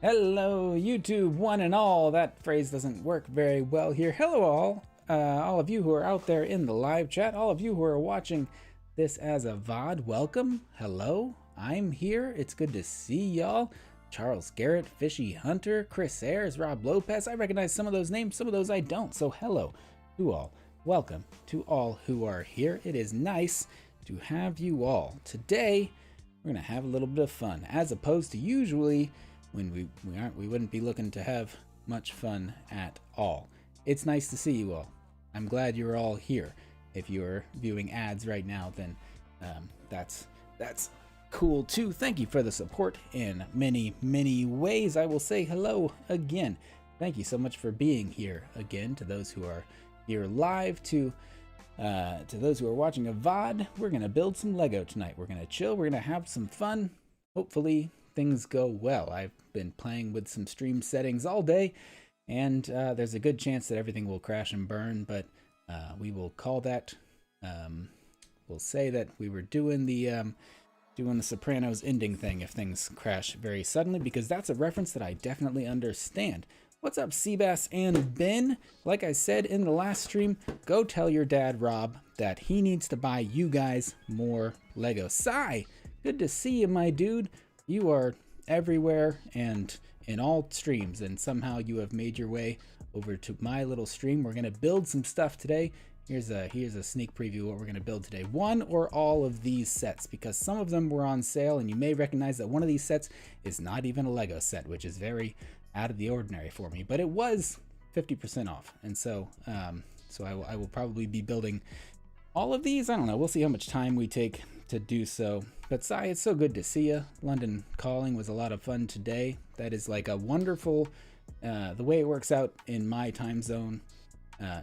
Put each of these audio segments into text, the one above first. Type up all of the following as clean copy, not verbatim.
Hello, YouTube, one and all. That phrase doesn't work very well here. Hello, all of you who are out there in the live chat, all of you who are watching this as a VOD, welcome. Hello, I'm here. It's good to see y'all. Charles Garrett, Fishy Hunter, Chris Ayers, Rob Lopez. I recognize some of those names, some of those I don't. So, hello to all. Welcome to all who are here. It is nice to have you all. Today, we're going to have a little bit of fun, as opposed to usually when we wouldn't be looking to have much fun at all. It's nice to see you all. I'm glad you're all here. If you're viewing ads right now, then that's cool too. Thank you for the support in many ways. I will say hello again. Thank you so much for being here again. To those who are here live, to those who are watching a VOD, we're gonna build some Lego tonight. We're gonna chill. We're gonna have some fun. Hopefully things go well. I've been playing with some stream settings all day, and there's a good chance that everything will crash and burn, but we will call that, we'll say that we were doing the Sopranos ending thing if things crash very suddenly, because that's a reference that I definitely understand. What's up, Seabass and Ben? Like I said in the last stream, go tell your dad, Rob, that he needs to buy you guys more Lego. Sai, good to see you, my dude. You are everywhere and in all streams, and somehow you have made your way over to my little stream. We're gonna build some stuff today. Here's a sneak preview of what we're gonna build today. One or all of these sets, because some of them were on sale, and you may recognize that one of these sets is not even a Lego set, which is very out of the ordinary for me, but it was 50% off, and so I will probably be building all of these. I don't know, we'll see how much time we take to do so. But Sai, it's so good to see you. London Calling was a lot of fun today. That is like a wonderful, the way it works out in my time zone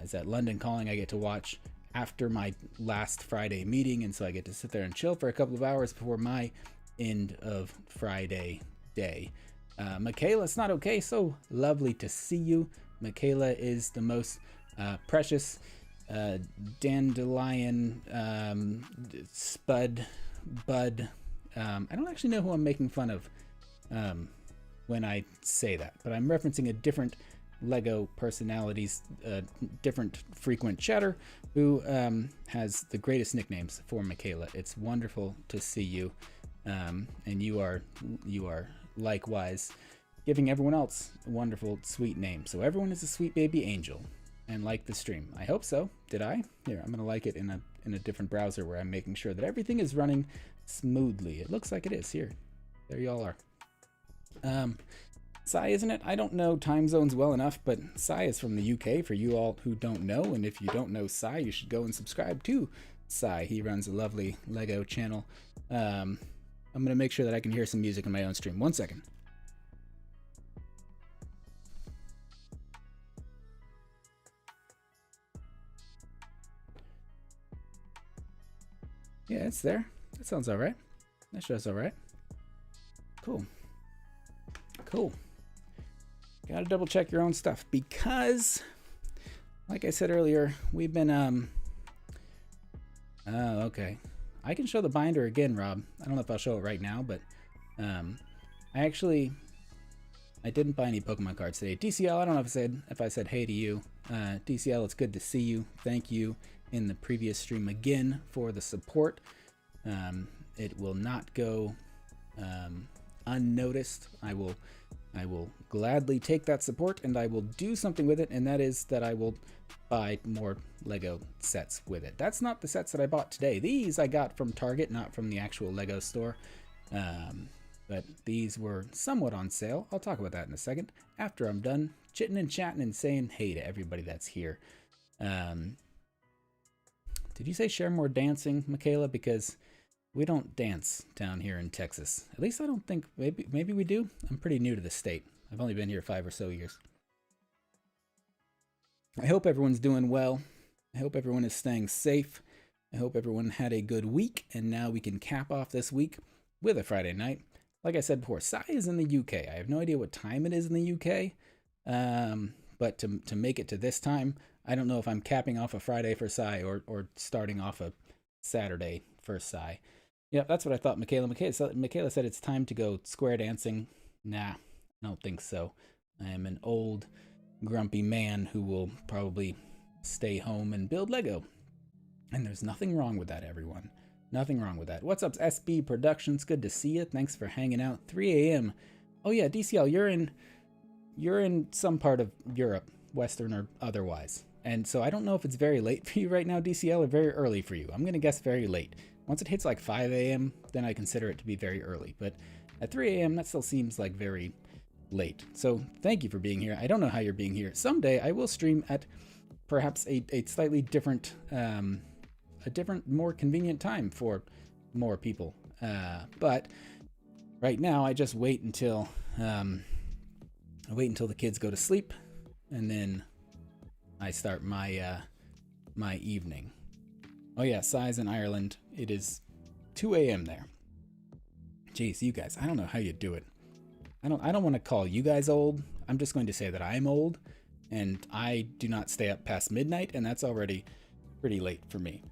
is that London Calling I get to watch after my last Friday meeting, and so I get to sit there and chill for a couple of hours before my end of Friday day. Michaela, it's not okay. So lovely to see you. Michaela is the most precious dandelion bud. I don't actually know who I'm making fun of when I say that, but I'm referencing a different Lego personalities, different frequent chatter, who has the greatest nicknames for Michaela. It's wonderful to see you, and you are likewise giving everyone else a wonderful, sweet name. So everyone is a sweet baby angel. And like the stream. I hope so. Did I? Here, I'm gonna like it in a different browser where I'm making sure that everything is running smoothly. It looks like it is. Here, there y'all are. Sai, isn't it? I don't know time zones well enough, but Sai is from the UK for you all who don't know. And if you don't know Sai, you should go and subscribe to Sai. He runs a lovely Lego channel. I'm gonna make sure that I can hear some music in my own stream. 1 second. Yeah, it's there. That sounds all right. That show's all right. Cool. Cool. Gotta double check your own stuff, because, like I said earlier, we've been, oh, okay. I can show the binder again, Rob. I don't know if I'll show it right now, but, I didn't buy any Pokemon cards today. DCL, I don't know if I said hey to you. DCL, it's good to see you. Thank you in the previous stream again for the support. It will not go unnoticed. I will gladly take that support, and I will do something with it, and that is that I will buy more Lego sets with it. That's not the sets that I bought today. These I got from Target, not from the actual Lego store. But these were somewhat on sale. I'll talk about that in a second after I'm done chitting and chatting and saying hey to everybody that's here. Did you say share more dancing, Michaela? Because we don't dance down here in Texas. At least I don't think, maybe we do. I'm pretty new to the state. I've only been here 5 or so years. I hope everyone's doing well. I hope everyone is staying safe. I hope everyone had a good week, and now we can cap off this week with a Friday night. Like I said before, Sai is in the UK. I have no idea what time it is in the UK, but to make it to this time, I don't know if I'm capping off a Friday for Sai or starting off a Saturday for Sai. Yeah, that's what I thought, Michaela. Michaela said it's time to go square dancing. Nah, I don't think so. I am an old, grumpy man who will probably stay home and build Lego. And there's nothing wrong with that, everyone. Nothing wrong with that. What's up, SB Productions? Good to see you. Thanks for hanging out. 3 a.m. Oh yeah, DCL, you're in some part of Europe, Western or otherwise. And so I don't know if it's very late for you right now, DCL, or very early for you. I'm gonna guess very late. Once it hits like 5 a.m., then I consider it to be very early. But at 3 a.m., that still seems like very late. So thank you for being here. I don't know how you're being here. Someday I will stream at perhaps a slightly different, more convenient time for more people. But right now I just wait until the kids go to sleep, and then I start my my evening. Oh yeah, Size in Ireland. It is 2 a.m. there. Jeez, you guys, I don't know how you do it. I don't want to call you guys old. I'm just going to say that I'm old, and I do not stay up past midnight, and that's already pretty late for me.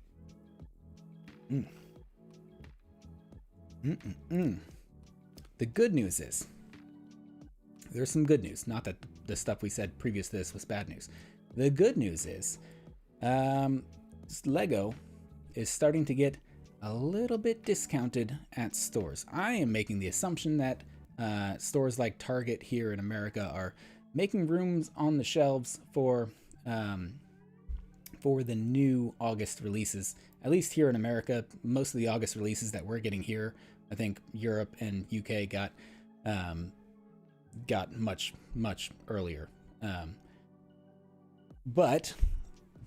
The good news is, there's some good news. Not that the stuff we said previous to this was bad news. The good news is, Lego is starting to get a little bit discounted at stores. I am making the assumption that stores like Target here in America are making rooms on the shelves for the new August releases. At least here in America, most of the August releases that we're getting here, I think Europe and UK got much earlier. But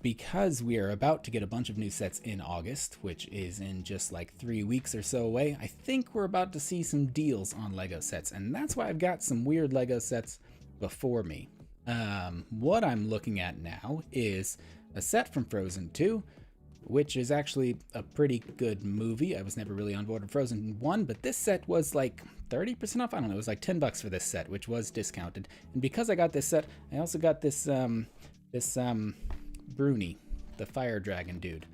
because we are about to get a bunch of new sets in August, which is in just like 3 weeks or so away, I think we're about to see some deals on Lego sets, and that's why I've got some weird Lego sets before me. What I'm looking at now is a set from Frozen 2, which is actually a pretty good movie. I was never really on board with Frozen 1, but this set was like 30% off. I don't know, it was like $10 for this set, which was discounted. And because I got this set, I also got this Bruni, the fire dragon dude.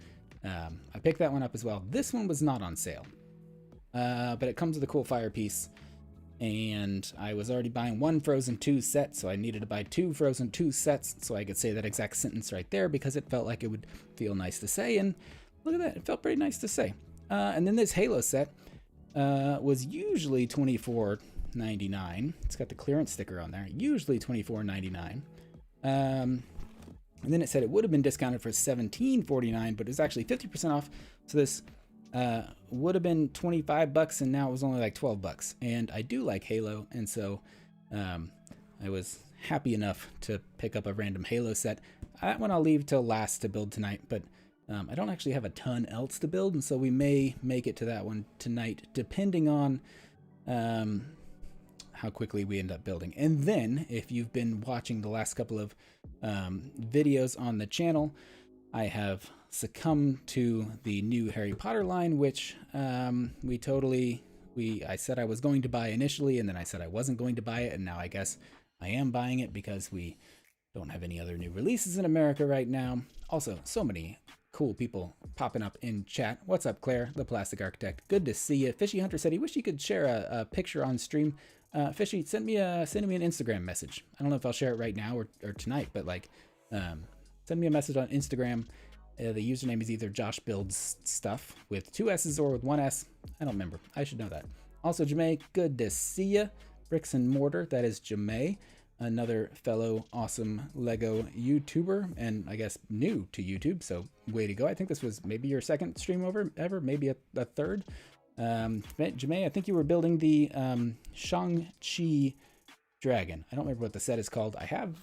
I picked that one up as well. This one was not on sale, but it comes with a cool fire piece. And I was already buying one Frozen 2 set, so I needed to buy 2 Frozen 2 sets so I could say that exact sentence right there, because it felt like it would feel nice to say, and look at that, it felt pretty nice to say. And then this Halo set was usually $24.99. It's got the clearance sticker on there, usually $24.99. And then it said it would have been discounted for $17.49, but it's actually 50% off, so this would have been $25, and now it was only like $12. And I do like Halo, and so I was happy enough to pick up a random Halo set. That one I'll leave till last to build tonight, but I don't actually have a ton else to build, and so we may make it to that one tonight, depending on how quickly we end up building. And then, if you've been watching the last couple of videos on the channel, I have succumbed to the new Harry Potter line, which I said I was going to buy initially, and then I said I wasn't going to buy it, and now I guess I am buying it because we don't have any other new releases in America right now. Also, so many cool people popping up in chat. What's up, Claire, the Plastic Architect? Good to see you. Fishy Hunter said he wished he could share a picture on stream. Fishy, send me an Instagram message. I don't know if I'll share it right now or tonight, but like, send me a message on Instagram. The username is either Josh Builds Stuff with 2 S's or with 1 S. I don't remember. I should know that. Also, Jamae, good to see ya. Bricks and Mortar, that is Jamae, another fellow awesome Lego YouTuber, and I guess new to YouTube, so way to go. I think this was maybe your second stream ever, maybe a third. Jamae, I think you were building the Shang-Chi dragon. I don't remember what the set is called. I had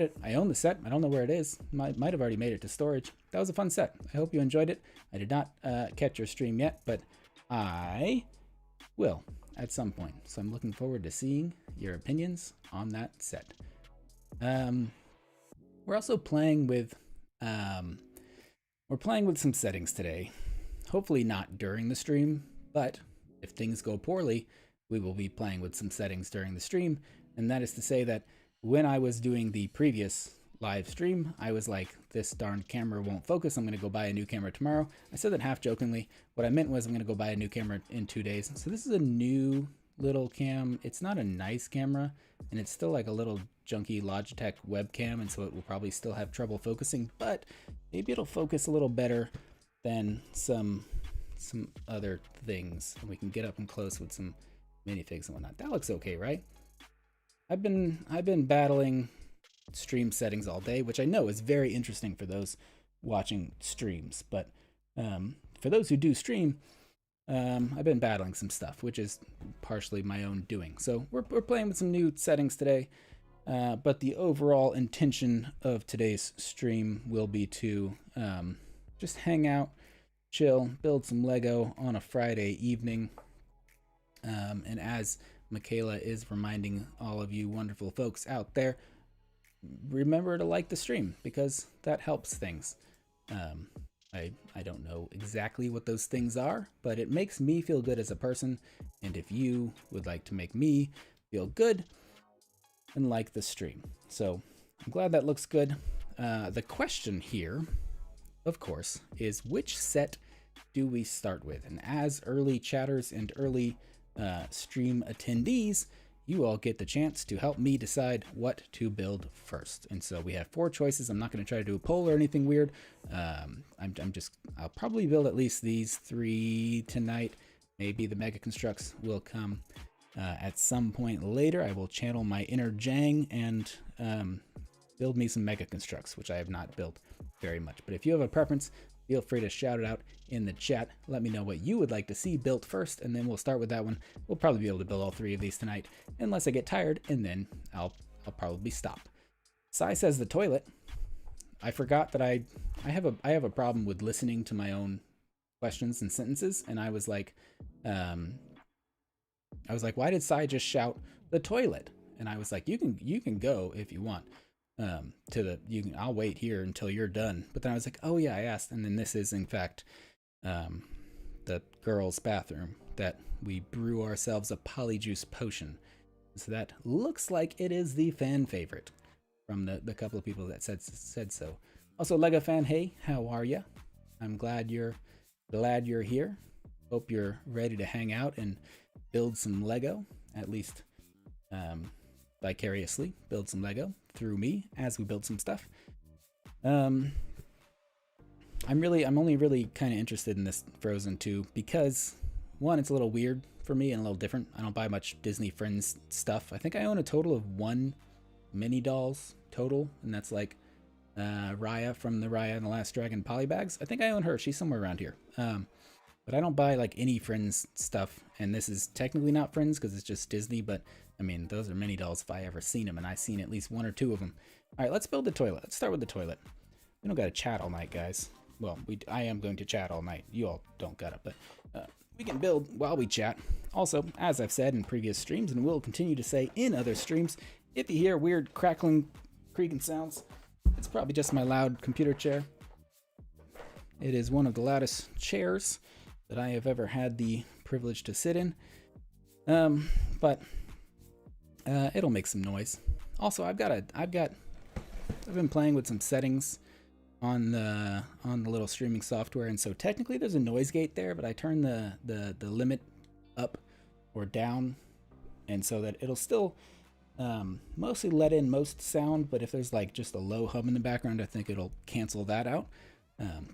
it. I own the set. I don't know where it is. Might have already made it to storage. That was a fun set. I hope you enjoyed it. I did not catch your stream yet, but I will at some point. So I'm looking forward to seeing your opinions on that set. We're also playing with some settings today. Hopefully not during the stream, but if things go poorly, we will be playing with some settings during the stream. And that is to say that when I was doing the previous live stream, I was like, this darn camera won't focus. I'm going to go buy a new camera tomorrow. I said that half jokingly. What I meant was I'm going to go buy a new camera in 2 days. So this is a new little cam. It's not a nice camera, and it's still like a little junky Logitech webcam, and so it will probably still have trouble focusing, but maybe it'll focus a little better than some other things. And we can get up and close with some minifigs and whatnot. That looks okay, right? I've been battling stream settings all day, which I know is very interesting for those watching streams, but for those who do stream, I've been battling some stuff, which is partially my own doing. So we're playing with some new settings today, but the overall intention of today's stream will be to just hang out, chill, build some Lego on a Friday evening. And as Michaela is reminding all of you wonderful folks out there, remember to like the stream because that helps things. I don't know exactly what those things are, but it makes me feel good as a person. And if you would like to make me feel good, then like the stream. So I'm glad that looks good. The question here, of course, is which set do we start with? And as early chatters and early stream attendees, you all get the chance to help me decide what to build first. And so we have 4 choices. I'm not going to try to do a poll or anything weird. I'll probably build at least these 3 tonight. Maybe the Mega Construx will come at some point later. I will channel my inner Jang and build me some Mega Construx, which I have not built very much. But if you have a preference, feel free to shout it out in the chat. Let me know what you would like to see built first, and then we'll start with that one. We'll probably be able to build all 3 of these tonight, unless I get tired, and then I'll probably stop. Sai says the toilet. I forgot that I have a problem with listening to my own questions and sentences, and I was like, why did Sai just shout the toilet? And I was like, you can go if you want. I'll wait here until you're done. But then I was like, oh yeah, I asked. And then this is in fact the girls' bathroom that we brew ourselves a polyjuice potion. So that looks like it is the fan favorite from the couple of people that said so. Also, Lego fan, hey, how are ya? I'm glad you're here. Hope you're ready to hang out and build some Lego, at least vicariously build some Lego through me as we build some stuff. I'm only really kind of interested in this Frozen 2 because, one, it's a little weird for me and a little different. I don't buy much Disney Friends stuff. I think I own a total of 1 mini dolls total, and that's like Raya from the Raya and the Last Dragon polybags. I think I own her. She's somewhere around here. But I don't buy like any Friends stuff, and this is technically not Friends because it's just Disney, but I mean, those are mini dolls if I ever seen them, and I've seen at least 1 or 2 of them. All right, let's build the toilet. Let's start with the toilet. We don't got to chat all night, guys. Well, I am going to chat all night. You all don't got it, but we can build while we chat. Also, as I've said in previous streams, and will continue to say in other streams, if you hear weird crackling, creaking sounds, it's probably just my loud computer chair. It is one of the loudest chairs that I have ever had the privilege to sit in. But it'll make some noise. Also, I've been playing with some settings on the little streaming software, and so technically there's a noise gate there, but I turn the limit up or down, and so that it'll still mostly let in most sound, but if there's like just a low hum in the background, I think it'll cancel that out.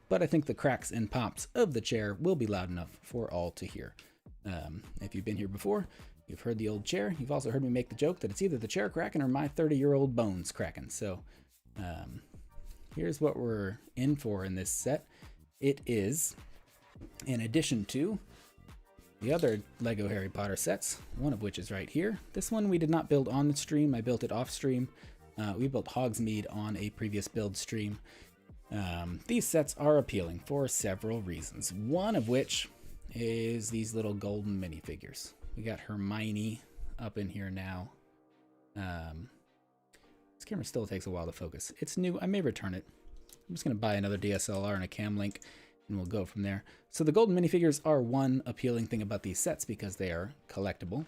But I think the cracks and pops of the chair will be loud enough for all to hear. If you've been here before, you've heard the old chair. You've also heard me make the joke that it's either the chair cracking or my 30-year-old bones cracking. So here's what we're in for in this set. It is, in addition to the other Lego Harry Potter sets, one of which is right here. This one we did not build on the stream. I built it off stream. We built Hogsmeade on a previous build stream. These sets are appealing for several reasons. One of which is these little golden minifigures. We got Hermione up in here now. This camera still takes a while to focus. It's new. I may return it. I'm just going to buy another DSLR and a cam link, and we'll go from there. So the golden minifigures are one appealing thing about these sets because they are collectible.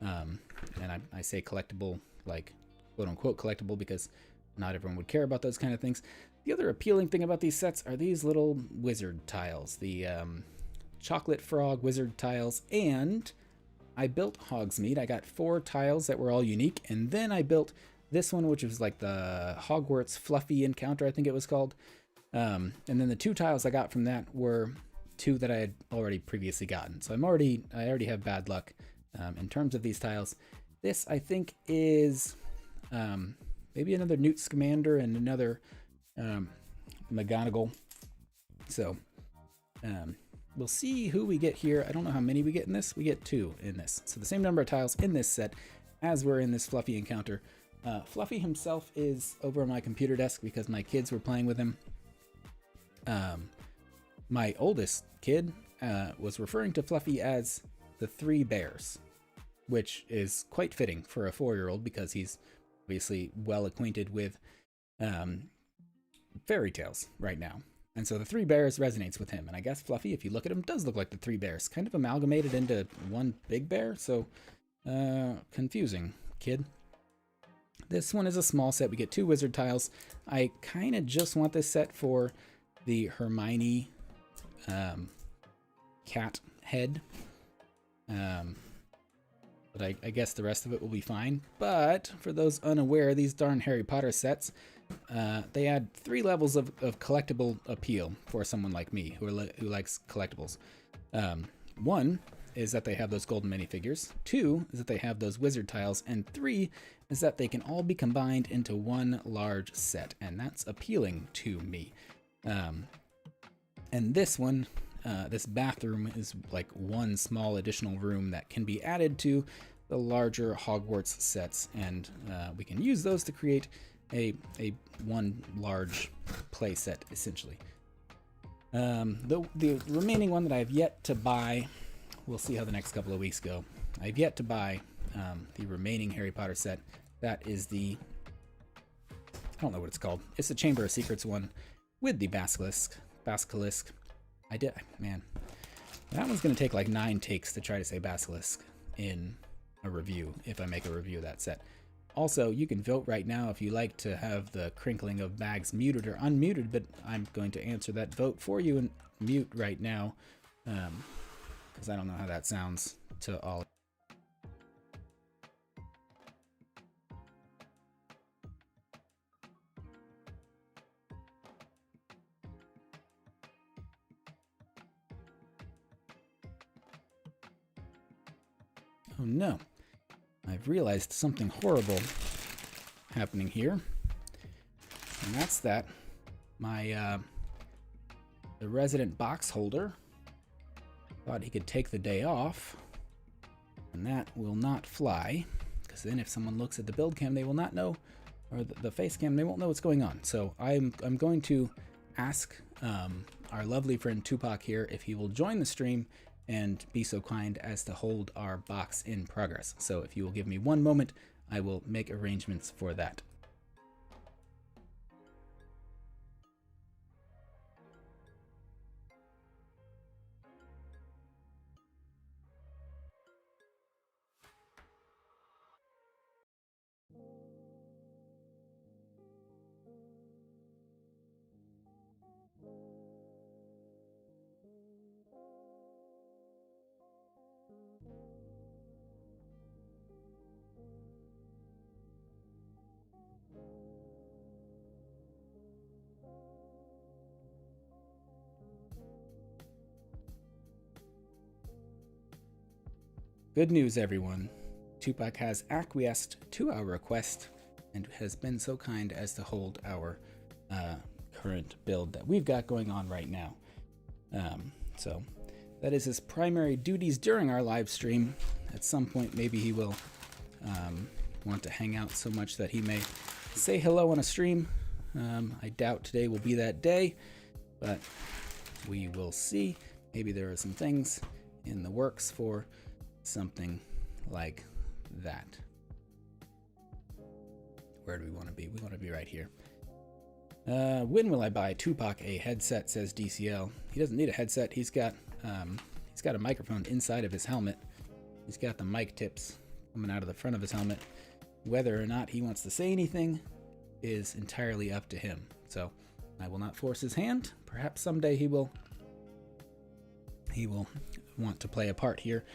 And I say collectible, like quote unquote collectible, because not everyone would care about those kind of things. The other appealing thing about these sets are these little wizard tiles, the chocolate frog wizard tiles, and I built Hogsmeade. I got 4 tiles that were all unique, and then I built this one, which was like the Hogwarts Fluffy Encounter, I think it was called. And then the 2 tiles I got from that were 2 that I had already previously gotten. So I already have bad luck in terms of these tiles. This, I think, is maybe another Newt Scamander and another McGonagall. So we'll see who we get here. I don't know how many we get in this. We get 2 in this. So the same number of tiles in this set as were in this Fluffy Encounter. Fluffy himself is over on my computer desk because my kids were playing with him. My oldest kid was referring to Fluffy as the 3 bears, which is quite fitting for a 4-year-old because he's obviously well acquainted with fairy tales right now. And so the 3 bears resonates with him. And I guess Fluffy, if you look at him, does look like the 3 bears, kind of amalgamated into one big bear. So confusing, kid. This one is a small set. We get 2 wizard tiles. I kind of just want this set for the Hermione cat head. But I guess the rest of it will be fine. But for those unaware, these darn Harry Potter sets, they add 3 levels of collectible appeal for someone like me who likes collectibles. 1 is that they have those golden minifigures. 2 is that they have those wizard tiles. And 3 is that they can all be combined into one large set. And that's appealing to me. And this one, this bathroom is like one small additional room that can be added to the larger Hogwarts sets. And we can use those to create a one large play set, essentially. The remaining one that I have yet to buy, we'll see how the next couple of weeks go. I've yet to buy the remaining Harry Potter set. That is the, I don't know what it's called. It's the Chamber of Secrets one with the Basilisk. Man, that one's going to take like 9 takes to try to say Basilisk in a review, if I make a review of that set. Also, you can vote right now if you like to have the crinkling of bags muted or unmuted, but I'm going to answer that vote for you and mute right now, because I don't know how that sounds to all. Oh no, I've realized something horrible happening here. And that's that my the resident box holder thought he could take the day off, and that will not fly, because then if someone looks at the build cam, they will not know, or the face cam, they won't know what's going on. So I'm going to ask our lovely friend Tupac here if he will join the stream and be so kind as to hold our box in progress. So if you will give me 1 moment, I will make arrangements for that. Good news, everyone. Tupac has acquiesced to our request and has been so kind as to hold our current build that we've got going on right now. So that is his primary duties during our live stream. At some point, maybe he will want to hang out so much that he may say hello on a stream. I doubt today will be that day, but we will see. Maybe there are some things in the works for something like that. Where do we want to be? We want to be right here. When will I buy Tupac a headset, says DCL. He doesn't need a headset. He's got a microphone inside of his helmet. He's got the mic tips coming out of the front of his helmet. Whether or not he wants to say anything is entirely up to him. So I will not force his hand. Perhaps someday he will want to play a part here.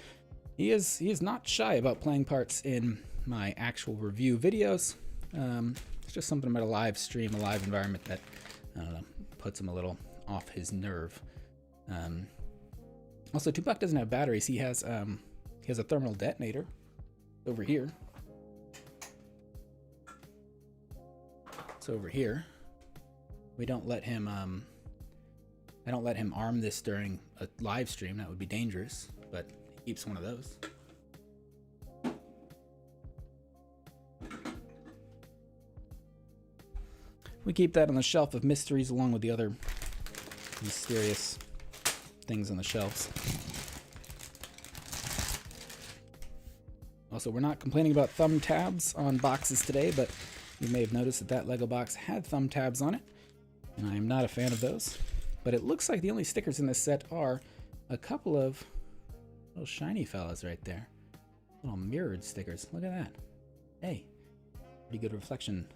He is not shy about playing parts in my actual review videos. It's just something about a live stream, a live environment that, I don't know, puts him a little off his nerve. Also, Tupac doesn't have batteries. He has a thermal detonator over here. It's over here. We don't let him. I don't let him arm this during a live stream. That would be dangerous. But he keeps one of those. We keep that on the shelf of mysteries along with the other mysterious things on the shelves. Also, we're not complaining about thumb tabs on boxes today, but you may have noticed that that Lego box had thumb tabs on it, and I am not a fan of those. But it looks like the only stickers in this set are a couple of little shiny fellas right there. Little mirrored stickers. Look at that. Hey, pretty good reflection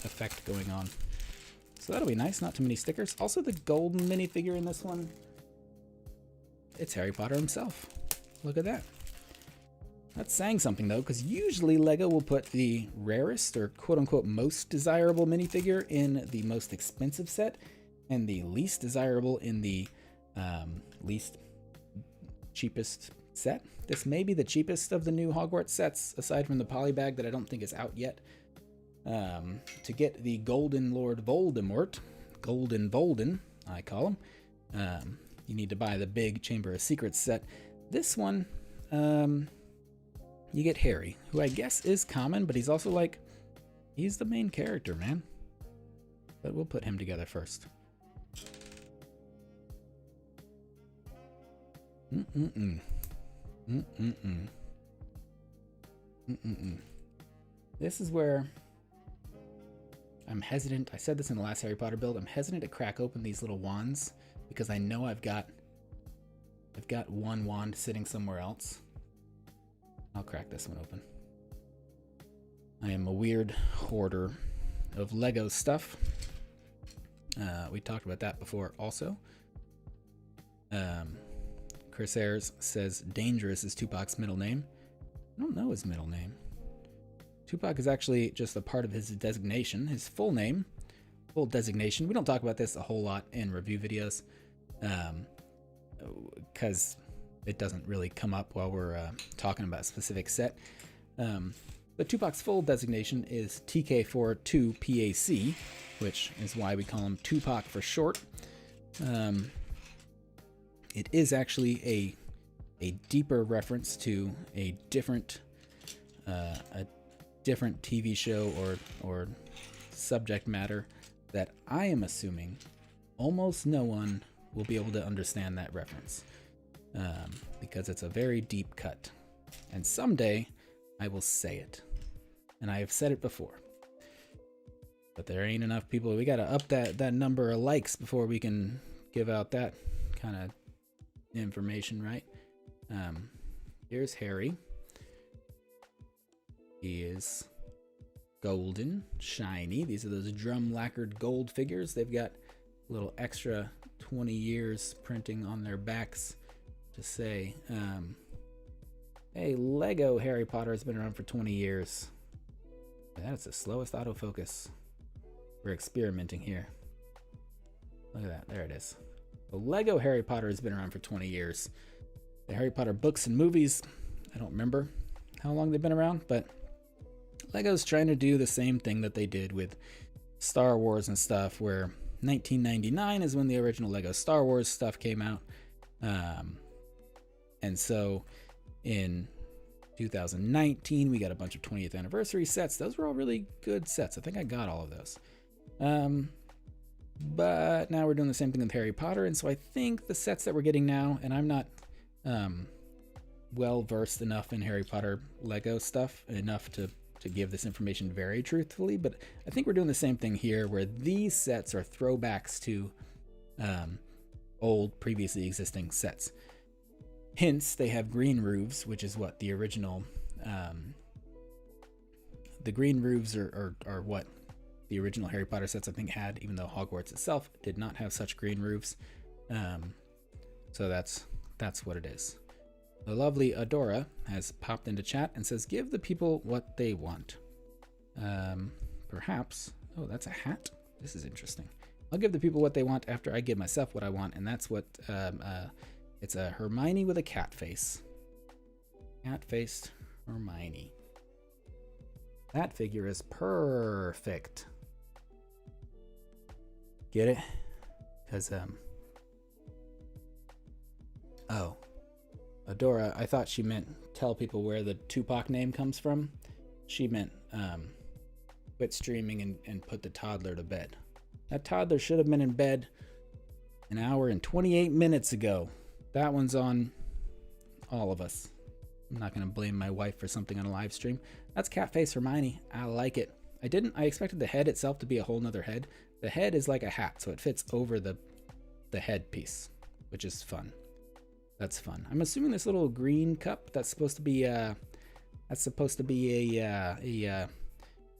effect going on. So that'll be nice. Not too many stickers. Also, the golden minifigure in this one, it's Harry Potter himself. Look at that. That's saying something though, because usually Lego will put the rarest or quote-unquote most desirable minifigure in the most expensive set, and the least desirable in the least cheapest set. This may be the cheapest of the new Hogwarts sets, aside from the polybag that I don't think is out yet. To get the Golden Lord Voldemort, Golden Bolden, I call him, you need to buy the big Chamber of Secrets set. This one, you get Harry, who I guess is common, but he's also like, he's the main character, man. But we'll put him together first. This is where I'm hesitant. I said this in the last Harry Potter build. I'm hesitant to crack open these little wands because I know I've got one wand sitting somewhere else. I'll crack this one open. I am a weird hoarder of Lego stuff. We talked about that before also. Chris Ayers says Dangerous is Tupac's middle name. I don't know his middle name. Tupac is actually just a part of his designation. His full name, full designation. We don't talk about this a whole lot in review videos because it doesn't really come up while we're talking about a specific set. But Tupac's full designation is TK42PAC, which is why we call him Tupac for short. It is actually a deeper reference to a different TV show or subject matter that I am assuming almost no one will be able to understand that reference, because it's a very deep cut. And someday I will say it. And I have said it before. But there ain't enough people. We gotta up that number of likes before we can give out that kind of information, right? Here's Harry. He is golden, shiny. These are those drum lacquered gold figures. They've got a little extra 20 years printing on their backs to say, hey, Lego Harry Potter has been around for 20 years. That's the slowest autofocus. We're experimenting here. Look at that. There it is. The Lego Harry Potter has been around for 20 years. The Harry Potter books and movies, I don't remember how long they've been around, but Lego's trying to do the same thing that they did with Star Wars and stuff, where 1999 is when the original Lego Star Wars stuff came out. And so in 2019, we got a bunch of 20th anniversary sets. Those were all really good sets. I think I got all of those. But now we're doing the same thing with Harry Potter. And so I think the sets that we're getting now, and I'm not well versed enough in Harry Potter Lego stuff enough to give this information very truthfully, but I think we're doing the same thing here, where these sets are throwbacks to old previously existing sets. Hence, they have green roofs, which is what the original the green roofs are what the original Harry Potter sets I think had, even though Hogwarts itself did not have such green roofs. So that's what it is. The lovely Adora has popped into chat and says, give the people what they want. Perhaps. Oh, that's a hat. This is interesting. I'll give the people what they want after I give myself what I want, and that's what, it's a Hermione with a cat face. Cat-faced Hermione. That figure is perfect. Get it? Because, oh. Adora, I thought she meant tell people where the Tupac name comes from. She meant, quit streaming and put the toddler to bed. That toddler should have been in bed an hour and 28 minutes ago. That one's on all of us. I'm not going to blame my wife for something on a live stream. That's Catface Hermione. I like it. I expected the head itself to be a whole nother head. The head is like a hat, so it fits over the head piece, which is fun. That's fun. I'm assuming this little green cup, that's supposed to be a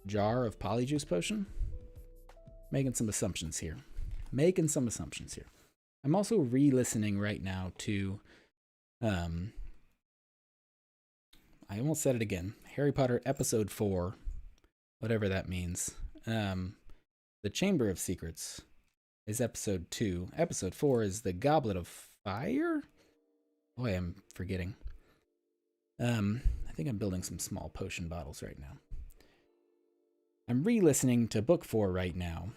jar of polyjuice potion. Making some assumptions here. I'm also re-listening right now to, I almost said it again, Harry Potter Episode 4, whatever that means. The Chamber of Secrets is Episode 2. Episode 4 is the Goblet of Fire? Boy, I'm forgetting. I think I'm building some small potion bottles right now. I'm re-listening to Book 4 right now,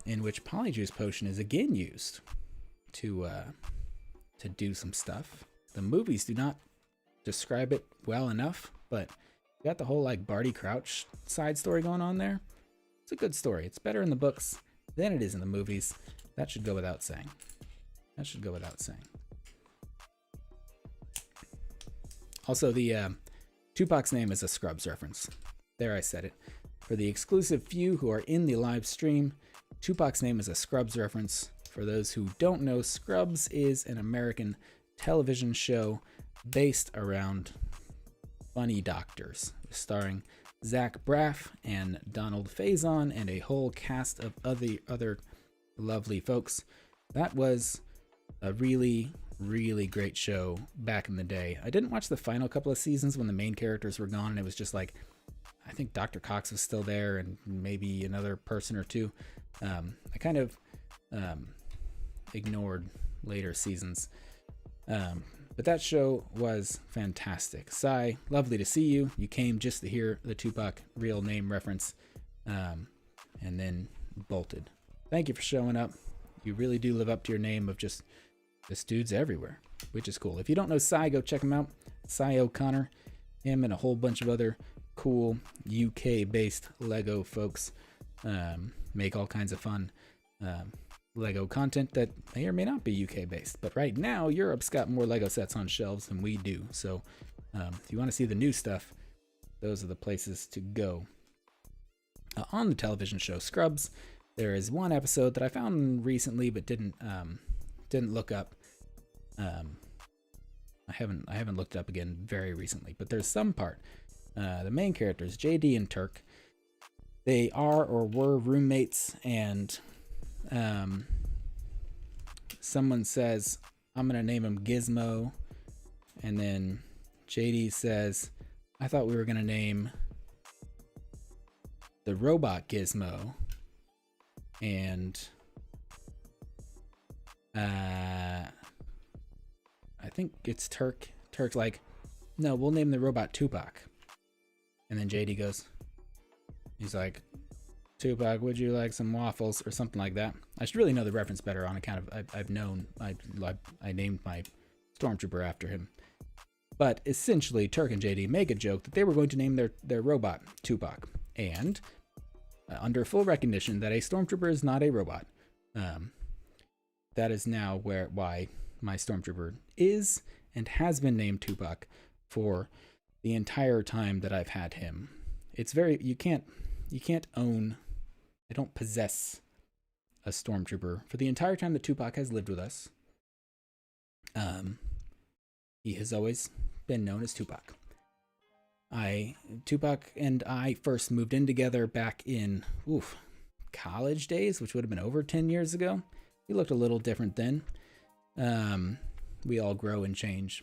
in which Polyjuice Potion is again used to do some stuff. The movies do not describe it well enough, but you got the whole like Barty Crouch side story going on there. It's a good story. It's better in the books than it is in the movies. That should go without saying. Also, the Tupac's name is a Scrubs reference. There, I said it. For the exclusive few who are in the live stream, Tupac's name is a Scrubs reference. For those who don't know, Scrubs is an American television show based around funny doctors, starring Zach Braff and Donald Faison and a whole cast of other lovely folks. That was a really great show back in the day. I didn't watch the final couple of seasons when the main characters were gone and it was just like, I think Dr. Cox was still there and maybe another person or two. I kind of ignored later seasons. But that show was fantastic. Sai, lovely to see you. You came just to hear the Tupac real name reference and then bolted. Thank you for showing up. You really do live up to your name of just this dude's everywhere, which is cool. If you don't know Sai, go check him out. Sai O'Connor, him and a whole bunch of other cool UK-based Lego folks make all kinds of fun Lego content that may or may not be UK-based. But right now, Europe's got more Lego sets on shelves than we do. So if you want to see the new stuff, those are the places to go. On the television show Scrubs, there is one episode that I found recently but didn't look up. I haven't looked up again very recently, but there's some part. The main characters, JD and Turk, they are or were roommates, and someone says, I'm gonna name him Gizmo, and then JD says, I thought we were gonna name the robot Gizmo, and I think it's Turk. Turk's like, no, we'll name the robot Tupac. And then JD goes, he's like, Tupac, would you like some waffles or something like that? I should really know the reference better on account of I named my stormtrooper after him. But essentially, Turk and JD make a joke that they were going to name their robot Tupac, and under full recognition that a stormtrooper is not a robot. That is now why my stormtrooper is and has been named Tupac for the entire time that I've had him. It's very, you can't own, I don't possess a stormtrooper for the entire time that Tupac has lived with us. He has always been known as Tupac. Tupac and I first moved in together back in college days, which would have been over 10 years ago. He looked a little different then. We all grow and change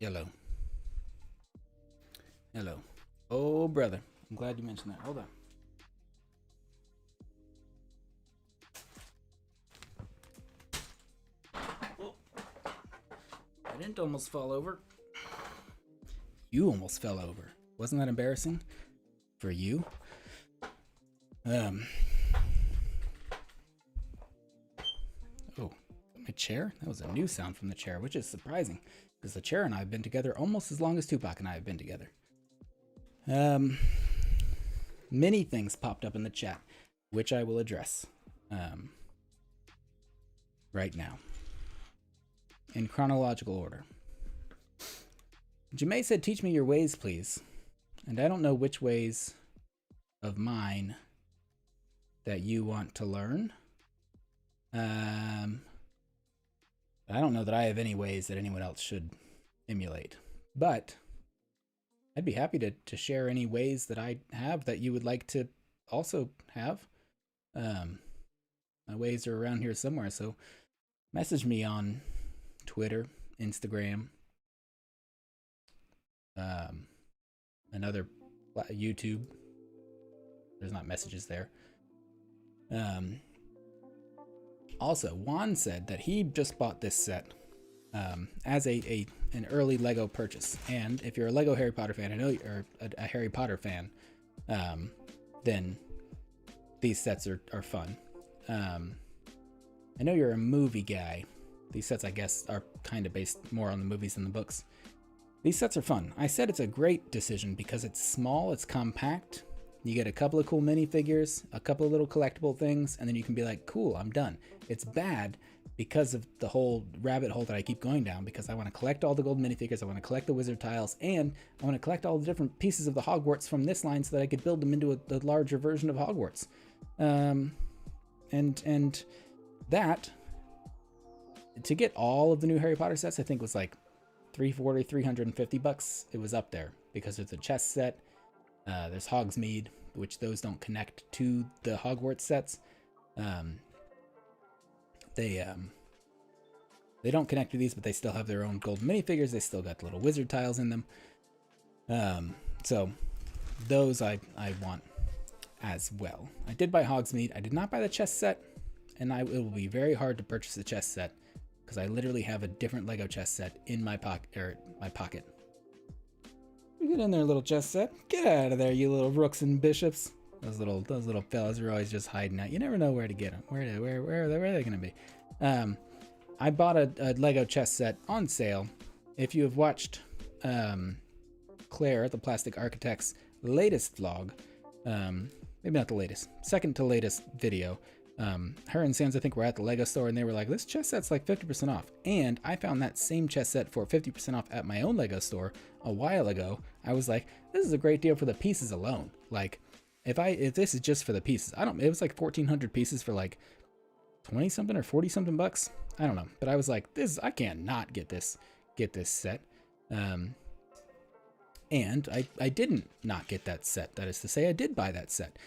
Hello. Hello. Oh, brother. I'm glad you mentioned that. Hold on. Oh, I didn't almost fall over. You almost fell over. Wasn't that embarrassing for you? Oh, my chair? That was a new sound from the chair, which is surprising because the chair and I have been together almost as long as Tupac and I have been together. Many things popped up in the chat, which I will address right now in chronological order. Jamae said, teach me your ways, please. And I don't know which ways of mine that you want to learn. I don't know that I have any ways that anyone else should emulate, but I'd be happy to share any ways that I have that you would like to also have. My ways are around here somewhere, so message me on Twitter, Instagram, another YouTube. There's not messages there. Also, Juan said that he just bought this set as an early Lego purchase. And if you're a Lego Harry Potter fan, I know you're a Harry Potter fan, then these sets are fun. I know you're a movie guy. These sets, I guess, are kind of based more on the movies than the books. These sets are fun. I said it's a great decision because it's small, it's compact. You get a couple of cool minifigures, a couple of little collectible things, and then you can be like, cool, I'm done. It's bad because of the whole rabbit hole that I keep going down, because I want to collect all the gold minifigures, I want to collect the wizard tiles, and I want to collect all the different pieces of the Hogwarts from this line so that I could build them into a larger version of Hogwarts. And that, to get all of the new Harry Potter sets, I think was like $340, $350. It was up there because there's a chess set. There's Hogsmeade, which those don't connect to the Hogwarts sets. They don't connect to these, but they still have their own gold minifigures. They still got the little wizard tiles in them. So those I want as well. I did buy Hogsmeade. I did not buy the chess set, and it will be very hard to purchase the chess set because I literally have a different Lego chess set in my pocket. Get in there, little chess set. Get out of there, you little rooks and bishops. Those little fellas are always just hiding out. You never know where to get them. Where are they going to be? I bought a Lego chess set on sale. If you have watched Claire, the Plastic Architect's latest vlog, maybe not the latest, second to latest video, her and Sans, I think, were at the Lego store, and they were like, this chess set's like 50% off. And I found that same chess set for 50% off at my own Lego store a while ago. I was like, this is a great deal for the pieces alone. Like, if this is just for the pieces, it was like 1,400 pieces for like 20 something or 40 something bucks. I don't know. But I was like, I can't not get this set. And I didn't not get that set. That is to say, I did buy that set.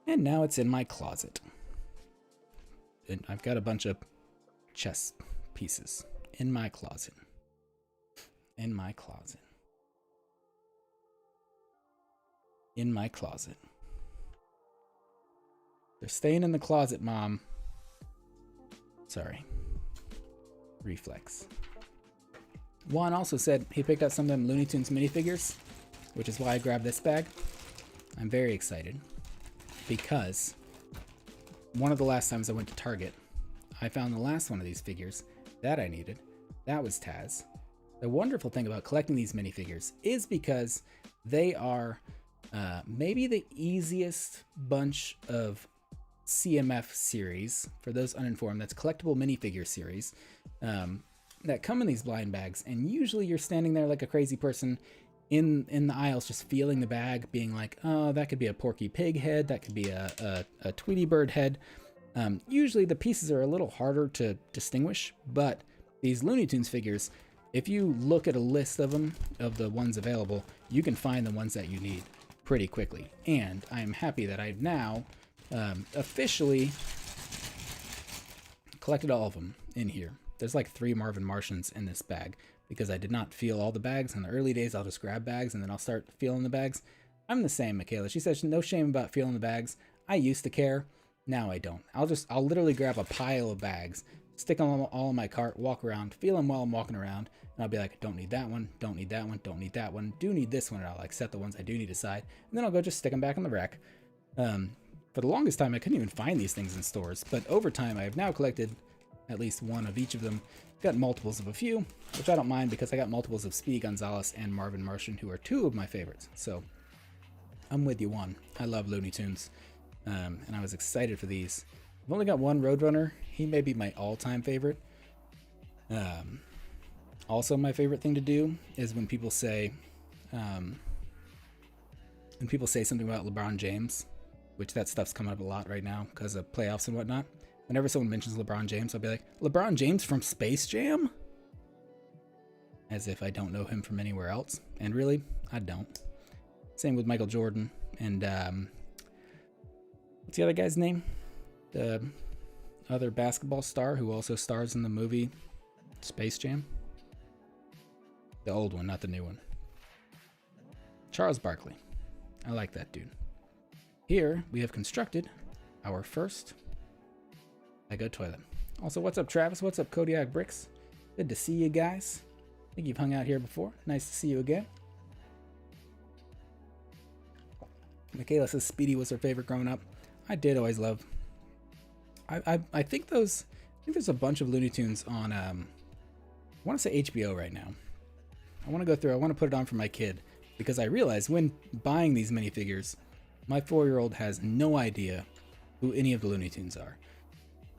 And now it's in my closet. And I've got a bunch of chess pieces in my closet. In my closet. In my closet. They're staying in the closet, Mom. Sorry. Reflex. Juan also said he picked up some of them Looney Tunes minifigures, which is why I grabbed this bag. I'm very excited because one of the last times I went to Target, I found the last one of these figures that I needed. That was Taz. The wonderful thing about collecting these minifigures is because they are maybe the easiest bunch of CMF series, for those uninformed, that's collectible minifigure series, that come in these blind bags, and usually you're standing there like a crazy person in the aisles just feeling the bag, being like, oh, that could be a Porky Pig head, that could be a Tweety Bird head. Usually the pieces are a little harder to distinguish, but these Looney Tunes figures, if you look at a list of them, of the ones available, you can find the ones that you need pretty quickly. And I'm happy that I've now officially collected all of them in here. There's like 3 Marvin Martians in this bag, because I did not feel all the bags. In the early days, I'll just grab bags and then I'll start feeling the bags. I'm the same, Michaela. She says no shame about feeling the bags. I used to care. Now I don't. I'll literally grab a pile of bags, stick them all in my cart, walk around, feel them while I'm walking around, and I'll be like, don't need that one, don't need that one, don't need that one, do need this one, and I'll like set the ones I do need aside, and then I'll go just stick them back in the rack. For the longest time, I couldn't even find these things in stores, but over time, I have now collected at least one of each of them. Got multiples of a few, which I don't mind because I got multiples of Speedy Gonzalez and Marvin Martian, who are two of my favorites. So I'm with you one. I love Looney Tunes, and I was excited for these. I've only got one Roadrunner. He may be my all-time favorite. Also, my favorite thing to do is when people say something about LeBron James, which that stuff's coming up a lot right now because of playoffs and whatnot. Whenever someone mentions LeBron James, I'll be like, LeBron James from Space Jam? As if I don't know him from anywhere else. And really, I don't. Same with Michael Jordan and what's the other guy's name? The other basketball star who also stars in the movie Space Jam? The old one, not the new one. Charles Barkley. I like that dude. Here we have constructed our first Lego toilet. Also, what's up, Travis? What's up, Kodiak Bricks? Good to see you guys. I think you've hung out here before. Nice to see you again. Michaela says Speedy was her favorite growing up. I did always love. I think there's a bunch of Looney Tunes on I want to say HBO right now. I want to go through. I want to put it on for my kid because I realized when buying these minifigures, my 4-year-old has no idea who any of the Looney Tunes are,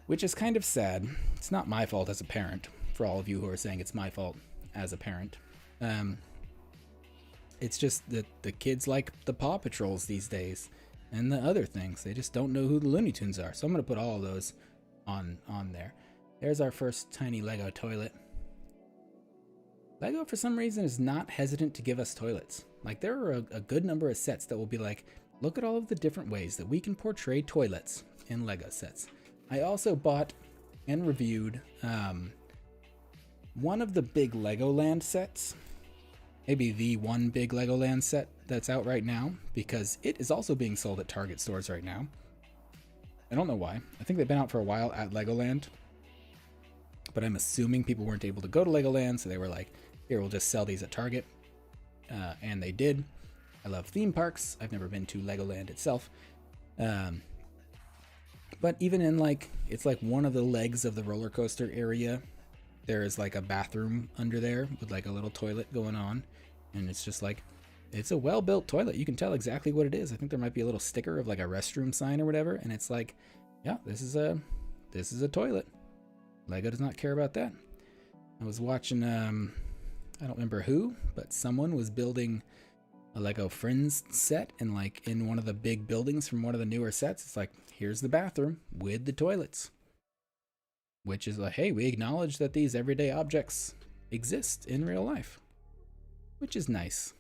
which is kind of sad. It's not my fault as a parent. For all of you who are saying it's my fault as a parent, it's just that the kids like the Paw Patrols these days and the other things. They just don't know who the Looney Tunes are. So I'm going to put all of those on there. There's our first tiny Lego toilet. Lego, for some reason, is not hesitant to give us toilets. Like, there are a good number of sets that will be like, look at all of the different ways that we can portray toilets in Lego sets. I also bought and reviewed one of the big Legoland sets. Maybe the one big Legoland set that's out right now, because it is also being sold at Target stores right now. I don't know why. I think they've been out for a while at Legoland, but I'm assuming people weren't able to go to Legoland, so they were like, here, we'll just sell these at Target. And they did. I love theme parks. I've never been to Legoland itself. But even in it's like one of the legs of the roller coaster area, there is like a bathroom under there with like a little toilet going on. And it's just like, it's a well-built toilet. You can tell exactly what it is. I think there might be a little sticker of like a restroom sign or whatever. And it's like, yeah, this is a toilet. Lego does not care about that. I was watching, I don't remember who, but someone was building a Lego Friends set in one of the big buildings from one of the newer sets. It's like, here's the bathroom with the toilets. Which is like, hey, we acknowledge that these everyday objects exist in real life. Which is nice.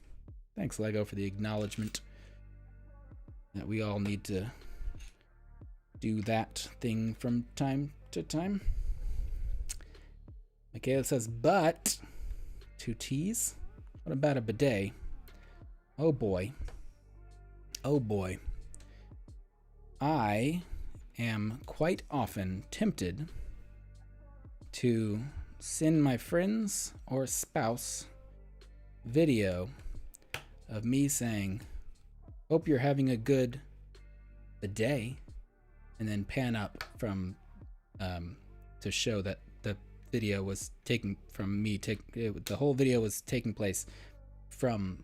Thanks, Lego, for the acknowledgement that we all need to do that thing from time to time. Michaela says, but, to tease, what about a bidet? Oh boy. Oh boy. I am quite often tempted to send my friends or spouse video of me saying, hope you're having a good bidet, and then pan up from to show that the video was taken from me. The whole video was taking place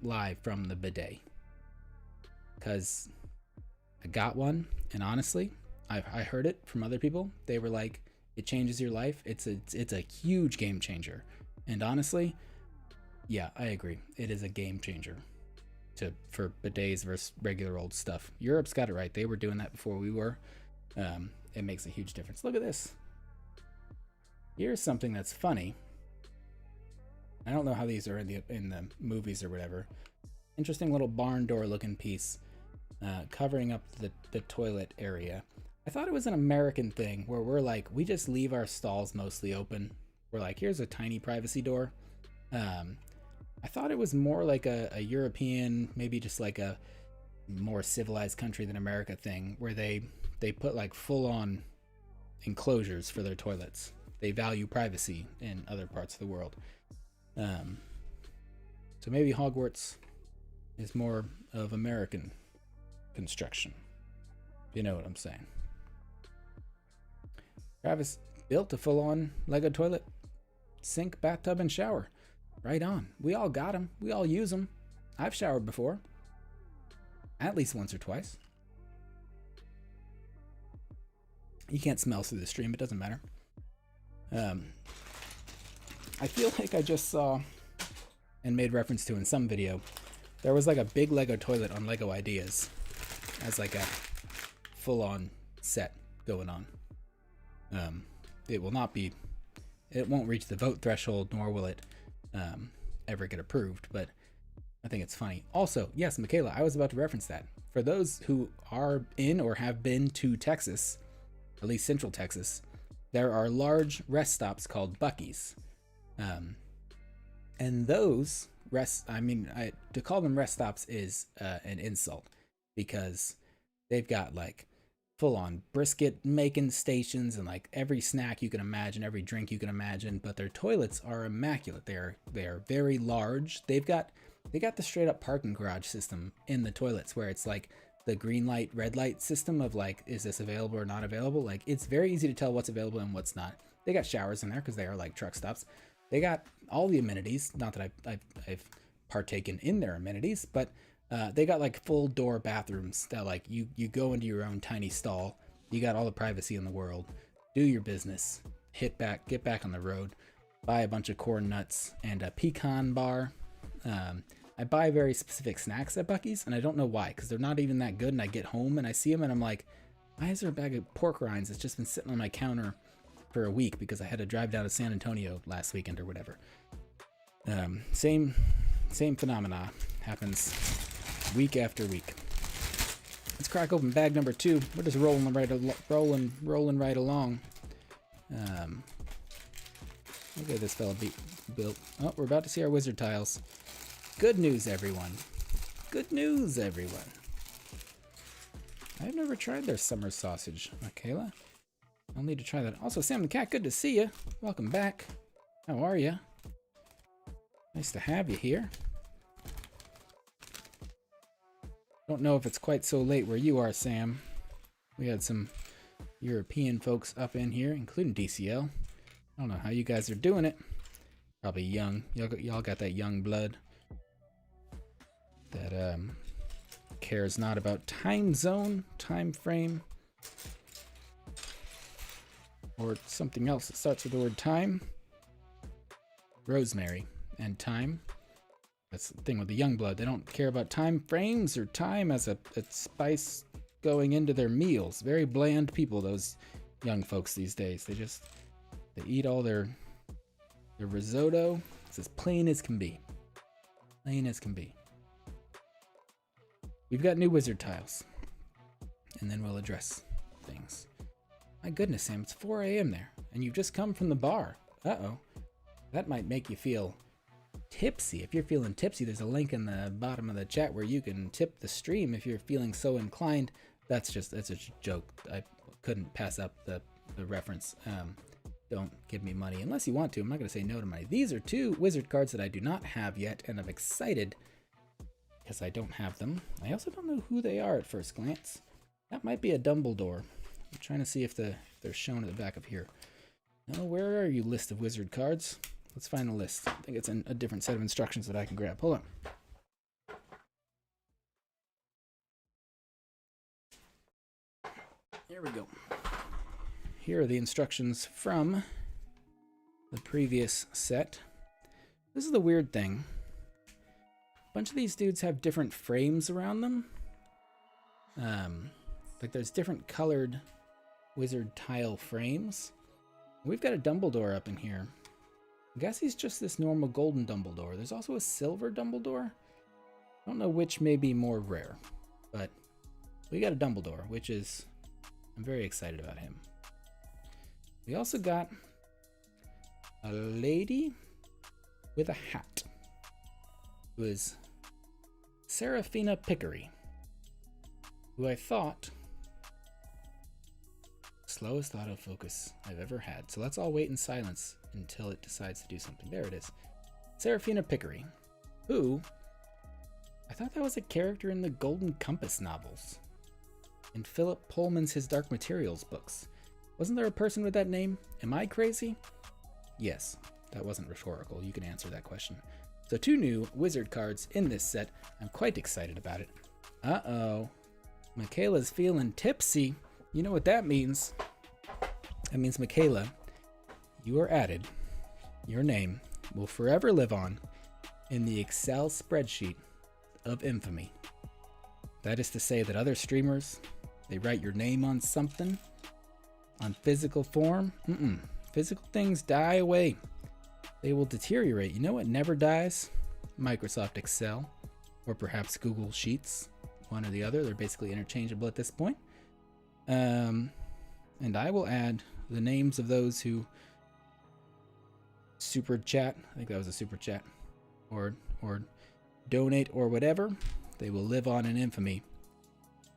live from the bidet, because I got one, and honestly, I heard it from other people. They were like, it changes your life. It's a huge game changer. And honestly, yeah, I agree. It is a game changer for bidets versus regular old stuff. Europe's got it right. They were doing that before we were. It makes a huge difference. Look at this. Here's something that's funny. I don't know how these are in the movies or whatever. Interesting little barn door looking piece covering up the toilet area. I thought it was an American thing where we're like, we just leave our stalls mostly open. We're like, here's a tiny privacy door. I thought it was more like a European, maybe just like a more civilized country than America thing, where they put like full-on enclosures for their toilets. They value privacy in other parts of the world. So maybe Hogwarts is more of American construction. You know what I'm saying. Travis built a full-on Lego toilet, sink, bathtub, and shower. Right on. We all got them. We all use them. I've showered before. At least once or twice. You can't smell through the stream. It doesn't matter. I feel like I just saw and made reference to in some video, there was like a big Lego toilet on Lego Ideas as like a full-on set going on. It will not be, it won't reach the vote threshold, nor will it ever get approved, but I think it's funny. Also, yes, Michaela, I was about to reference that. For those who are in or have been to Texas, at least Central Texas, there are large rest stops called Buc-ee's. And those to call them rest stops is an insult, because they've got like full-on brisket making stations and like every snack you can imagine, every drink you can imagine, but their toilets are immaculate. They are very large. They got the straight up parking garage system in the toilets, where it's like the green light, red light system of like, is this available or not available? Like, it's very easy to tell what's available and what's not. They got showers in there because they are like truck stops. They got all the amenities. Not that I've partaken in their amenities, but they got like full door bathrooms that like you go into your own tiny stall. You got all the privacy in the world. Do your business. Get back on the road. Buy a bunch of corn nuts and a pecan bar. I buy very specific snacks at Buc-ee's, and I don't know why, because they're not even that good. And I get home and I see them and I'm like, why is there a bag of pork rinds that's just been sitting on my counter for a week because I had to drive down to San Antonio last weekend or whatever. Same phenomena happens week after week. Let's crack open bag number 2. We're just rolling right along. Look at this fella built. Oh, we're about to see our wizard tiles. Good news, everyone. Good news, everyone. I've never tried their summer sausage, Michaela. I'll need to try that. Also, Sam the Cat, good to see you. Welcome back. How are you? Nice to have you here. Don't know if it's quite so late where you are, Sam. We had some European folks up in here, including DCL. I don't know how you guys are doing it. Probably young. Y'all got that young blood that cares not about time zone, time frame, or something else that starts with the word time. Rosemary and thyme. That's the thing with the young blood. They don't care about time frames or time as a spice going into their meals. Very bland people, those young folks these days. They eat all their risotto. It's as plain as can be. Plain as can be. We've got new wizard tiles. And then we'll address things. My goodness, Sam, it's 4 a.m. there. And you've just come from the bar. Uh-oh. That might make you feel tipsy. If you're feeling tipsy, there's a link in the bottom of the chat where you can tip the stream if you're feeling so inclined. That's a joke. I couldn't pass up the reference. Don't give me money unless you want to. I'm not going to say no to money. These are 2 wizard cards that I do not have yet, and I'm excited because I don't have them. I also don't know who they are at first glance. That might be a Dumbledore. I'm trying to see if they're shown at the back of here. No, where are you, list of wizard cards? Let's find the list. I think it's in a different set of instructions that I can grab. Hold on. Here we go. Here are the instructions from the previous set. This is the weird thing. A bunch of these dudes have different frames around them. Like there's different colored wizard tile frames. We've got a Dumbledore up in here. I guess he's just this normal golden Dumbledore. There's also a silver Dumbledore. I don't know which may be more rare, but we got a Dumbledore, which is, I'm very excited about him. We also got a lady with a hat, who is Serafina Pickery, who I thought slowest autofocus I've ever had. So let's all wait in silence until it decides to do something. There it is. Serafina Pickery, who I thought that was a character in the Golden Compass novels, in Philip Pullman's His Dark Materials books. Wasn't there a person with that name? Am I crazy? Yes, that wasn't rhetorical. You can answer that question. So 2 new wizard cards in this set. I'm quite excited about it. Uh-oh. Michaela's feeling tipsy. You know what that means. That means, Michaela, you are added. Your name will forever live on in the Excel spreadsheet of infamy. That is to say that other streamers, they write your name on something, on physical form. Physical things die away. They will deteriorate. You know what never dies? Microsoft Excel, or perhaps Google Sheets, one or the other. They're basically interchangeable at this point. And I will add the names of those who super chat. I think that was a super chat, or donate or whatever. They will live on in infamy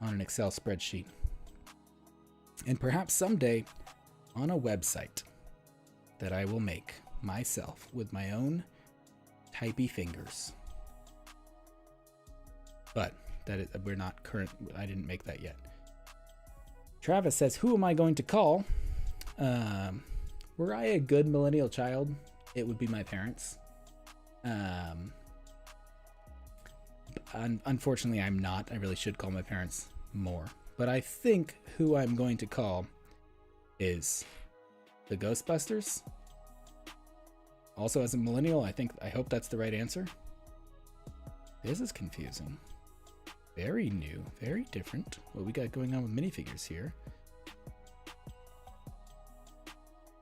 on an Excel spreadsheet, and perhaps someday on a website that I will make myself with my own typey fingers. But that is, we're not current. I didn't make that yet. Travis says, who am I going to call? Were I a good millennial child, it would be my parents. Unfortunately, I'm not. I really should call my parents more. But I think who I'm going to call is the Ghostbusters. Also, as a millennial, I hope that's the right answer. This is confusing. Very new, very different. What we got going on with minifigures here.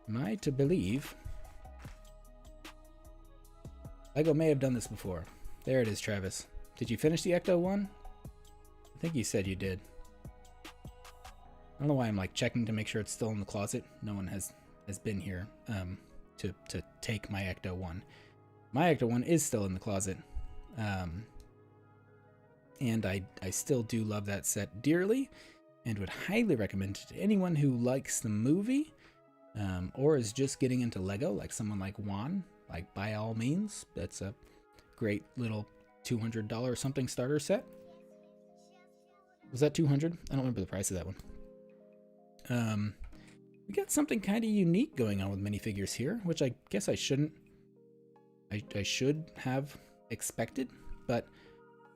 Am I to believe Lego may have done this before? There it is, Travis. Did you finish the Ecto one? I think you said you did. I don't know why I'm like checking to make sure it's still in the closet. No one has been here to take my Ecto one. My Ecto one is still in the closet. And I still do love that set dearly, and would highly recommend it to anyone who likes the movie, or is just getting into Lego, like someone like Juan. Like, by all means, that's a great little $200 something starter set. Was that $200? I don't remember the price of that one. We got something kind of unique going on with minifigures here, which I guess I shouldn't. I should have expected, but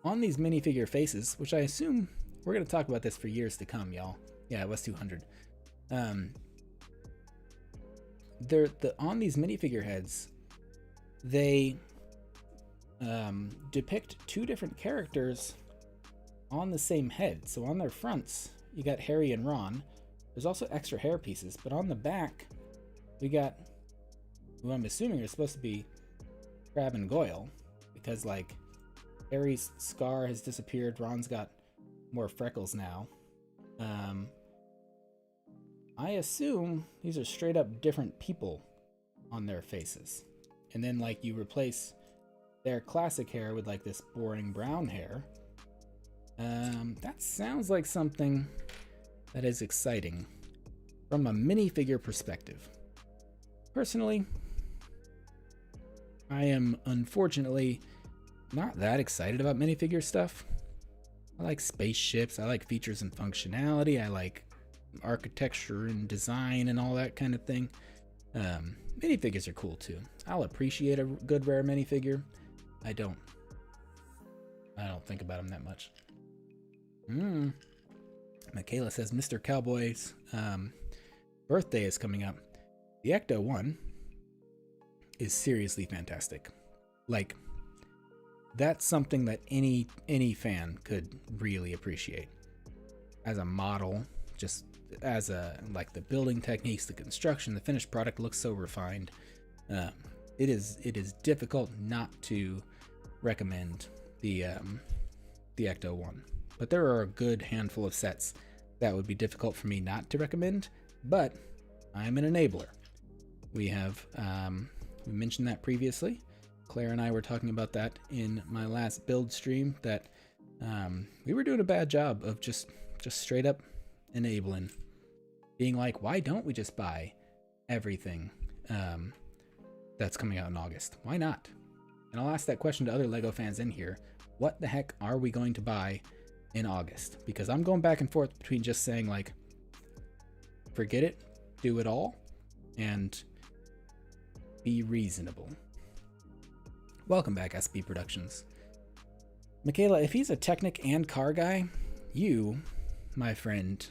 on these minifigure faces, which I assume we're going to talk about this for years to come, y'all. Yeah, it was 200. On these minifigure heads, they depict 2 different characters on the same head. So on their fronts, you got Harry and Ron. There's also extra hair pieces, but on the back, we got who I'm assuming are supposed to be Crab and Goyle, because like Harry's scar has disappeared. Ron's got more freckles now. I assume these are straight up different people on their faces. And then like you replace their classic hair with like this boring brown hair. That sounds like something that is exciting from a minifigure perspective. Personally, I am unfortunately not that excited about minifigure stuff. I like spaceships, I like features and functionality, I like architecture and design and all that kind of thing. Minifigures are cool too. I'll appreciate a good rare minifigure. I don't think about them that much. Michaela says Mr. Cowboy's birthday is coming up. The Ecto 1 is seriously fantastic. Like, that's something that any fan could really appreciate. As a model, just as a like the building techniques, the construction, the finished product looks so refined. It is difficult not to recommend the Ecto 1. But there are a good handful of sets that would be difficult for me not to recommend, but I'm an enabler. We have we mentioned that previously. Claire and I were talking about that in my last build stream, that we were doing a bad job of just straight up enabling, being like, why don't we just buy everything that's coming out in August? Why not? And I'll ask that question to other LEGO fans in here. What the heck are we going to buy in August? Because I'm going back and forth between just saying like, forget it, do it all, and be reasonable. Welcome back, SB Productions. Michaela, if he's a Technic and car guy, you, my friend,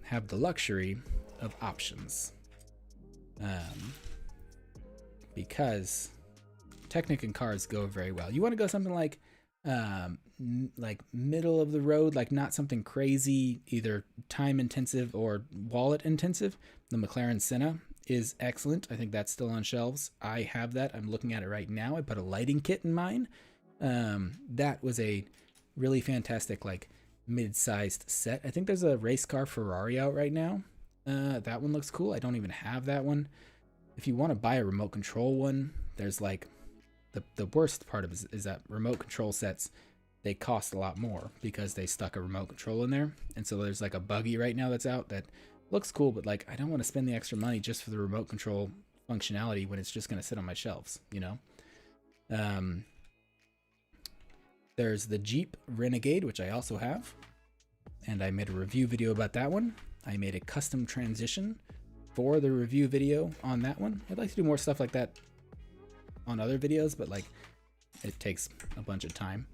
have the luxury of options. Because Technic and cars go very well. You want to go something like middle of the road, like not something crazy, either time intensive or wallet intensive. The McLaren Senna is excellent. I think that's still on shelves. I have that. I'm looking at it right now. I put a lighting kit in mine. That was a really fantastic, like, mid-sized set. I think there's a race car Ferrari out right now. That one looks cool. I don't even have that one. If you want to buy a remote control one, there's like the worst part of it is that remote control sets, they cost a lot more because they stuck a remote control in there. And so there's like a buggy right now that's out that looks cool, but like I don't want to spend the extra money just for the remote control functionality when it's just going to sit on my shelves, you know? There's the Jeep Renegade, which I also have, and I made a review video about that one. I made a custom transition for the review video on that one. I'd like to do more stuff like that on other videos, but like it takes a bunch of time.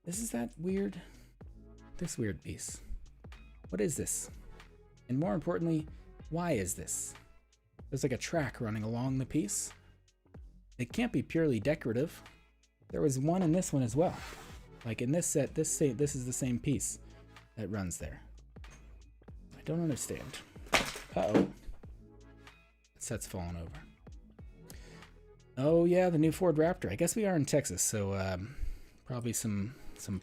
This weird piece. What is this? And more importantly, why is this? There's like a track running along the piece. It can't be purely decorative. There was one in this one as well. Like in this set, this is the same piece that runs there. I don't understand. Uh-oh. The set's falling over. Oh yeah, the new Ford Raptor. I guess we are in Texas, so probably some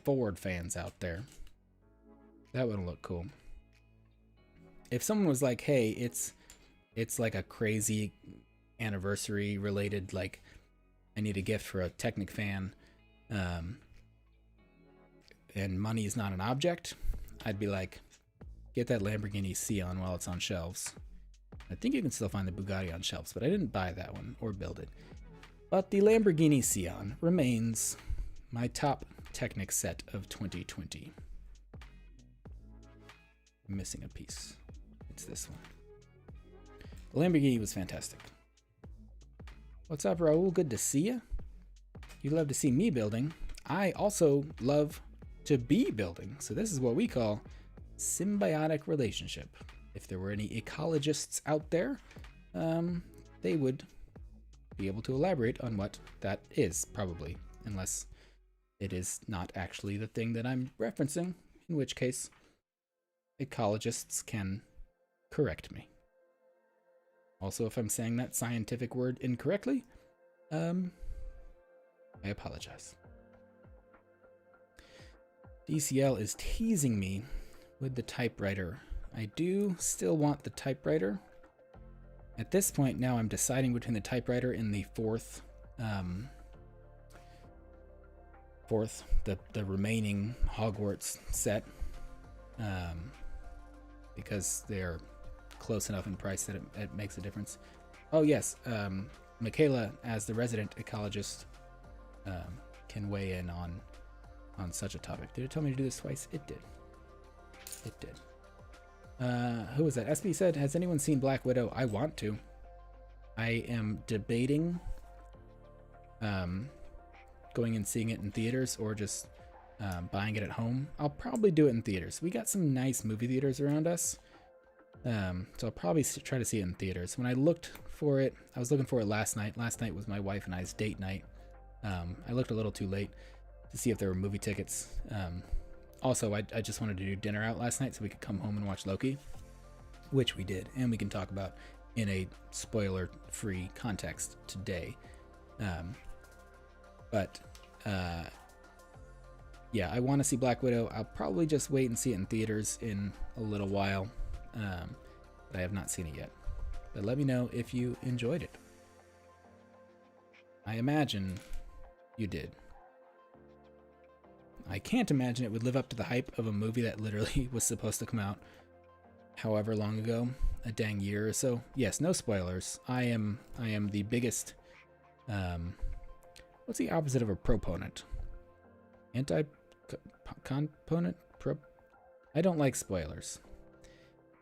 Ford fans out there. That would look cool. If someone was like, hey, it's like a crazy anniversary related, like I need a gift for a Technic fan, and money is not an object, I'd be like, get that Lamborghini Sion while it's on shelves. I think you can still find the Bugatti on shelves, but I didn't buy that one or build it. But the Lamborghini Sion remains my top Technic set of 2020. I'm missing a piece. It's this one. The Lamborghini was fantastic. What's up, Raul? Good to see you. You love to see me building. I also love to be building. So this is what we call symbiotic relationship. If there were any ecologists out there, they would be able to elaborate on what that is, probably, unless it is not actually the thing that I'm referencing, in which case ecologists can correct me. Also, if I'm saying that scientific word incorrectly, I apologize. DCL is teasing me with the typewriter. I do still want the typewriter. At this point now, I'm deciding between the typewriter and the fourth, the remaining Hogwarts set, because they're close enough in price that it makes a difference. Oh yes, Michaela, as the resident ecologist, can weigh in on such a topic. Did it tell me to do this twice? It did. It did. Who was that? SB said, has anyone seen Black Widow? I want to. I am debating going and seeing it in theaters or just buying it at home. I'll probably do it in theaters. We got some nice movie theaters around us. So I'll probably try to see it in theaters. When I looked for it, I was looking for it last night. Last night was my wife and I's date night. I looked a little too late to see if there were movie tickets. Also, I just wanted to do dinner out last night so we could come home and watch Loki, which we did, and we can talk about in a spoiler-free context today. Yeah, I want to see Black Widow. I'll probably just wait and see it in theaters in a little while. But I have not seen it yet. But let me know if you enjoyed it. I imagine You did. I can't imagine it would live up to the hype of a movie that literally was supposed to come out however long ago, a dang year or so. Yes, no spoilers. I am the biggest what's the opposite of a proponent? Anti-component? I don't like spoilers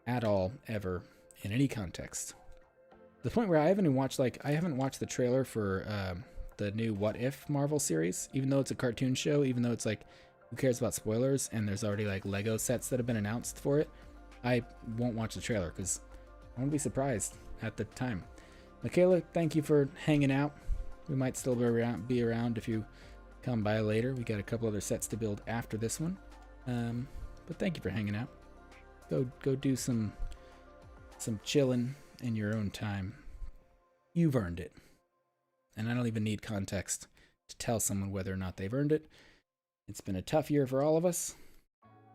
at all, ever, in any context. The point where I haven't watched the trailer for the new What If Marvel series, even though it's a cartoon show, even though it's like, who cares about spoilers, and there's already like Lego sets that have been announced for it. I won't watch the trailer because I won't be surprised at the time. Michaela, thank you for hanging out. We might still be around if you come by later. We got a couple other sets to build after this one. But thank you for hanging out. Go do some chilling in your own time. You've earned it. And I don't even need context to tell someone whether or not they've earned it. It's been a tough year for all of us.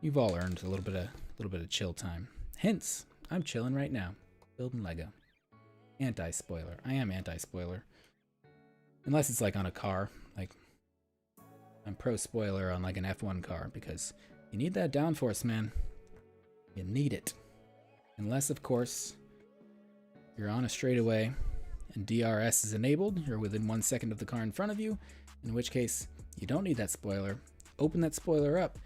You've all earned a little bit of chill time. Hence, I'm chilling right now, building Lego. Anti-spoiler. I am anti-spoiler. Unless it's like on a car. Like, I'm pro-spoiler on like an F1 car because you need that downforce, man. You need it. Unless, of course, you're on a straightaway and DRS is enabled. You're within 1 second of the car in front of you. In which case, you don't need that spoiler. Open that spoiler up.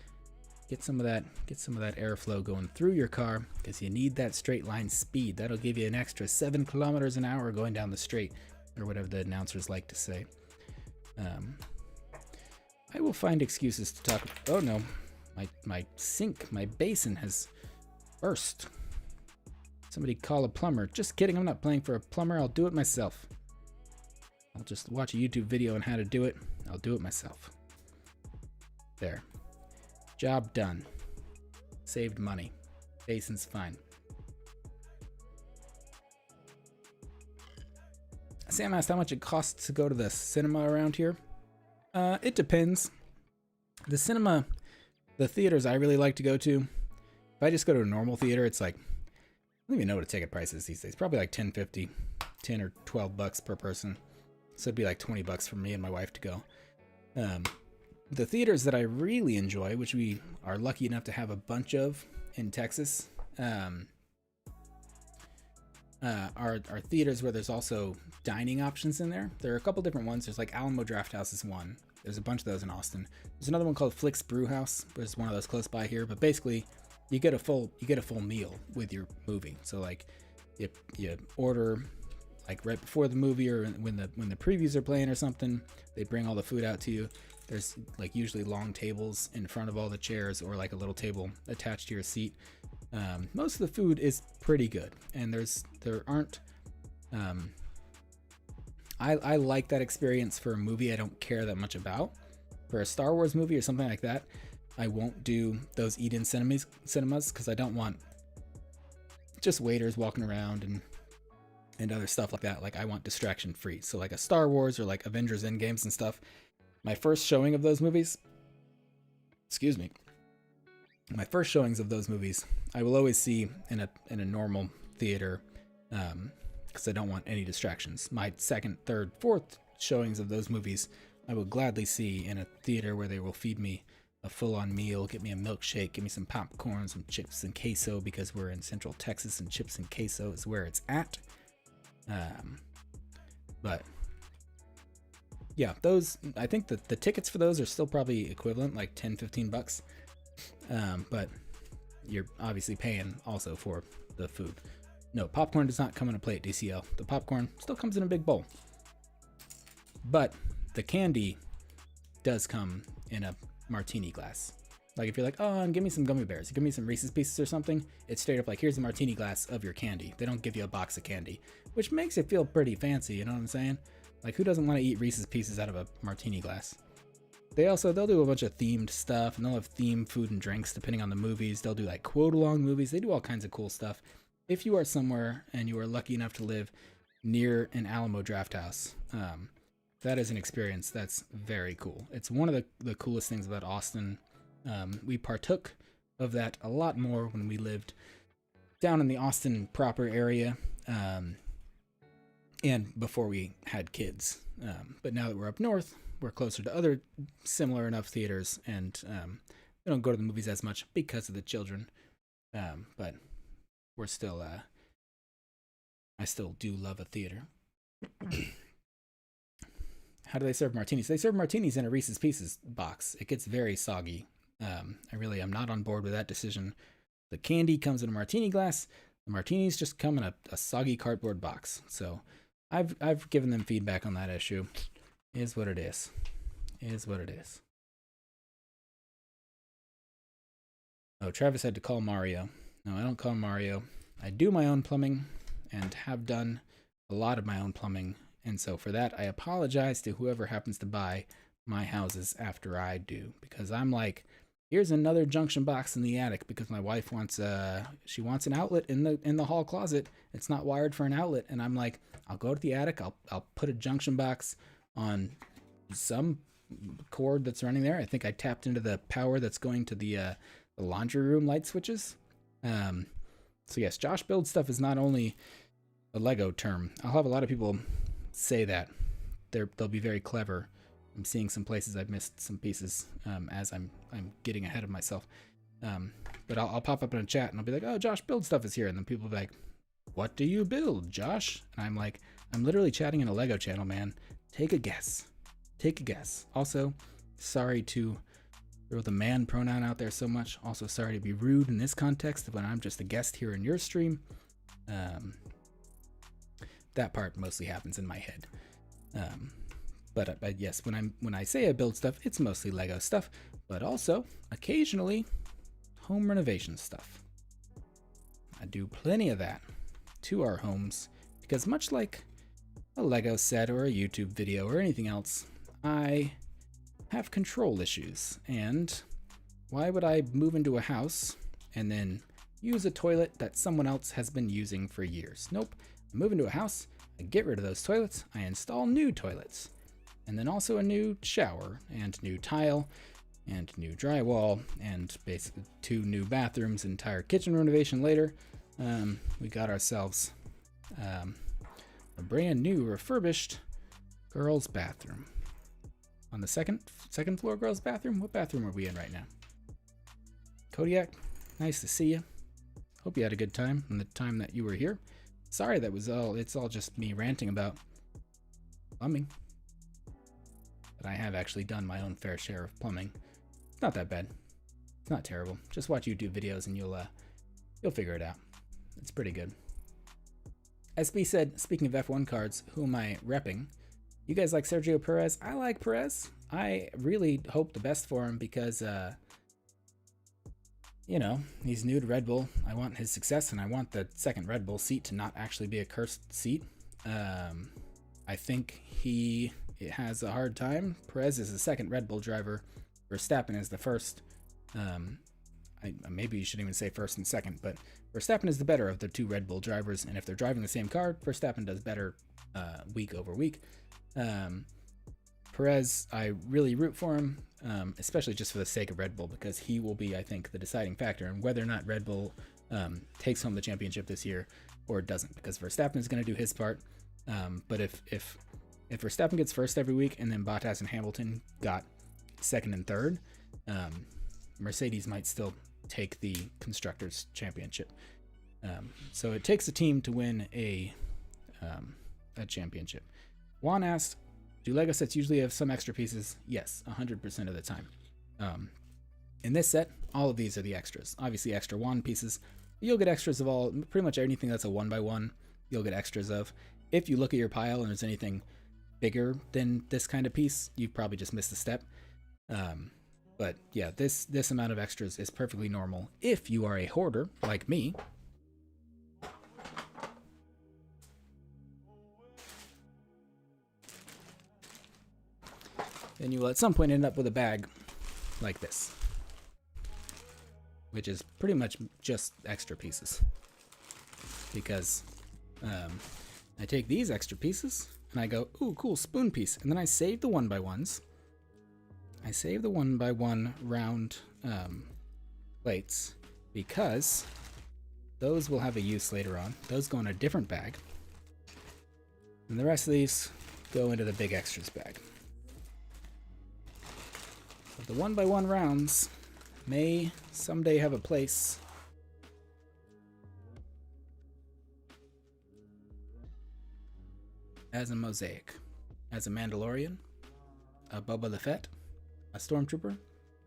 Get some of that airflow going through your car because you need that straight line speed. That'll give you an extra 7 kilometers an hour going down the straight, or whatever the announcers like to say. I will find excuses to talk. Oh no, my sink, my basin has burst. Somebody call a plumber. Just kidding, I'm not paying for a plumber. I'll do it myself. I'll just watch a YouTube video on how to do it. I'll do it myself. There. Job done. Saved money. Basin's fine. Sam asked how much it costs to go to the cinema around here. It depends. The theaters I really like to go to, if I just go to a normal theater, it's like, I don't even know what a ticket price is these days. Probably like $10.50, $10 or $12 per person. So it'd be like $20 for me and my wife to go. The theaters that I really enjoy, which we are lucky enough to have a bunch of in Texas, are theaters where there's also dining options in there. There are a couple different ones. There's like Alamo Drafthouse is one. There's a bunch of those in Austin. There's another one called Flick's Brewhouse. There's one of those close by here. But basically, you get a full meal with your movie. So like, you order like right before the movie or when the previews are playing or something. They bring all the food out to you. There's like usually long tables in front of all the chairs or like a little table attached to your seat. Most of the food is pretty good, and there aren't. I like that experience for a movie I don't care that much about. For a Star Wars movie or something like that, I won't do those eat-in cinemas because I don't want just waiters walking around and other stuff like that. Like, I want distraction free. So like a Star Wars or like Avengers Endgames and stuff. My first showing of those movies, my first showings of those movies, I will always see in a normal theater, because I don't want any distractions. My second, third, fourth showings of those movies, I will gladly see in a theater where they will feed me a full-on meal, get me a milkshake, give me some popcorn, some chips and queso, because we're in Central Texas and chips and queso is where it's at. But yeah, those, I think that the tickets for those are still probably equivalent, like $10-15. But you're obviously paying also for the food. No, popcorn does not come in a plate, DCL. The popcorn still comes in a big bowl. But the candy does come in a martini glass. Like if you're like, oh, and give me some gummy bears, give me some Reese's Pieces or something, it's straight up like, here's a martini glass of your candy. They don't give you a box of candy, which makes it feel pretty fancy, you know what I'm saying? Like, who doesn't want to eat Reese's Pieces out of a martini glass? They'll do a bunch of themed stuff, and they'll have themed food and drinks depending on the movies. They'll do like quote-along movies. They do all kinds of cool stuff. If you are somewhere and you are lucky enough to live near an Alamo Drafthouse, that is an experience that's very cool. It's one of the coolest things about Austin. We partook of that a lot more when we lived down in the Austin proper area, and before we had kids. But now that we're up north, we're closer to other similar enough theaters, and we don't go to the movies as much because of the children. But we're still, I still do love a theater. How do they serve martinis? They serve martinis in a Reese's Pieces box. It gets very soggy. I really am not on board with that decision. The candy comes in a martini glass. The martinis just come in a soggy cardboard box. So I've given them feedback on that issue. Is what it is. Is what it is. Oh, Travis had to call Mario. No, I don't call Mario. I do my own plumbing and have done a lot of my own plumbing. And so for that, I apologize to whoever happens to buy my houses after I do. Because I'm like, here's another junction box in the attic because my wife wants she wants an outlet in the hall closet. It's not wired for an outlet. And I'm like, I'll go to the attic. I'll put a junction box on some cord that's running there. I think I tapped into the power that's going to the laundry room light switches. So yes, Josh builds stuff is not only a Lego term. I'll have a lot of people say that. They'll be very clever. I'm seeing some places I've missed some pieces as I'm getting ahead of myself. But I'll pop up in a chat and I'll be like, oh, Josh build stuff is here. And then people will be like, what do you build, Josh? And I'm like, I'm literally chatting in a Lego channel, man. Take a guess. Take a guess. Also, sorry to throw the man pronoun out there so much. Also, sorry to be rude in this context when I'm just a guest here in your stream. That part mostly happens in my head. But yes, when I say I build stuff, it's mostly Lego stuff, but also occasionally home renovation stuff. I do plenty of that to our homes because much like a Lego set or a YouTube video or anything else, I have control issues. And why would I move into a house and then use a toilet that someone else has been using for years? Nope. I move into a house, I get rid of those toilets, I install new toilets, and then also a new shower and new tile and new drywall and basically 2 new bathrooms, entire kitchen renovation later. We got ourselves a brand new refurbished girls' bathroom. On the second floor girls' bathroom? What bathroom are we in right now? Kodiak, nice to see you. Hope you had a good time in the time that you were here. Sorry it's all just me ranting about plumbing. But I have actually done my own fair share of plumbing. It's not that bad. It's not terrible. Just watch YouTube videos and you'll figure it out. It's pretty good. SB said, speaking of F1 cards, who am I repping? You guys like Sergio Perez? I like Perez. I really hope the best for him because, he's new to Red Bull. I want his success, and I want the second Red Bull seat to not actually be a cursed seat. I think he has a hard time. Perez is the second Red Bull driver. Verstappen is the first. Maybe you shouldn't even say first and second, but Verstappen is the better of the 2 Red Bull drivers, and if they're driving the same car, Verstappen does better week over week. Perez, I really root for him, especially just for the sake of Red Bull, because he will be, I think, the deciding factor in whether or not Red Bull takes home the championship this year or doesn't, because Verstappen is going to do his part. But if Verstappen gets first every week and then Bottas and Hamilton got second and third, Mercedes might still take the Constructors' Championship. So it takes a team to win a championship. Juan asked, do Lego sets usually have some extra pieces? Yes, 100% of the time. In this set, all of these are the extras. Obviously extra Juan pieces. You'll get extras of pretty much anything that's a 1x1, you'll get extras of. If you look at your pile and there's anything bigger than this kind of piece, you've probably just missed a step. But yeah, this amount of extras is perfectly normal if you are a hoarder like me. Then you will at some point end up with a bag like this, which is pretty much just extra pieces. Because I take these extra pieces and I go, ooh, cool, spoon piece. And then I save the 1x1s. I save the 1x1 round plates because those will have a use later on. Those go in a different bag. And the rest of these go into the big extras bag. But the 1x1 rounds may someday have a place. As a Mosaic, as a Mandalorian, a Boba the Fett, a Stormtrooper,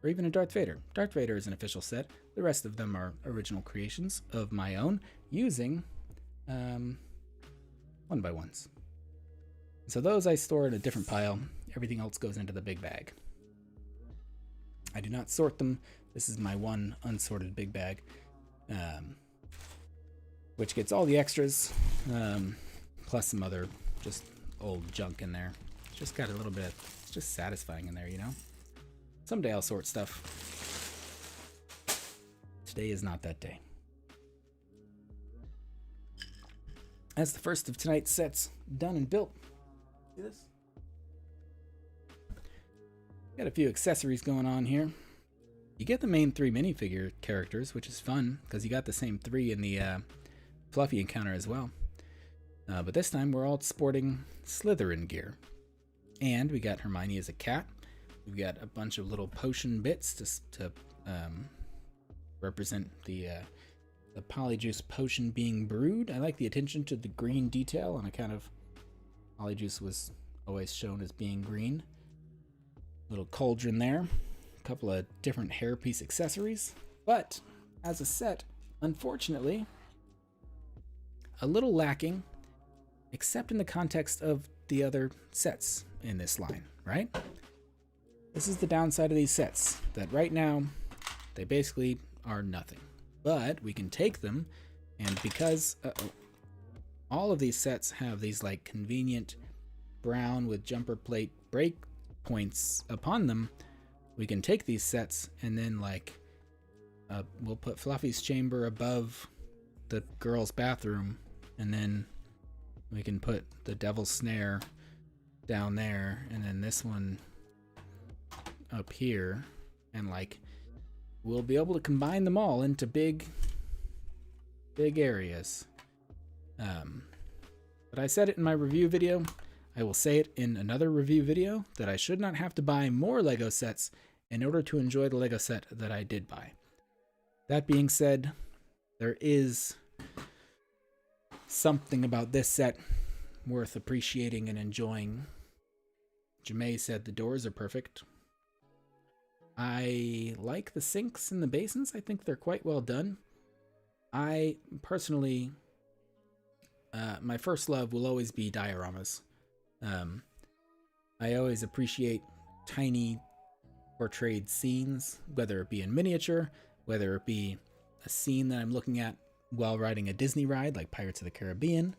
or even a Darth Vader. Darth Vader is an official set. The rest of them are original creations of my own using 1x1s. So those I store in a different pile. Everything else goes into the big bag. I do not sort them. This is my one unsorted big bag, which gets all the extras, plus some other just old junk in there. It's just got a little bit, it's just satisfying in there, you know? Someday I'll sort stuff. Today is not that day. As the first of tonight's sets done and built. See this? Got a few accessories going on here. You get the main 3 minifigure characters, which is fun, because you got the same 3 in the Fluffy encounter as well. But this time we're all sporting Slytherin gear. And we got Hermione as a cat. We've got a bunch of little potion bits to represent the Polyjuice potion being brewed. I like the attention to the green detail, and I kind of... Polyjuice was always shown as being green. Little cauldron there. A couple of different hairpiece accessories. But, as a set, unfortunately, a little lacking, except in the context of the other sets in this line, right? This is the downside of these sets, that right now, they basically are nothing. But we can take them, and because all of these sets have these like convenient brown with jumper plate break points upon them, we can take these sets and then like we'll put Fluffy's chamber above the girl's bathroom, and then we can put the Devil's Snare down there, and then this one up here, and like we'll be able to combine them all into big areas. But I said it in my review video, I will say it in another review video, that I should not have to buy more Lego sets in order to enjoy the Lego set that I did buy. That being said, there is something about this set worth appreciating and enjoying. Jamae said the doors are perfect. I like the sinks and the basins. I think they're quite well done. I personally, my first love will always be dioramas. I always appreciate tiny portrayed scenes, whether it be in miniature, whether it be a scene that I'm looking at while riding a Disney ride like Pirates of the Caribbean.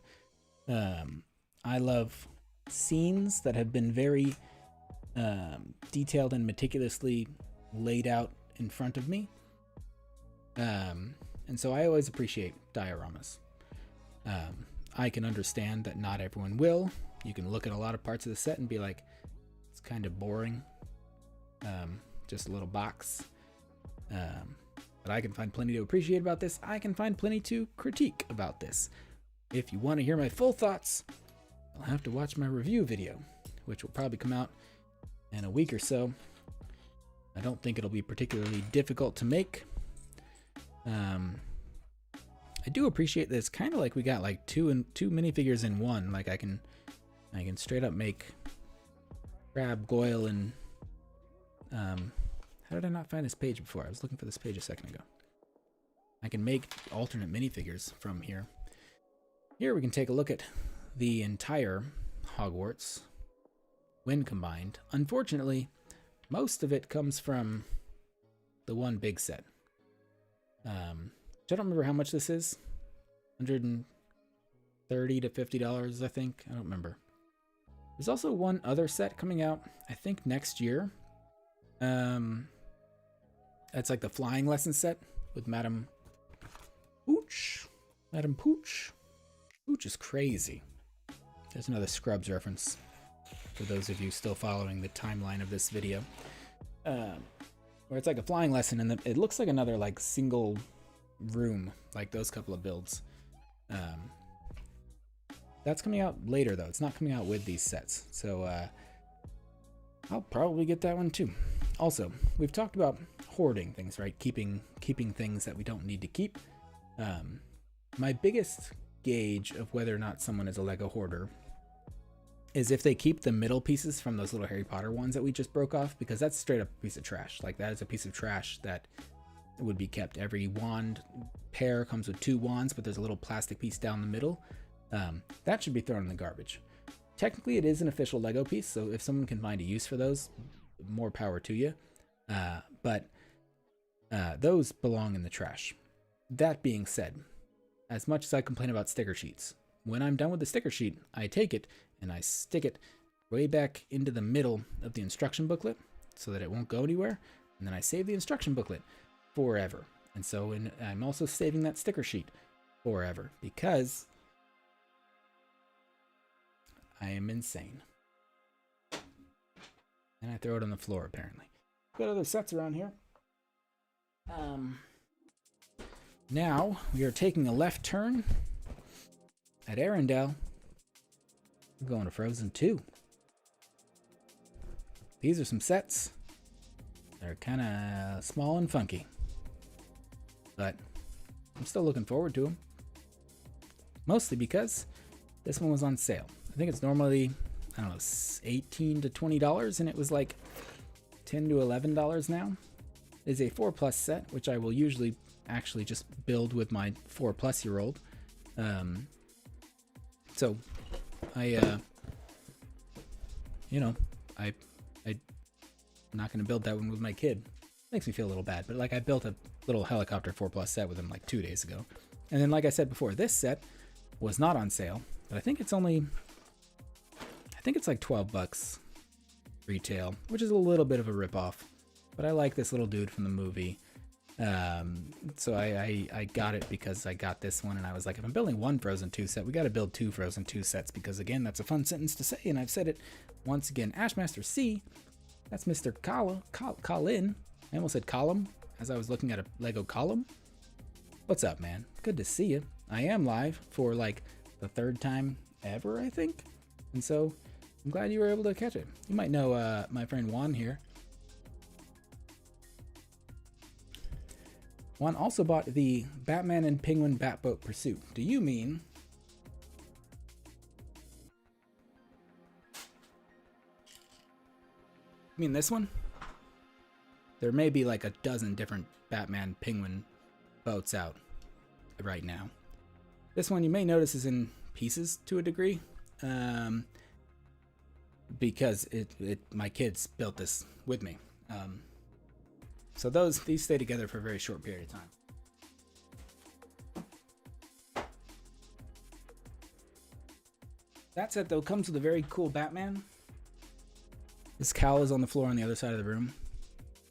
I love scenes that have been very detailed and meticulously laid out in front of me. And so I always appreciate dioramas. I can understand that not everyone will. You can look at a lot of parts of the set and be like, it's kind of boring. Just a little box. But I can find plenty to appreciate about this. I can find plenty to critique about this. If you want to hear my full thoughts, I'll have to watch my review video, which will probably come out in a week or so. I don't think it'll be particularly difficult to make. I do appreciate that it's kind of like we got like two minifigures in one. Like I can straight up make Crab, Goyle, and how did I not find this page before? I was looking for this page a second ago. I can make alternate minifigures from here. Here we can take a look at the entire Hogwarts when combined. Unfortunately, most of it comes from the one big set. I don't remember how much this is. $130 to $50, I think. I don't remember. There's also one other set coming out, I think next year. It's like the flying lesson set with Madame Pooch. Madame Pooch. Pooch is crazy. There's another Scrubs reference for those of you still following the timeline of this video. Where it's like a flying lesson, and it looks like another like single room, like those couple of builds. That's coming out later though. It's not coming out with these sets, so I'll probably get that one too. Also, we've talked about hoarding things, right? Keeping things that we don't need to keep. My biggest gauge of whether or not someone is a Lego hoarder is if they keep the middle pieces from those little Harry Potter ones that we just broke off, because that's straight up a piece of trash. Like, that is a piece of trash that would be kept. Every wand pair comes with 2 wands, but there's a little plastic piece down the middle. That should be thrown in the garbage. Technically, it is an official Lego piece, so if someone can find a use for those, more power to you. But those belong in the trash. That being said, as much as I complain about sticker sheets, when I'm done with the sticker sheet, I take it and I stick it way back into the middle of the instruction booklet so that it won't go anywhere, and then I save the instruction booklet forever. And so I'm also saving that sticker sheet forever because I am insane. And I throw it on the floor, apparently. Got other sets around here. Now we are taking a left turn at Arendelle. We're going to Frozen 2. These are some sets. They're kind of small and funky, but I'm still looking forward to them. Mostly because this one was on sale. I think it's normally, I don't know, $18 to $20, and it was like $10 to $11 now. It's a 4+ set, which I will usually actually just build with my 4+ year old. So I'm not going to build that one with my kid. Makes me feel a little bad, but like, I built a little helicopter 4+ set with him like 2 days ago. And then, like I said before, this set was not on sale, but I think it's like $12 retail, which is a little bit of a ripoff, but I like this little dude from the movie. So I got it because I got this one, and I was like, if I'm building one Frozen 2 set, we got to build 2 Frozen 2 sets, because again, that's a fun sentence to say, and I've said it once again. Ashmaster C, that's Mr. Colin. I almost said column as I was looking at a Lego column. What's up, man? Good to see you. I am live for like the 3rd time ever, I think, and so I'm glad you were able to catch it. You might know my friend Juan here. Juan also bought the Batman and Penguin Batboat Pursuit. Do you mean this one? There may be like a dozen different Batman Penguin boats out right now. This one, you may notice, is in pieces to a degree, because my kids built this with me. So these stay together for a very short period of time. That set, though, comes with a very cool Batman. This cowl is on the floor on the other side of the room.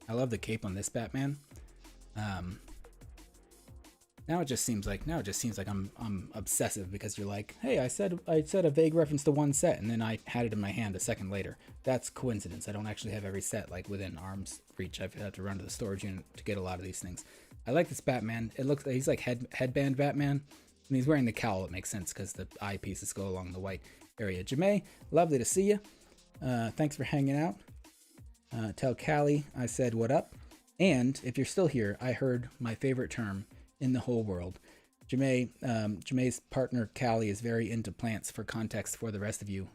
I love the cape on this Batman. Now it just seems like I'm obsessive, because you're like, hey, I said a vague reference to one set, and then I had it in my hand a second later. That's coincidence. I don't actually have every set like within arm's reach. I've had to run to the storage unit to get a lot of these things. I like this Batman. It looks like he's like headband Batman, and he's wearing the cowl. It makes sense because the eyepieces go along the white area. Jamae, lovely to see you. Thanks for hanging out. Tell Callie I said what up. And if you're still here, I heard my favorite term in the whole world. Jamae's partner Callie is very into plants. For context for the rest of you,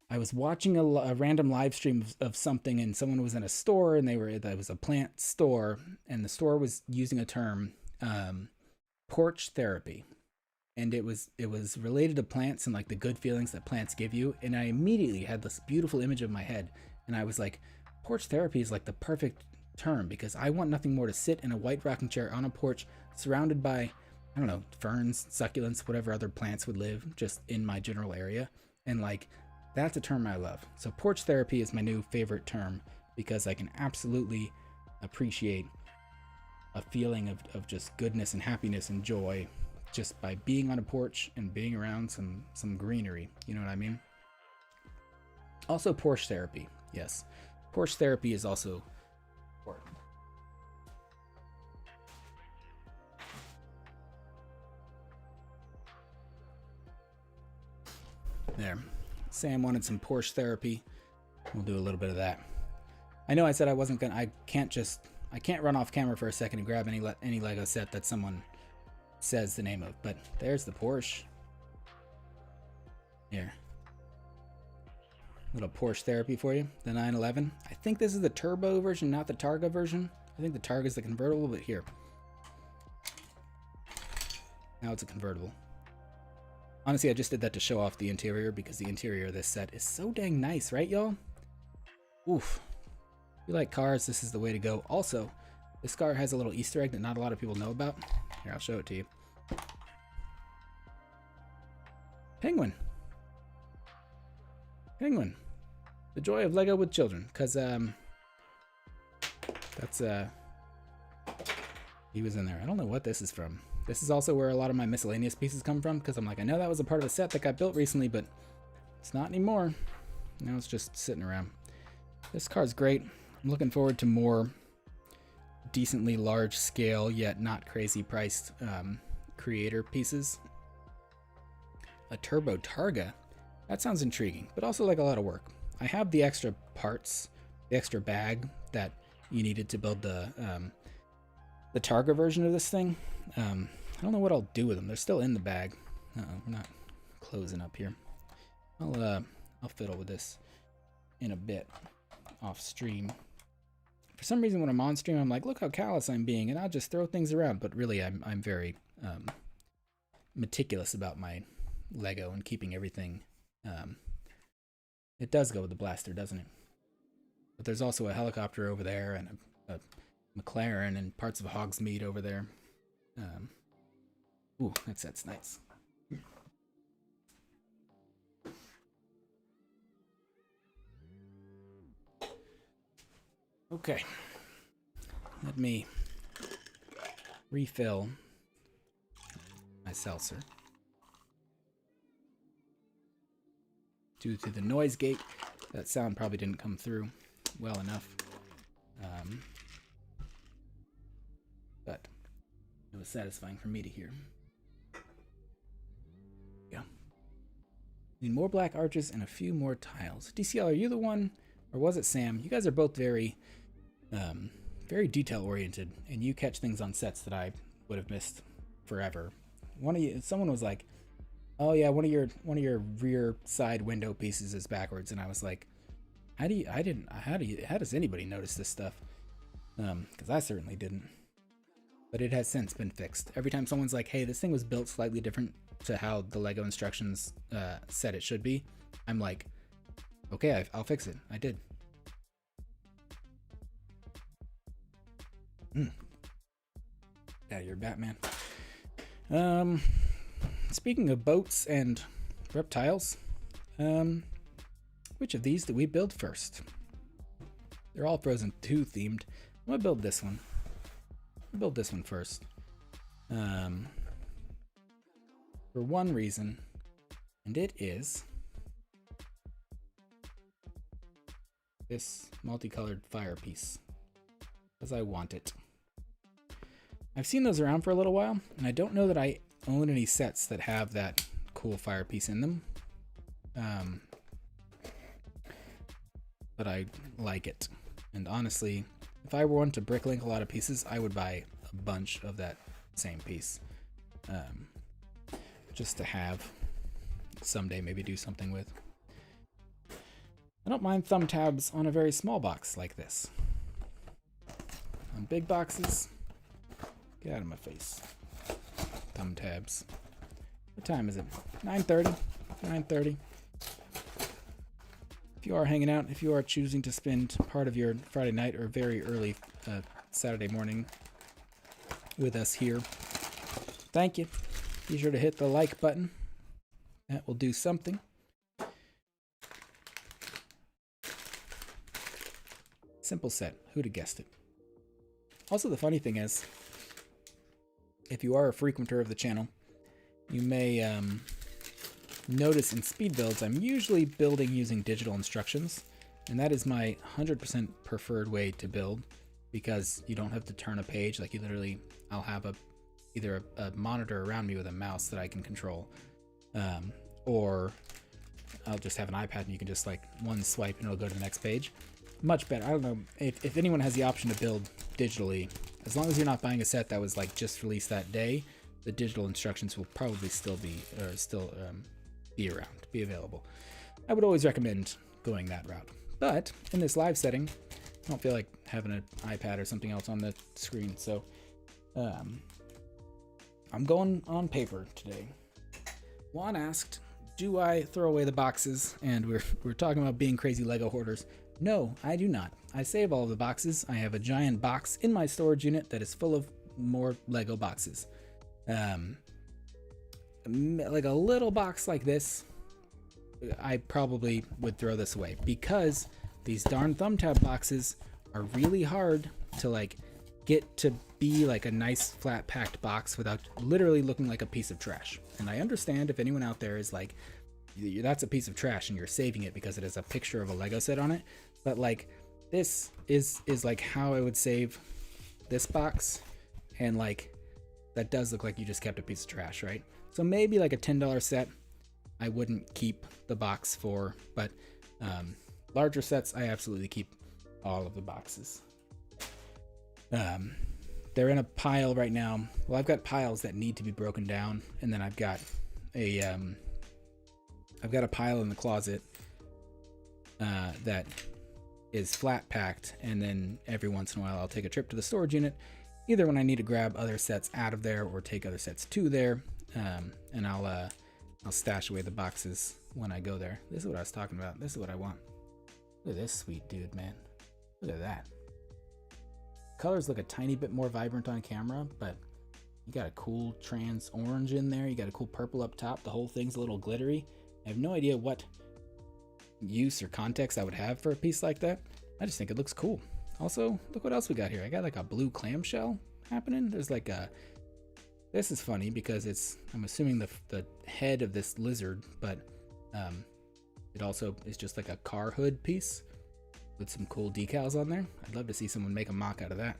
I was watching a random live stream of something, and someone was in a store, and it was a plant store, and the store was using a term, porch therapy, and it was related to plants and like the good feelings that plants give you. And I immediately had this beautiful image in my head, and I was like, porch therapy is like the perfect term, because I want nothing more to sit in a white rocking chair on a porch surrounded by, I don't know, ferns, succulents, whatever other plants would live just in my general area. And like, that's a term I love. So porch therapy is my new favorite term, because I can absolutely appreciate a feeling of just goodness and happiness and joy just by being on a porch and being around some greenery. You know what I mean? Also porch therapy. Yes. Porch therapy is also important. There. Sam wanted some porch therapy. We'll do a little bit of that. I know I said I wasn't gonna. I can't run off camera for a second and grab any Lego set that someone says the name of. But there's the Porsche. Here, little Porsche therapy for you. The 911. I think this is the turbo version, not the Targa version. I think the Targa is the convertible, but here. Now it's a convertible. Honestly, I just did that to show off the interior because the interior of this set is so dang nice, right, y'all? Oof. If you like cars, this is the way to go. Also, this car has a little Easter egg that not a lot of people know about. Here, I'll show it to you. Penguin. Penguin. The joy of Lego with children. Because, that's, he was in there. I don't know what this is from. This is also where a lot of my miscellaneous pieces come from, because I'm like, I know that was a part of a set that got built recently, but it's not anymore. Now it's just sitting around. This car's great. I'm looking forward to more decently large scale, yet not crazy priced creator pieces. A Turbo Targa? That sounds intriguing, but also like a lot of work. I have the extra parts, the extra bag that you needed to build the Targa version of this thing. I don't know what I'll do with them. They're still in the bag. Uh-oh, we're not closing up here. I'll fiddle with this in a bit off stream. For some reason, when I'm on stream, I'm like, look how callous I'm being, and I'll just throw things around. But really, I'm very meticulous about my Lego and keeping everything. It does go with the blaster, doesn't it? But there's also a helicopter over there and a McLaren and parts of Hogsmeade over there. Ooh, that set's nice. Okay. Let me refill my seltzer. Due to the noise gate, that sound probably didn't come through well enough. But it was satisfying for me to hear. Yeah. Need more black arches and a few more tiles. DCL, are you the one, or was it Sam? You guys are both very, very detail oriented, and you catch things on sets that I would have missed forever. Someone was like, "Oh yeah, one of your rear side window pieces is backwards," and I was like, "How does anybody notice this stuff?" Because I certainly didn't. But it has since been fixed. Every time someone's like, "Hey, this thing was built slightly different to how the Lego instructions said it should be," I'm like, "Okay, I'll fix it." I did. Yeah, you're Batman. Speaking of boats and reptiles, which of these do we build first? They're all Frozen 2 themed. I'm gonna build this one. I'll build this one first. For one reason, and it is this multicolored fire piece, because I want it. I've seen those around for a little while, and I don't know that I own any sets that have that cool fire piece in them. But I like it. And honestly, if I were one to bricklink a lot of pieces, I would buy a bunch of that same piece. Just to have someday maybe do something with. I don't mind thumb tabs on a very small box like this. On big boxes, get out of my face. Thumb tabs. What time is it? 9:30. 9:30. If you are hanging out, if you are choosing to spend part of your Friday night or very early Saturday morning with us here, thank you. Be sure to hit the like button. That will do something. Simple set. Who'd have guessed it? Also, the funny thing is, if you are a frequenter of the channel, you may notice in speed builds, I'm usually building using digital instructions, and that is my 100% preferred way to build, because you don't have to turn a page. Like, you literally, I'll have either a monitor around me with a mouse that I can control, or I'll just have an iPad and you can just like one swipe and it'll go to the next page. much better. I don't know if anyone has the option to build digitally, as long as you're not buying a set that was like just released that day, the digital instructions will probably still be be around, be available. I would always recommend going that route. But in this live setting, I don't feel like having an iPad or something else on the screen, so I'm going on paper today. Juan asked, do I throw away the boxes? And we're talking about being crazy Lego hoarders. No, I do not. I save all of the boxes. I have a giant box in my storage unit that is full of more Lego boxes. Like a little box like this, I probably would throw this away because these darn thumb tab boxes are really hard to like get to be like a nice flat packed box without literally looking like a piece of trash. And I understand if anyone out there is like, that's a piece of trash and you're saving it because it has a picture of a Lego set on it, but like this is like how I would save this box, and like that does look like you just kept a piece of trash, right? So maybe like a $10 set I wouldn't keep the box for, but larger sets I absolutely keep all of the boxes. They're in a pile right now. Well, I've got piles that need to be broken down, and then I've got a pile in the closet that is flat packed, and then every once in a while I'll take a trip to the storage unit, either when I need to grab other sets out of there or take other sets to there, and I'll stash away the boxes when I go there. This is what I was talking about. This is what I want. Look at this sweet dude, man. Look at that. Colors look a tiny bit more vibrant on camera, but you got a cool trans orange in there. You got a cool purple up top. The whole thing's a little glittery. I have no idea what use or context I would have for a piece like that. I just think it looks cool. Also, look what else we got here. I got like a blue clamshell happening. There's like a, this is funny because it's, I'm assuming the head of this lizard, but it also is just like a car hood piece with some cool decals on there. I'd love to see someone make a mock out of that.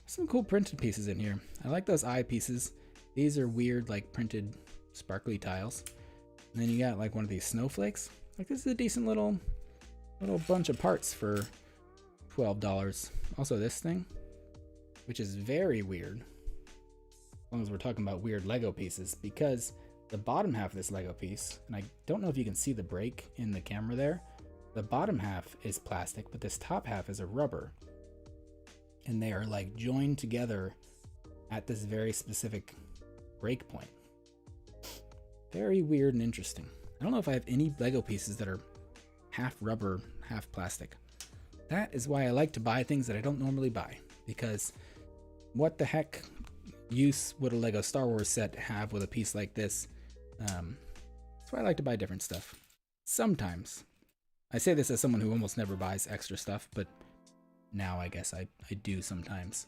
Some cool printed pieces in here. I like those eye pieces. These are weird, like printed sparkly tiles. And then you got like one of these snowflakes. Like this is a decent little bunch of parts for $12. Also this thing, which is very weird, as long as we're talking about weird Lego pieces, because the bottom half of this Lego piece, and I don't know if you can see the break in the camera there, the bottom half is plastic, but this top half is a rubber. And they are like joined together at this very specific break point. Very weird and interesting. I don't know if I have any Lego pieces that are half rubber, half plastic. That is why I like to buy things that I don't normally buy, because what the heck use would a Lego Star Wars set have with a piece like this? That's why I like to buy different stuff. Sometimes. I say this as someone who almost never buys extra stuff, but now I guess I do sometimes.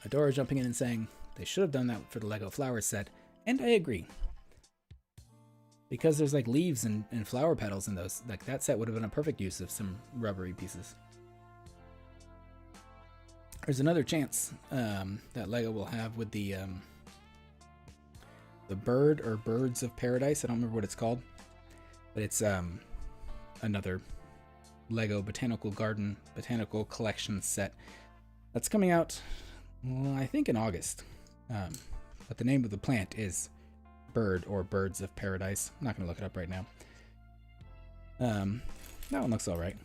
Adora jumping in and saying they should have done that for the Lego flower set, and I agree. Because there's like leaves and flower petals in those, like that set would have been a perfect use of some rubbery pieces. There's another chance that Lego will have with the bird or birds of paradise. I don't remember what it's called, but it's another Lego Botanical Garden Botanical Collection set that's coming out, well, I think in August. But the name of the plant is Bird or Birds of Paradise. I'm not going to look it up right now. That one looks all right.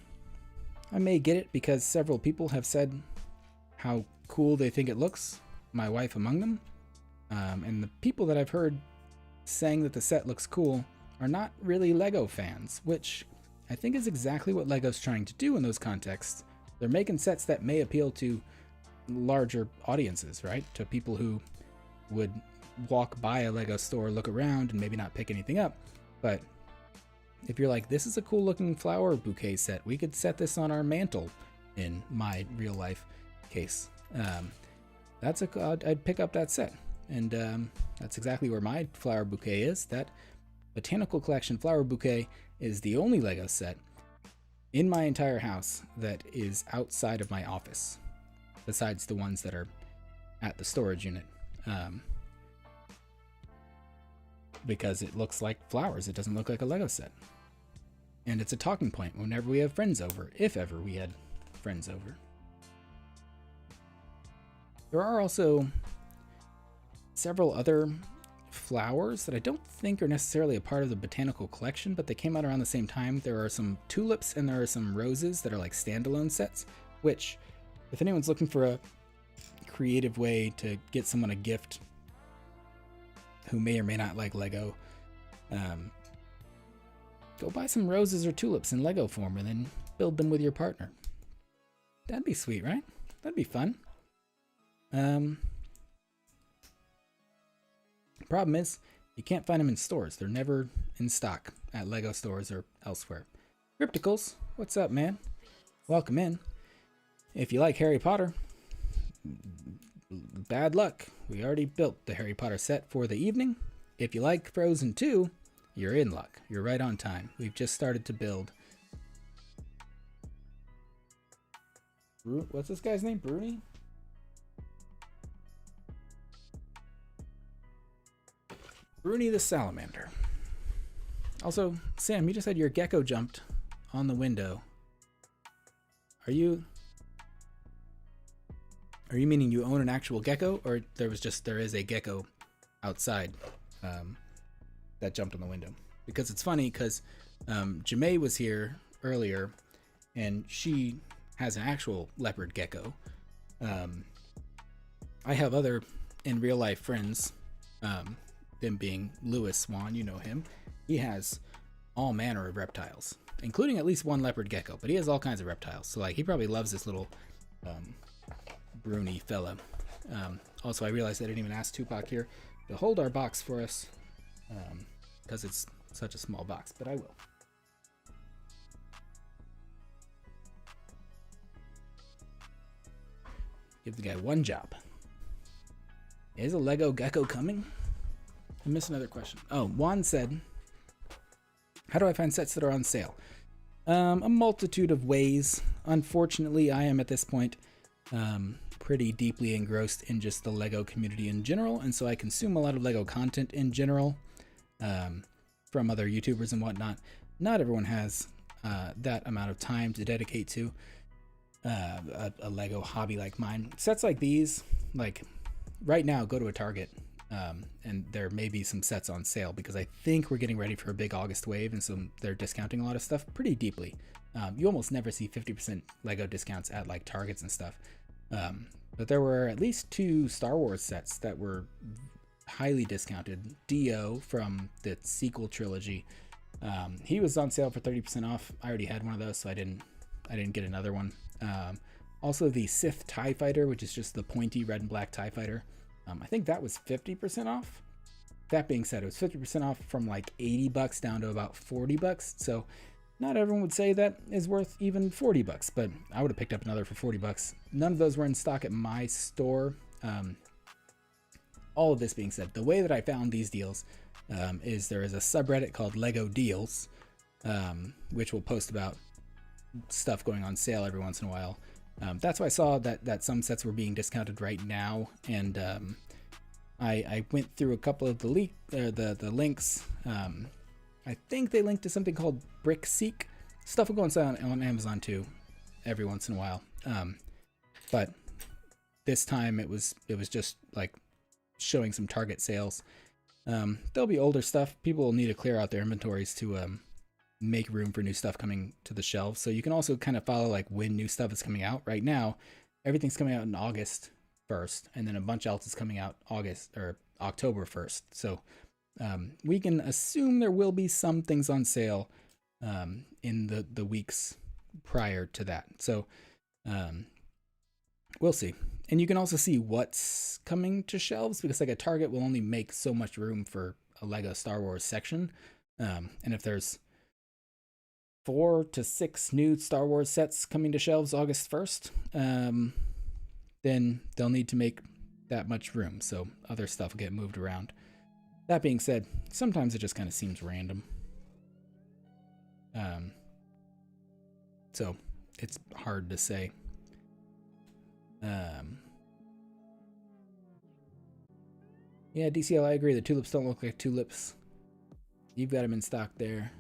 I may get it because several people have said how cool they think it looks, my wife among them. And the people that I've heard saying that the set looks cool are not really Lego fans, which I think is exactly what Lego's trying to do in those contexts. They're making sets that may appeal to larger audiences, right? To people who would walk by a Lego store, look around, and maybe not pick anything up. But if you're like, this is a cool looking flower bouquet set, we could set this on our mantle in my real life case. I'd pick up that set. And that's exactly where my flower bouquet is. That Botanical Collection flower bouquet is the only Lego set in my entire house that is outside of my office, besides the ones that are at the storage unit. Because it looks like flowers. It doesn't look like a Lego set. And it's a talking point whenever we have friends over, if ever we had friends over. There are also several other flowers that I don't think are necessarily a part of the botanical collection, but they came out around the same time. There are some tulips and there are some roses that are like standalone sets, which, if anyone's looking for a creative way to get someone a gift who may or may not like Lego, go buy some roses or tulips in Lego form and then build them with your partner. That'd be sweet, right? That'd be fun. Problem is, you can't find them in stores. They're never in stock at Lego stores or elsewhere. Crypticals, what's up, man? Welcome in. If you like Harry Potter, bad luck. We already built the Harry Potter set for the evening. If you like Frozen 2, you're in luck. You're right on time. We've just started to build. What's this guy's name? Bruni? Bruni the Salamander. Also, Sam, you just had your gecko jumped on the window. Are you meaning you own an actual gecko, or there is a gecko outside that jumped on the window? Because it's funny because Jamae was here earlier and she has an actual leopard gecko. I have other in real life friends, them being Lewis Swan, you know him. He has all manner of reptiles, including at least one leopard gecko, but he has all kinds of reptiles. So like he probably loves this little Bruni fella. Also, I realized I didn't even ask Tupac here to hold our box for us because it's such a small box, but I will. Give the guy one job. Is a Lego gecko coming? I missed another question. Oh, Juan said, how do I find sets that are on sale? A multitude of ways. Unfortunately, I am at this point pretty deeply engrossed in just the Lego community in general, and so I consume a lot of Lego content in general from other YouTubers and whatnot. Not everyone has that amount of time to dedicate to a Lego hobby like mine. Sets like these, like right now, go to a Target and there may be some sets on sale because I think we're getting ready for a big August wave, and so they're discounting a lot of stuff pretty deeply. You almost never see 50% Lego discounts at like Targets and stuff. But there were at least 2 Star Wars sets that were highly discounted. Dio from the sequel trilogy, he was on sale for 30% off. I already had one of those, so I didn't get another one. Also the Sith TIE Fighter, which is just the pointy red and black TIE Fighter. I think that was 50% off. That being said, it was 50% off from like $80 down to about $40. So not everyone would say that is worth even $40, but I would have picked up another for $40. None of those were in stock at my store. All of this being said, the way that I found these deals is there is a subreddit called Lego Deals, which will post about stuff going on sale every once in a while. That's why I saw that some sets were being discounted right now, and I went through a couple of the links. I think they linked to something called BrickSeek. Stuff will go on sale on Amazon too, every once in a while. But this time it was just like showing some Target sales. There'll be older stuff. People will need to clear out their inventories to make room for new stuff coming to the shelves. So you can also kind of follow like when new stuff is coming out. Right now, everything's coming out in August 1st, and then a bunch else is coming out October 1st. So we can assume there will be some things on sale in the weeks prior to that. So we'll see. And you can also see what's coming to shelves, because like a Target will only make so much room for a Lego Star Wars section. And if there's 4 to 6 new Star Wars sets coming to shelves August 1st, then they'll need to make that much room, so other stuff will get moved around. That being said, sometimes it just kind of seems random. So it's hard to say. Yeah, DCL, I agree. The tulips don't look like tulips. You've got them in stock there.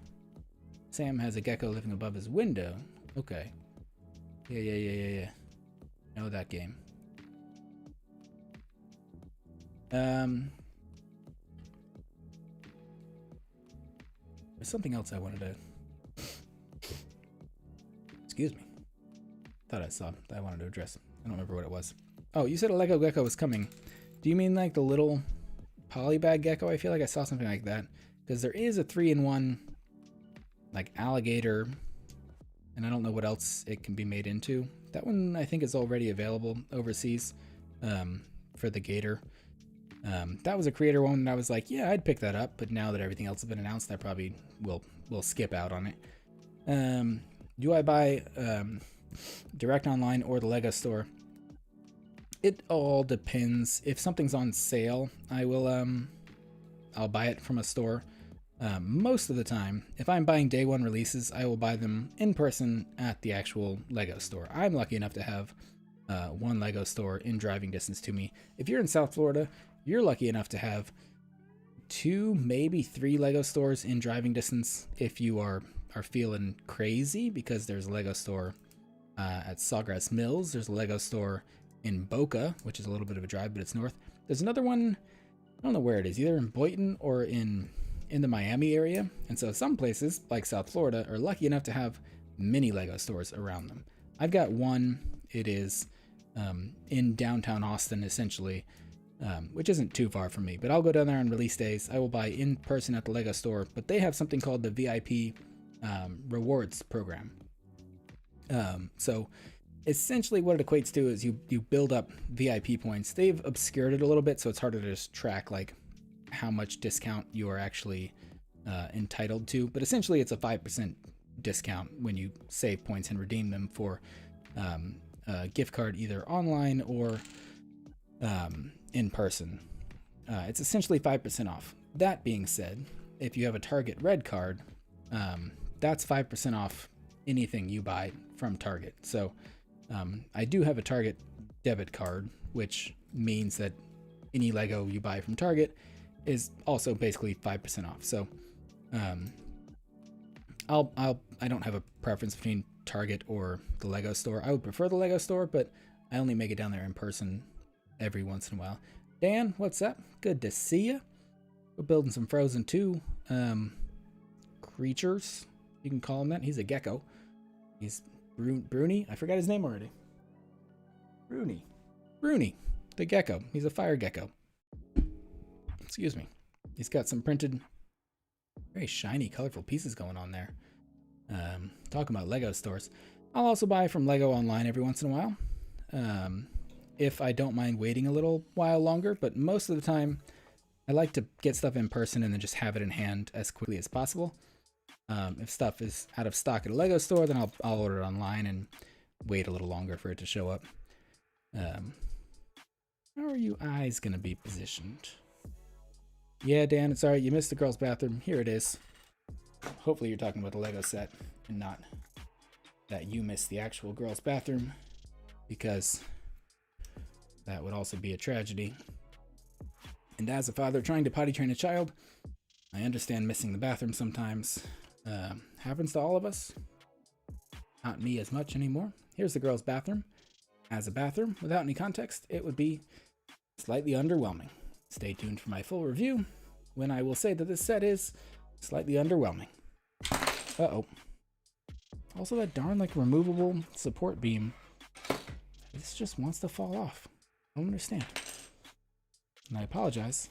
Sam has a gecko living above his window. Okay. Yeah. Know that game. There's something else I wanted to... Excuse me. Thought I saw that I wanted to address. I don't remember what it was. Oh, you said a Lego gecko was coming. Do you mean like the little polybag gecko? I feel like I saw something like that. Because there is a 3-in-1 like alligator, and I don't know what else it can be made into. That one I think is already available overseas for the gator. That was a creator one, and I was like, yeah, I'd pick that up. But now that everything else has been announced, I probably will skip out on it. Do I buy direct online or the Lego store? It all depends. If something's on sale, I'll buy it from a store. Most of the time, if I'm buying day one releases, I will buy them in person at the actual Lego store. I'm lucky enough to have one Lego store in driving distance to me. If you're in South Florida, you're lucky enough to have 2, maybe 3 Lego stores in driving distance if you are feeling crazy, because there's a Lego store at Sawgrass Mills. There's a Lego store in Boca, which is a little bit of a drive, but it's north. There's another one, I don't know where it is, either in Boynton or in the Miami area. And so some places, like South Florida, are lucky enough to have mini Lego stores around them. I've got one, it is in downtown Austin, essentially, which isn't too far from me, but I'll go down there on release days. I will buy in person at the Lego store, but they have something called the VIP rewards program. So essentially what it equates to is you build up VIP points. They've obscured it a little bit, so it's harder to just track like how much discount you are actually entitled to. But essentially it's a 5% discount when you save points and redeem them for a gift card, either online or in person. It's essentially 5% off. That being said, if you have a Target Red card, that's 5% off anything you buy from Target. So I do have a Target debit card, which means that any Lego you buy from Target is also basically 5% off. So I don't have a preference between Target or the Lego store. I would prefer the Lego store, but I only make it down there in person every once in a while. Dan, what's up? Good to see you. We're building some Frozen 2 creatures. You can call him that. He's a gecko. He's Bruni. I forgot his name already. Bruni, the gecko. He's a fire gecko. Excuse me. He's got some printed, very shiny, colorful pieces going on there. Talking about Lego stores. I'll also buy from Lego online every once in a while. If I don't mind waiting a little while longer, but most of the time I like to get stuff in person and then just have it in hand as quickly as possible. If stuff is out of stock at a Lego store, then I'll order it online and wait a little longer for it to show up. How are you eyes gonna be positioned? Yeah, Dan, it's alright. You missed the girls' bathroom. Here it is. Hopefully you're talking about the Lego set and not that you missed the actual girls' bathroom, because that would also be a tragedy. And as a father trying to potty train a child, I understand missing the bathroom sometimes. Happens to all of us. Not me as much anymore. Here's the girls' bathroom. As a bathroom, without any context, it would be slightly underwhelming. Stay tuned for my full review, when I will say that this set is slightly underwhelming. Uh-oh. Also, that darn like removable support beam. This just wants to fall off. I don't understand. And I apologize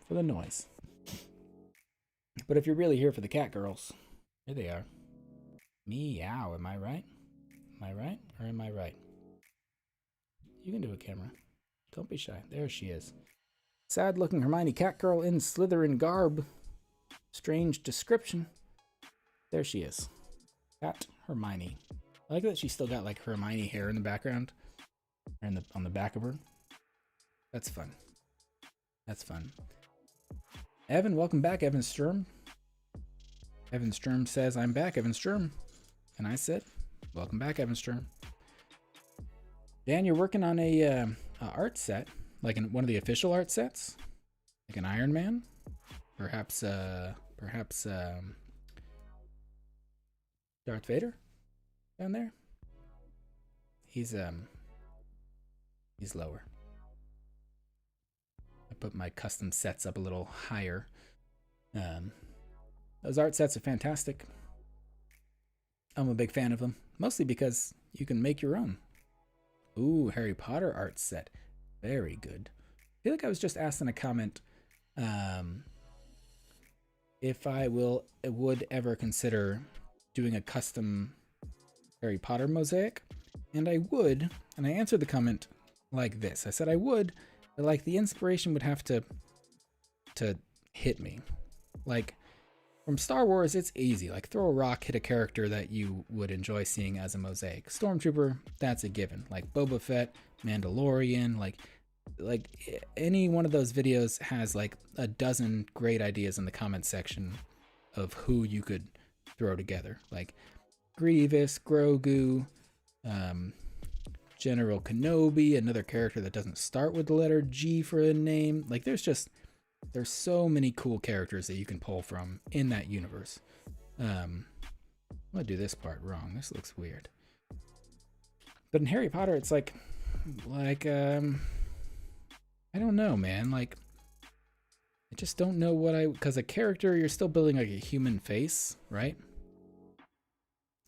for the noise. But if you're really here for the cat girls, here they are. Meow, am I right? Am I right or am I right? You can do it, camera. Don't be shy. There she is. Sad looking Hermione cat girl in Slytherin garb. Strange description. There she is. Cat Hermione. I like that she's still got like Hermione hair in the background. Or on the back of her. That's fun. That's fun. Evan, welcome back, Evan Sturm. Evan Sturm says, I'm back, Evan Sturm. And I said, welcome back, Evan Sturm. Dan, you're working on a art set, like in one of the official art sets, like an Iron Man, perhaps Darth Vader down there. He's lower. I put my custom sets up a little higher. Those art sets are fantastic. I'm a big fan of them, mostly because you can make your own. Ooh, Harry Potter art set. Very good. I feel like I was just asked in a comment if I would ever consider doing a custom Harry Potter mosaic, and I would, and I answered the comment like this. I said I would, but like the inspiration would have to hit me. Like from Star Wars, it's easy. Like throw a rock, hit a character that you would enjoy seeing as a mosaic. Stormtrooper, that's a given. Like Boba Fett, Mandalorian, like any one of those videos has like a dozen great ideas in the comment section of who you could throw together. Like Grievous, Grogu, General Kenobi, another character that doesn't start with the letter G for a name. Like there's so many cool characters that you can pull from in that universe. I'm gonna do this part wrong. This looks weird. But in Harry Potter, it's like I don't know, man. Like I just don't know because a character, you're still building like a human face, right?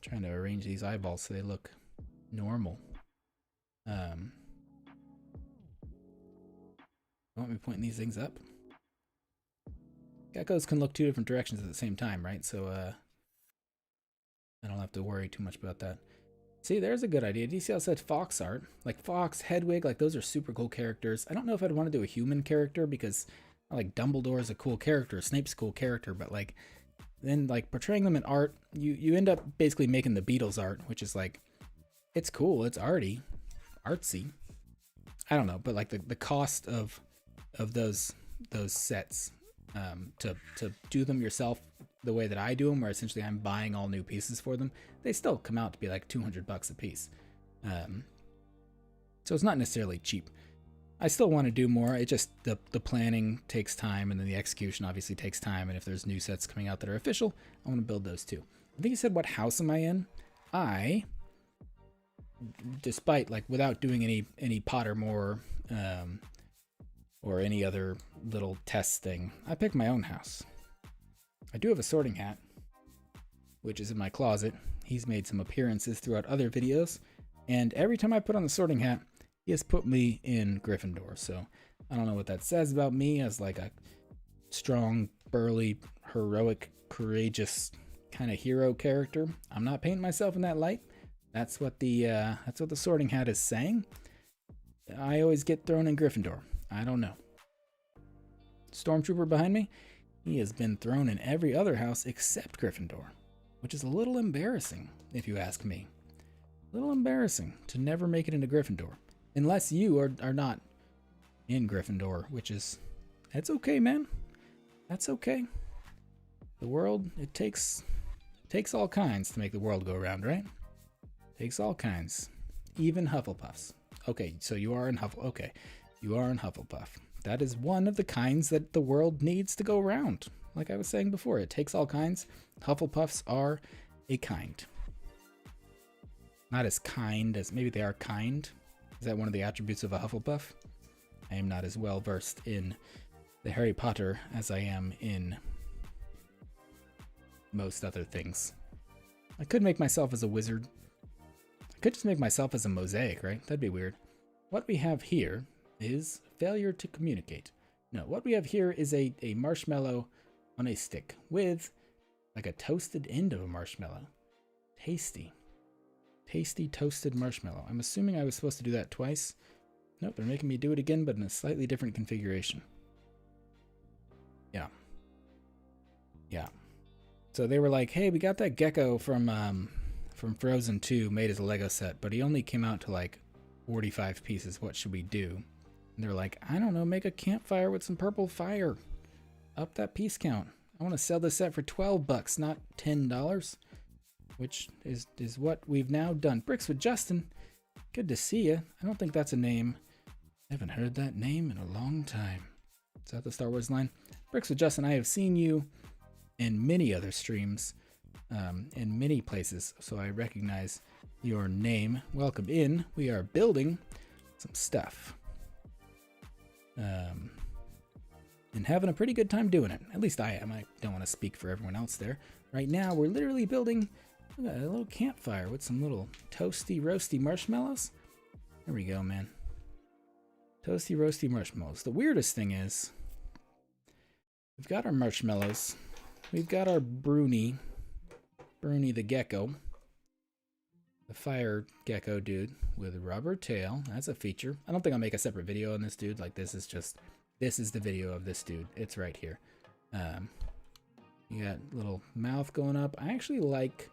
Trying to arrange these eyeballs so they look normal. Want me pointing these things up? Geckos can look two different directions at the same time, right? So I don't have to worry too much about that. See, there's a good idea. DCL said fox art. Like Fox, Hedwig, like those are super cool characters. I don't know if I'd want to do a human character because like Dumbledore is a cool character, Snape's a cool character, but like then like portraying them in art, you end up basically making the Beatles art, which is like, it's cool, it's artsy. I don't know, but like the cost of those sets to do them yourself the way that I do them, where essentially I'm buying all new pieces for them, they still come out to be like $200 a piece. So it's not necessarily cheap. I still want to do more. It just the planning takes time, and then the execution obviously takes time. And if there's new sets coming out that are official, I want to build those too. I think you said, what house am I in? Despite like without doing any Pottermore or any other little test thing, I picked my own house. I do have a sorting hat, which is in my closet. He's made some appearances throughout other videos, and every time I put on the sorting hat, he has put me in Gryffindor. So I don't know what that says about me as like a strong, burly, heroic, courageous kind of hero character. I'm not painting myself in that light. That's what the sorting hat is saying. I always get thrown in Gryffindor. I don't know. Stormtrooper behind me, he has been thrown in every other house except Gryffindor, which is a little embarrassing, if you ask me. A little embarrassing to never make it into Gryffindor. Unless you are not in Gryffindor, which is, that's okay, man. That's okay. The world, it takes all kinds to make the world go around, right? Takes all kinds. Even Hufflepuffs. Okay, so you are in Hufflepuff. That is one of the kinds that the world needs to go around. Like I was saying before, it takes all kinds. Hufflepuffs are a kind. Not as kind as, maybe they are kind. Is that one of the attributes of a Hufflepuff? I am not as well versed in the Harry Potter as I am in most other things. I could make myself as a wizard. I could just make myself as a mosaic, right? That'd be weird. What we have here is failure to communicate. No, what we have here is a marshmallow on a stick with like a toasted end of a marshmallow. Tasty. Tasty toasted marshmallow. I'm assuming I was supposed to do that twice. Nope, they're making me do it again, but in a slightly different configuration. Yeah. So they were like, hey, we got that gecko from Frozen 2 made as a Lego set, but he only came out to like 45 pieces. What should we do? And they're like, I don't know, make a campfire with some purple fire. Up that piece count. I want to sell this set for $12, not $10. Which is what we've now done. Bricks with Justin, good to see you. I don't think that's a name. I haven't heard that name in a long time. Is that the Star Wars line? Bricks with Justin, I have seen you in many other streams. in many places, so I recognize your name. Welcome in. We are building some stuff. And having a pretty good time doing it. At least I am. I don't want to speak for everyone else there. Right now, we're literally building a little campfire with some little toasty, roasty marshmallows. There we go, man. Toasty, roasty marshmallows. The weirdest thing is, we've got our marshmallows. We've got our Bruni the gecko. The fire gecko dude with a rubber tail. That's a feature. I don't think I'll make a separate video on this dude. Like, this is the video of this dude. It's right here. You got little mouth going up. I actually like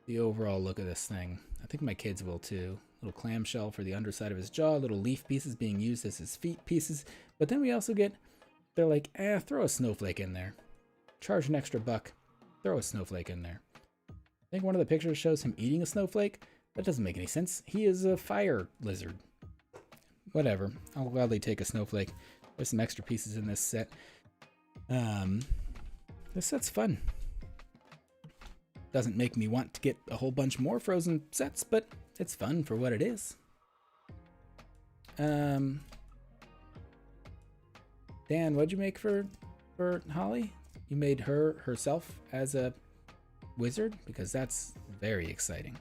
the overall look of this thing. I think my kids will too. Little clamshell for the underside of his jaw. Little leaf pieces being used as his feet pieces. But then we also get, they're like, throw a snowflake in there. Charge an extra $1. Throw a snowflake in there. I think one of the pictures shows him eating a snowflake. That doesn't make any sense. He is a fire lizard. Whatever. I'll gladly take a snowflake. There's some extra pieces in this set. This set's fun. Doesn't make me want to get a whole bunch more Frozen sets, but it's fun for what it is. Dan, what'd you make for Holly? You made herself as a wizard? Because that's very exciting.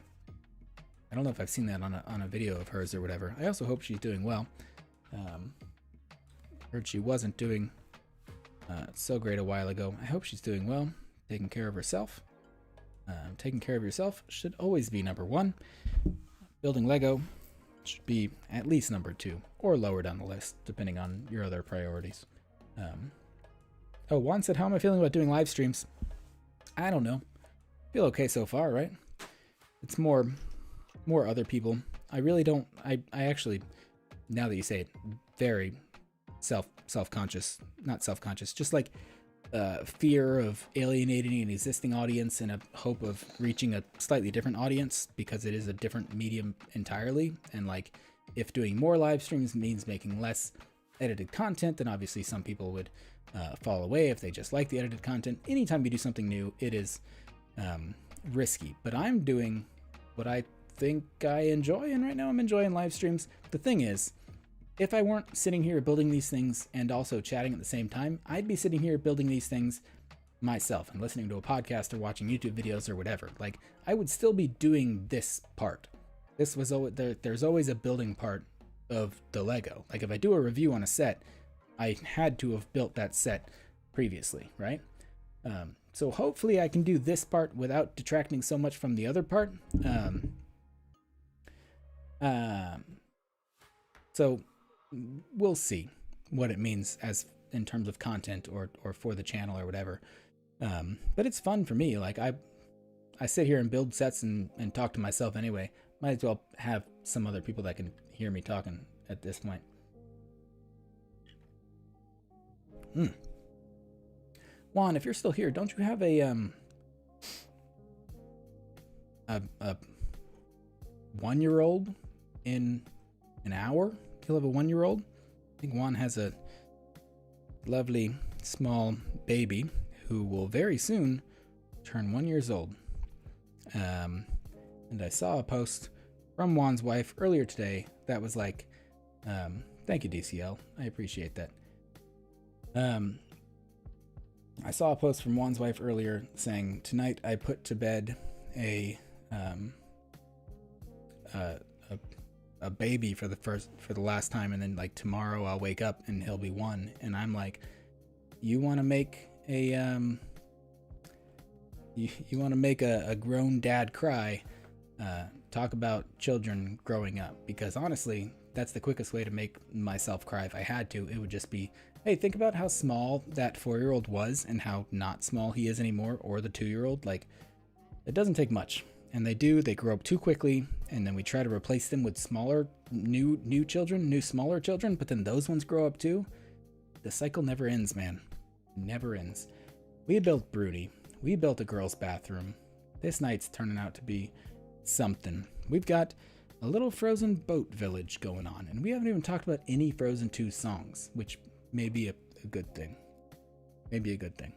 I don't know if I've seen that on a video of hers or whatever. I also hope she's doing well. Heard she wasn't doing so great a while ago. I hope she's doing well, taking care of herself. Taking care of yourself should always be number 1. Building Lego should be at least number 2, or lower down the list, depending on your other priorities. Oh, Juan said, how am I feeling about doing live streams? I don't know. Feel okay so far, right? It's more other people. I really don't. I actually, now that you say it, very self-conscious, not self-conscious, just like fear of alienating an existing audience in a hope of reaching a slightly different audience, because it is a different medium entirely. And like, if doing more live streams means making less edited content, then obviously some people would fall away if they just like the edited content. Anytime you do something new, it is risky. But I'm doing what I think I enjoy, and right now I'm enjoying live streams. The thing is, if I weren't sitting here building these things and also chatting at the same time, I'd be sitting here building these things myself and listening to a podcast or watching YouTube videos or whatever. Like, I would still be doing this part. This was always there's always a building part of the Lego. Like, if I do a review on a set, I had to have built that set previously, right? So hopefully I can do this part without detracting so much from the other part. So we'll see what it means as in terms of content or for the channel or whatever. But it's fun for me. Like, I sit here and build sets and talk to myself anyway. Might as well have some other people that can hear me talking at this point. Juan, if you're still here, don't you have a 1-year-old in an hour? You'll have a 1-year-old? I think Juan has a lovely small baby who will very soon turn 1 year old. And I saw a post from Juan's wife earlier today that was like, thank you, DCL. I appreciate that. I saw a post from Juan's wife earlier saying, tonight I put to bed a baby for the last time, and then like tomorrow I'll wake up and he'll be 1. And I'm like, you want to make a you want to make a grown dad cry? Talk about children growing up, because honestly, that's the quickest way to make myself cry. If I had to, it would just be, hey, think about how small that 4-year-old was and how not small he is anymore, or the 2-year-old. Like, it doesn't take much. And they grow up too quickly, and then we try to replace them with smaller, new children, new smaller children, but then those ones grow up too. The cycle never ends, man. Never ends. We built Broody. We built a girl's bathroom. This night's turning out to be something. We've got a little Frozen boat village going on, and we haven't even talked about any Frozen 2 songs, which may be a good thing. Maybe a good thing.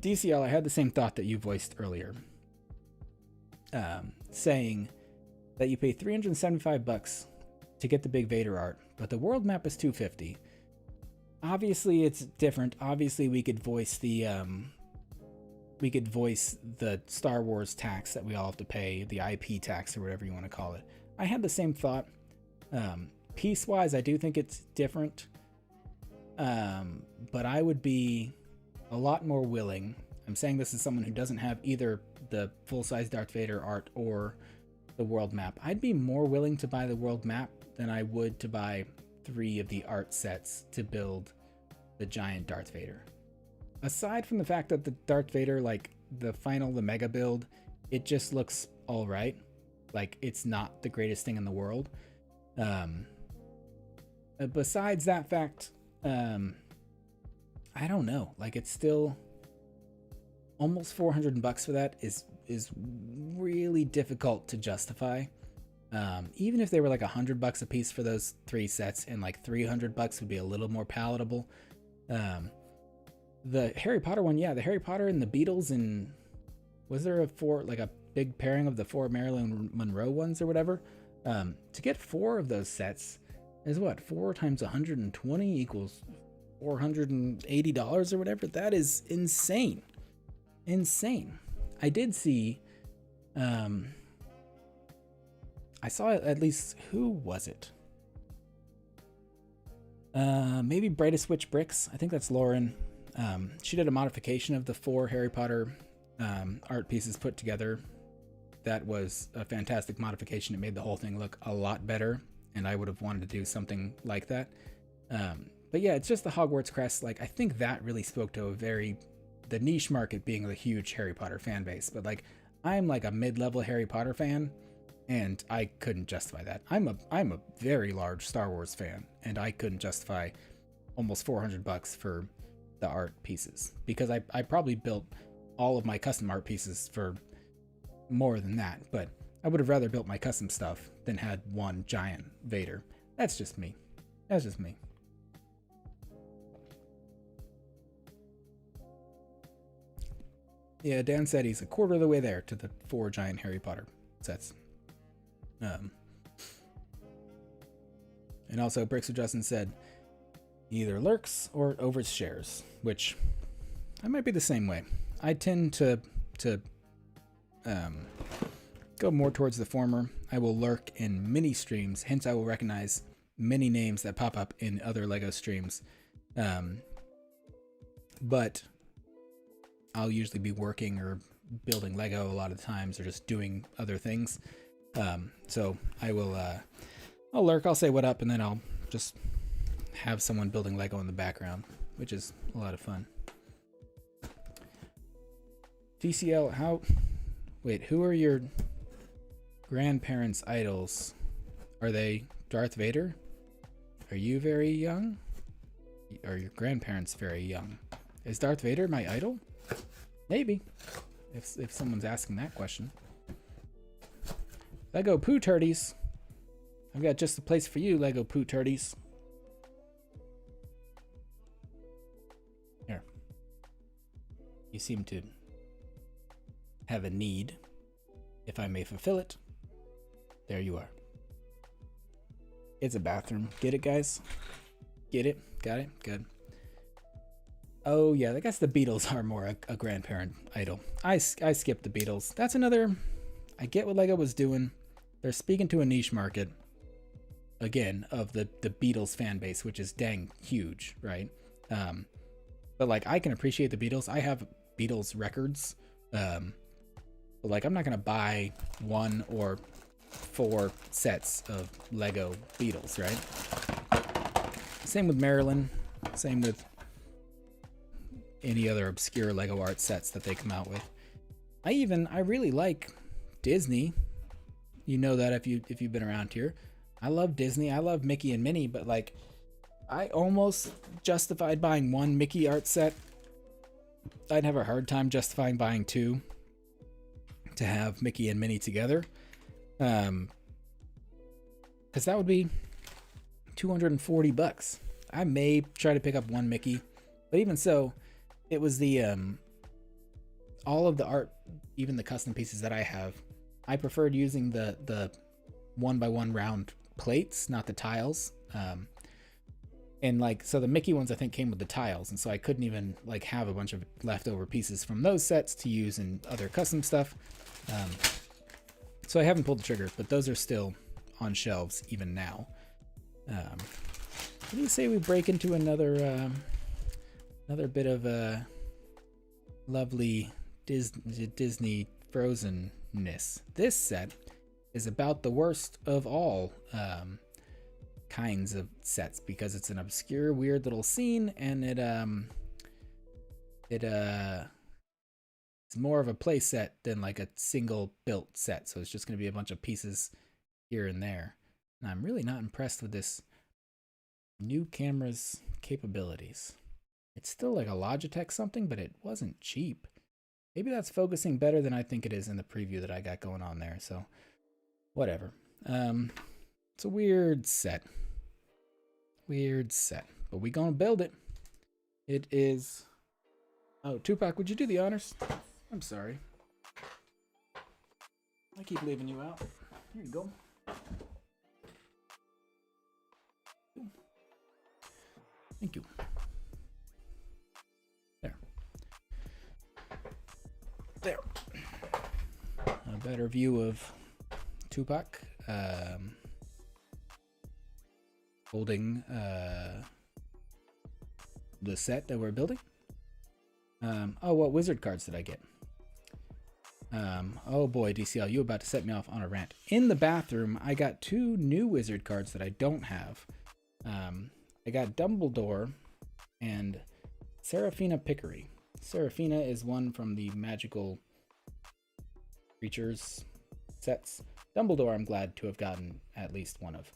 DCL, I had the same thought that you voiced earlier, saying that you pay $375 to get the big Vader art, but the world map is $250. Obviously, it's different. Obviously, we could voice the Star Wars tax that we all have to pay, the IP tax or whatever you want to call it. I had the same thought. Piece-wise, I do think it's different, but I would be a lot more willing. I'm saying this as someone who doesn't have either the full-size Darth Vader art or the world map. I'd be more willing to buy the world map than I would to buy 3 of the art sets to build the giant Darth Vader. Aside from the fact that the Darth Vader, like the mega build, it just looks all right. Like, it's not the greatest thing in the world. Besides that fact, I don't know. Like, it's still almost $400 for that is really difficult to justify. Even if they were like $100 a piece for those 3 sets, and like $300 would be a little more palatable. The Harry Potter one, yeah, the Harry Potter and the Beatles, and was there a big pairing of the 4 Marilyn Monroe ones or whatever? To get 4 of those sets is what? 4 times 120 equals $480 or whatever. That is insane. Insane. I did see, I saw at least, who was it? Maybe Brightest Witch Bricks. I think that's Lauren. She did a modification of the 4 Harry Potter art pieces put together. That was a fantastic modification. It made the whole thing look a lot better, and I would have wanted to do something like that. But yeah, it's just the Hogwarts crest. Like, I think that really spoke to the niche market being the huge Harry Potter fan base. But like, I'm like a mid-level Harry Potter fan, and I couldn't justify that. I'm a very large Star Wars fan, and I couldn't justify almost $400 for the art pieces, because I probably built all of my custom art pieces for more than that. But I would have rather built my custom stuff than had one giant Vader. That's just me. That's just me. Yeah, Dan said he's a quarter of the way there to the 4 giant Harry Potter sets. And also, Bricks with Justin said either lurks or overshares, which I might be the same way. I tend to go more towards the former. I will lurk in many streams, hence I will recognize many names that pop up in other LEGO streams. But I'll usually be working or building LEGO a lot of times, or just doing other things. So I will, I'll lurk, I'll say what up, and then I'll just have someone building LEGO in the background, which is a lot of fun. DCL, who are your grandparents' idols? Are they Darth Vader? Are you very young? Are your grandparents very young? Is Darth Vader my idol? Maybe, if someone's asking that question. Lego Poo Turdies. I've got just the place for you, Lego Poo Turdies. Here. You seem to have a need. If I may fulfill it. There you are. It's a bathroom. Get it, guys? Get it? Got it? Good. Oh yeah, I guess the Beatles are more a grandparent idol. I skipped the Beatles. That's another... I get what LEGO was doing. They're speaking to a niche market, again, of the Beatles fan base, which is dang huge, right? But like, I can appreciate the Beatles. I have Beatles records. But like, I'm not gonna buy 1 or 4 sets of LEGO Beatles, right? Same with Marilyn. Same with any other obscure LEGO art sets that they come out with. I really like Disney. You know that if you've been around here. I love Disney. I love Mickey and Minnie, but like, I almost justified buying 1 Mickey art set. I'd have a hard time justifying buying 2 to have Mickey and Minnie together. Because that would be $240. I may try to pick up 1 Mickey, but even so, it was the all of the art, even the custom pieces that I have, I preferred using the 1x1 round plates, not the tiles. And like, so the Mickey ones I think came with the tiles, and so I couldn't even like have a bunch of leftover pieces from those sets to use in other custom stuff. So I haven't pulled the trigger, but those are still on shelves even now. What do you say we break into another bit of lovely Disney Frozenness? This set is about the worst of all kinds of sets because it's an obscure, weird little scene, and it's more of a play set than like a single built set. So it's just going to be a bunch of pieces here and there. And I'm really not impressed with this new camera's capabilities. It's still like a Logitech something, but it wasn't cheap. Maybe that's focusing better than I think it is in the preview that I got going on there. So whatever. It's a weird set. Weird set. But we gonna build it. It is... Oh, Tupac, would you do the honors? I'm sorry. I keep leaving you out. Here you go. Thank you. There. There. A better view of Tupac. Holding the set that we're building. Oh, what wizard cards did I get? Oh boy, DCL, you about to set me off on a rant. In the bathroom, I got 2 new wizard cards that I don't have. I got Dumbledore and Seraphina Pickery. Seraphina is one from the magical creatures sets. Dumbledore, I'm glad to have gotten at least one of.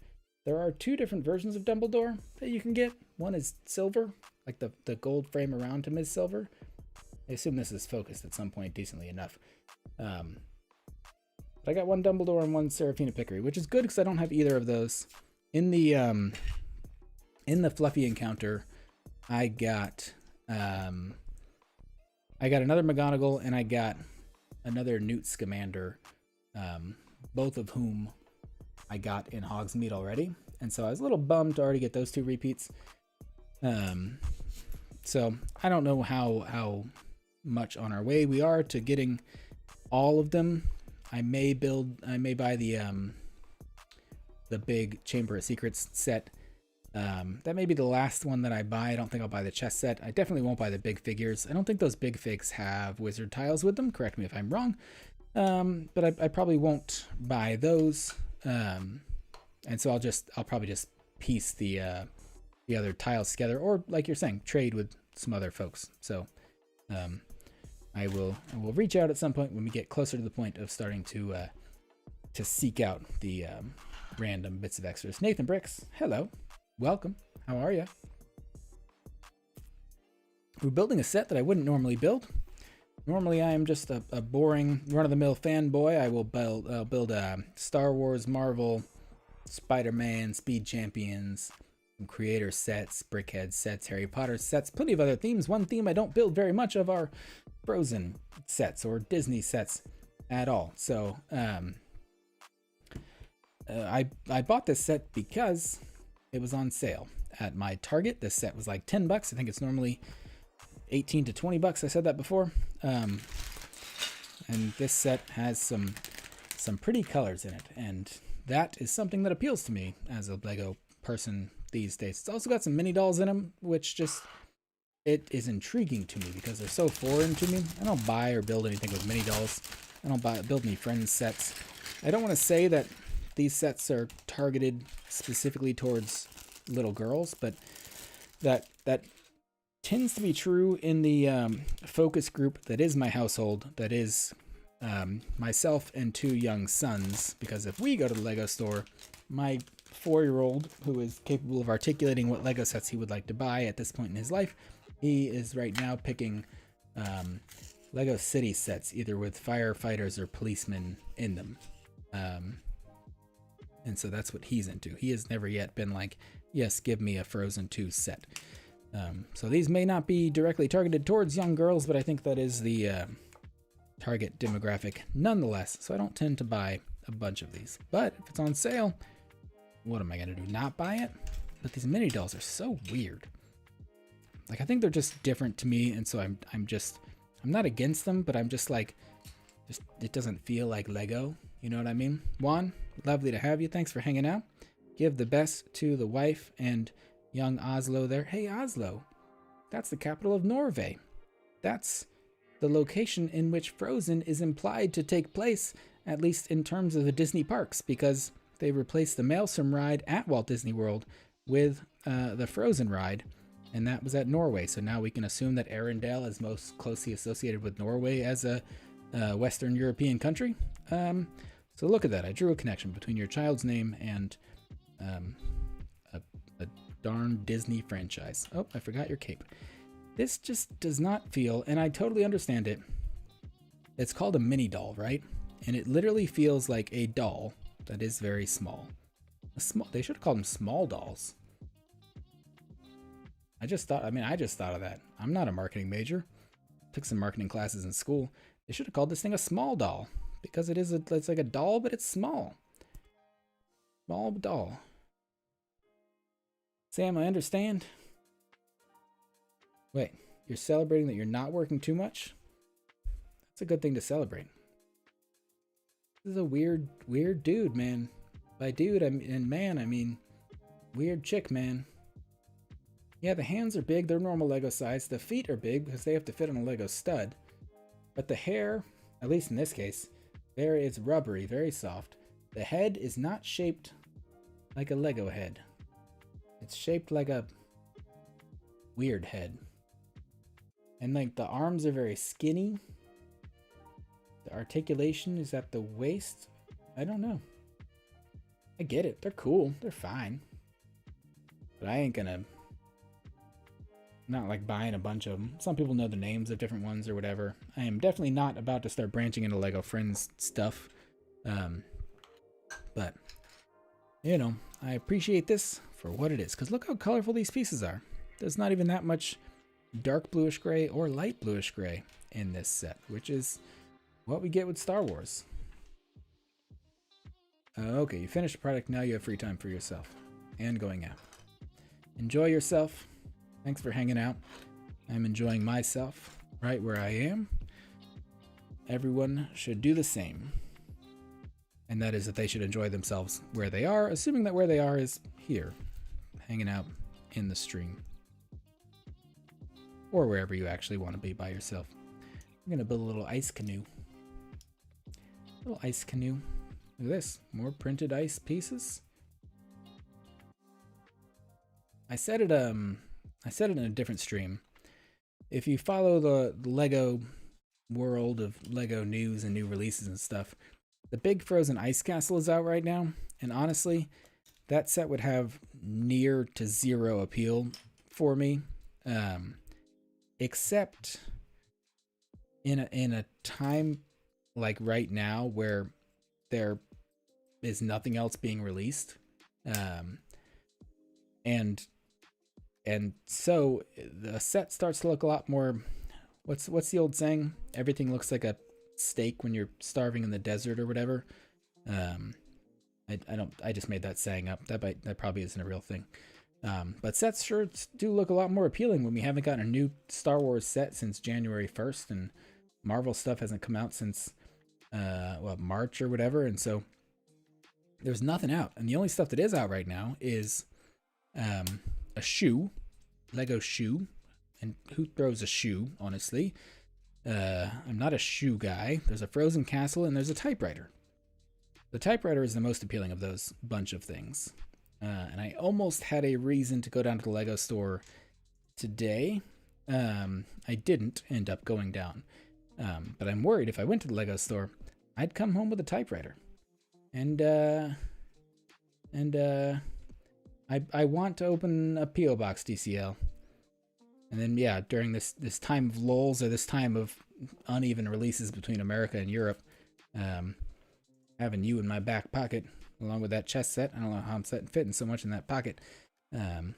There are 2 different versions of Dumbledore that you can get. One is silver, like the gold frame around him is silver. I assume this is focused at some point decently enough. But I got one Dumbledore and one Seraphina Pickery, which is good because I don't have either of those. In the Fluffy encounter, I got another McGonagall and I got another Newt Scamander, both of whom I got in Hogsmeade already, and so I was a little bummed to already get those 2 repeats. So I don't know how much on our way we are to getting all of them. I may buy the big Chamber of Secrets set. That may be the last one that I buy. I don't think I'll buy the chess set. I definitely won't buy the big figures. I don't think those big figs have wizard tiles with them. Correct me if I'm wrong. But I probably won't buy those. And so I'll probably just piece the other tiles together, or like you're saying, trade with some other folks. So I will reach out at some point when we get closer to the point of starting to seek out the random bits of extras. Nathan Bricks, hello, welcome. How are you? We're building a set that I wouldn't normally build. Normally, I am just a boring, run-of-the-mill fanboy. I will build Star Wars, Marvel, Spider-Man, Speed Champions, some creator sets, Brickhead sets, Harry Potter sets, plenty of other themes. One theme I don't build very much of are Frozen sets or Disney sets at all. So I bought this set because it was on sale at my Target. This set was like $10. I think it's normally 18 to 20 bucks. I said that before. And this set has some pretty colors in it, and that is something that appeals to me as a Lego person these days. It's also got some mini dolls in them, which it is intriguing to me because they're so foreign to me. I don't buy or build anything with mini dolls. I don't build any friends sets. I don't want to say that these sets are targeted specifically towards little girls, but that tends to be true in the focus group that is my household, that is myself and 2 young sons, because if we go to the Lego store, my 4-year-old, who is capable of articulating what Lego sets he would like to buy at this point in his life, he is right now picking Lego City sets, either with firefighters or policemen in them. And so that's what he's into. He has never yet been like, yes, give me a Frozen 2 set. So these may not be directly targeted towards young girls, but I think that is the target demographic nonetheless, so I don't tend to buy a bunch of these. But if it's on sale, what am I gonna do? Not buy it? But these mini dolls are so weird. Like, I think they're just different to me, and so I'm not against them, but I'm just like, it doesn't feel like Lego. You know what I mean? Juan, lovely to have you. Thanks for hanging out. Give the best to the wife and young Oslo there. Hey, Oslo, that's the capital of Norway. That's the location in which Frozen is implied to take place, at least in terms of the Disney parks, because they replaced the Maelstrom ride at Walt Disney World with the Frozen ride, and that was at Norway. So now we can assume that Arendelle is most closely associated with Norway as a Western European country. So look at that. I drew a connection between your child's name and a darn Disney franchise. Oh, I forgot your cape. This just does not feel, and I totally understand it. It's called a mini doll, right? And it literally feels like a doll that is very small. They should have called them small dolls. I just thought of that. I'm not a marketing major. Took some marketing classes in school. They should have called this thing a small doll, because it's like a doll, but it's small. Small doll. Sam, I understand. Wait, you're celebrating that you're not working too much? That's a good thing to celebrate. This is a weird dude, man. By dude, and man, I mean weird chick, man. Yeah, the hands are big. They're normal Lego size. The feet are big because they have to fit on a Lego stud. But the hair, at least in this case, there is rubbery, very soft. The head is not shaped like a Lego head. It's shaped like a weird head. And like the arms are very skinny. The articulation is at the waist. I don't know. I get it. They're cool. They're fine. But I ain't gonna... Not like buying a bunch of them. Some people know the names of different ones or whatever. I am definitely not about to start branching into Lego Friends stuff. But, you know, I appreciate this for what it is. Because look how colorful these pieces are. There's not even that much dark bluish gray or light bluish gray in this set, which is what we get with Star Wars. Okay, you finished the product. Now you have free time for yourself and going out. Enjoy yourself. Thanks for hanging out. I'm enjoying myself right where I am. Everyone should do the same. And that is that they should enjoy themselves where they are, assuming that where they are is here, hanging out in the stream. Or wherever you actually want to be by yourself. I'm going to build a little ice canoe. Little ice canoe. Look at this. More printed ice pieces. I said it in a different stream. If you follow the Lego world of Lego news and new releases and stuff, the big Frozen Ice Castle is out right now, and honestly, that set would have near to zero appeal for me, except in a time like right now where there is nothing else being released, and so the set starts to look a lot more, what's the old saying? Everything looks like a steak when you're starving in the desert or whatever. I just made that saying up. That probably isn't a real thing. But sets sure do look a lot more appealing when we haven't gotten a new Star Wars set since January 1st, and Marvel stuff hasn't come out since March or whatever, and so there's nothing out. And the only stuff that is out right now is a shoe, Lego shoe, and who throws a shoe, honestly? I'm not a shoe guy. There's a Frozen Castle and there's a typewriter. The typewriter is the most appealing of those bunch of things. And I almost had a reason to go down to the Lego store today. I didn't end up going down. But I'm worried if I went to the Lego store, I'd come home with a typewriter. And I want to open a P.O. box, DCL. And then, yeah, during this time of lulls, or this time of uneven releases between America and Europe, having you in my back pocket, along with that chess set, I don't know how I'm fitting so much in that pocket, that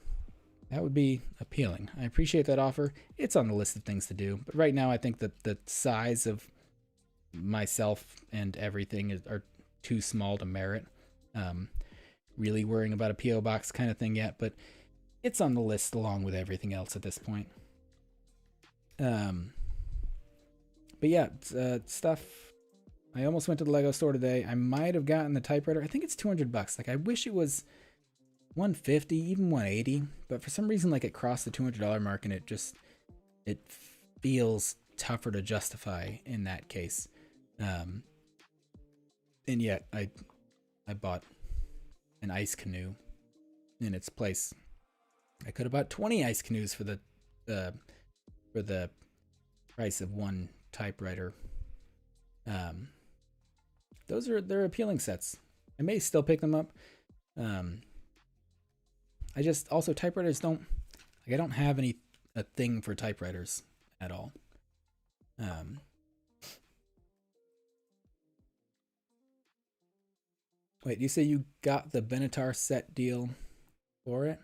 would be appealing. I appreciate that offer. It's on the list of things to do. But right now, I think that the size of myself and everything are too small to merit really worrying about a P.O. box kind of thing yet, but it's on the list along with everything else at this point. But yeah, stuff. I almost went to the Lego store today. I might have gotten the typewriter. I think it's $200. Like, I wish it was 150, even 180, but for some reason, like, it crossed the $200 mark, and it feels tougher to justify in that case. And yet I bought an ice canoe in its place. I could have bought 20 ice canoes for the price of one typewriter. They're appealing sets. I may still pick them up. I just also typewriters don't, like, I don't have a thing for typewriters at all. Wait, you say you got the Benatar set deal for it?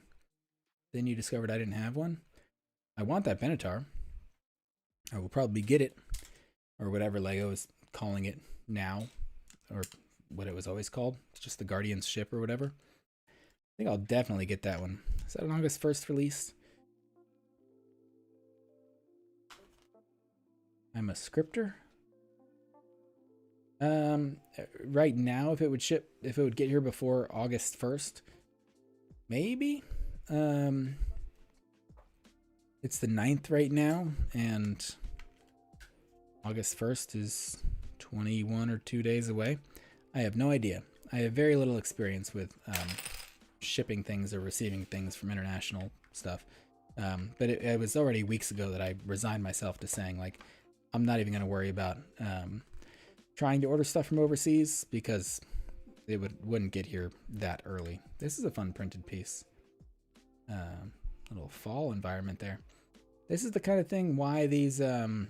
Then you discovered I didn't have one? I want that Benatar. I will probably get it, or whatever Lego is calling it now, or what it was always called. It's just the Guardian's ship or whatever. I think I'll definitely get that one. Is that an August 1st release? I'm a scripter. Right now, if it would get here before August 1st, maybe. It's the 9th right now, and August 1st is 21 or 2 days away. I have no idea. I have very little experience with shipping things or receiving things from international stuff. But it was already weeks ago that I resigned myself to saying, like, I'm not even going to worry about trying to order stuff from overseas because it wouldn't get here that early. This is a fun printed piece. Little fall environment there. This is the kind of thing why these 4+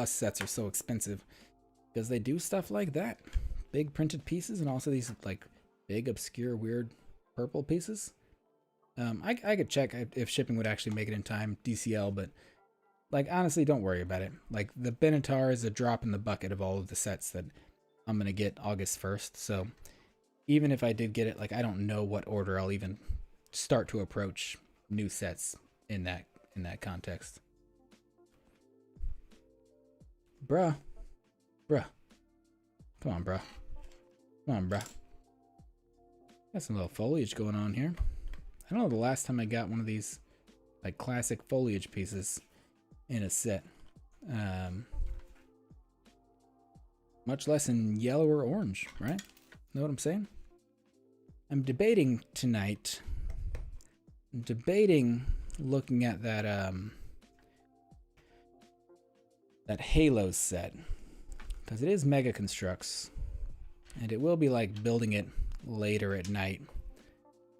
sets are so expensive, because they do stuff like that. Big printed pieces, and also these like big obscure weird purple pieces. I could check if shipping would actually make it in time, DCL, but like, honestly, don't worry about it. Like, the Benatar is a drop in the bucket of all of the sets that I'm gonna get August 1st. So even if I did get it, like, I don't know what order I'll even start to approach new sets in that context. Bruh. Come on, bruh. Got some little foliage going on here. I don't know the last time I got one of these like classic foliage pieces in a set. Much less in yellow or orange, right? Know what I'm saying? I'm debating tonight. Looking at that that Halo set, because it is Mega Construx, and it will be like building it later at night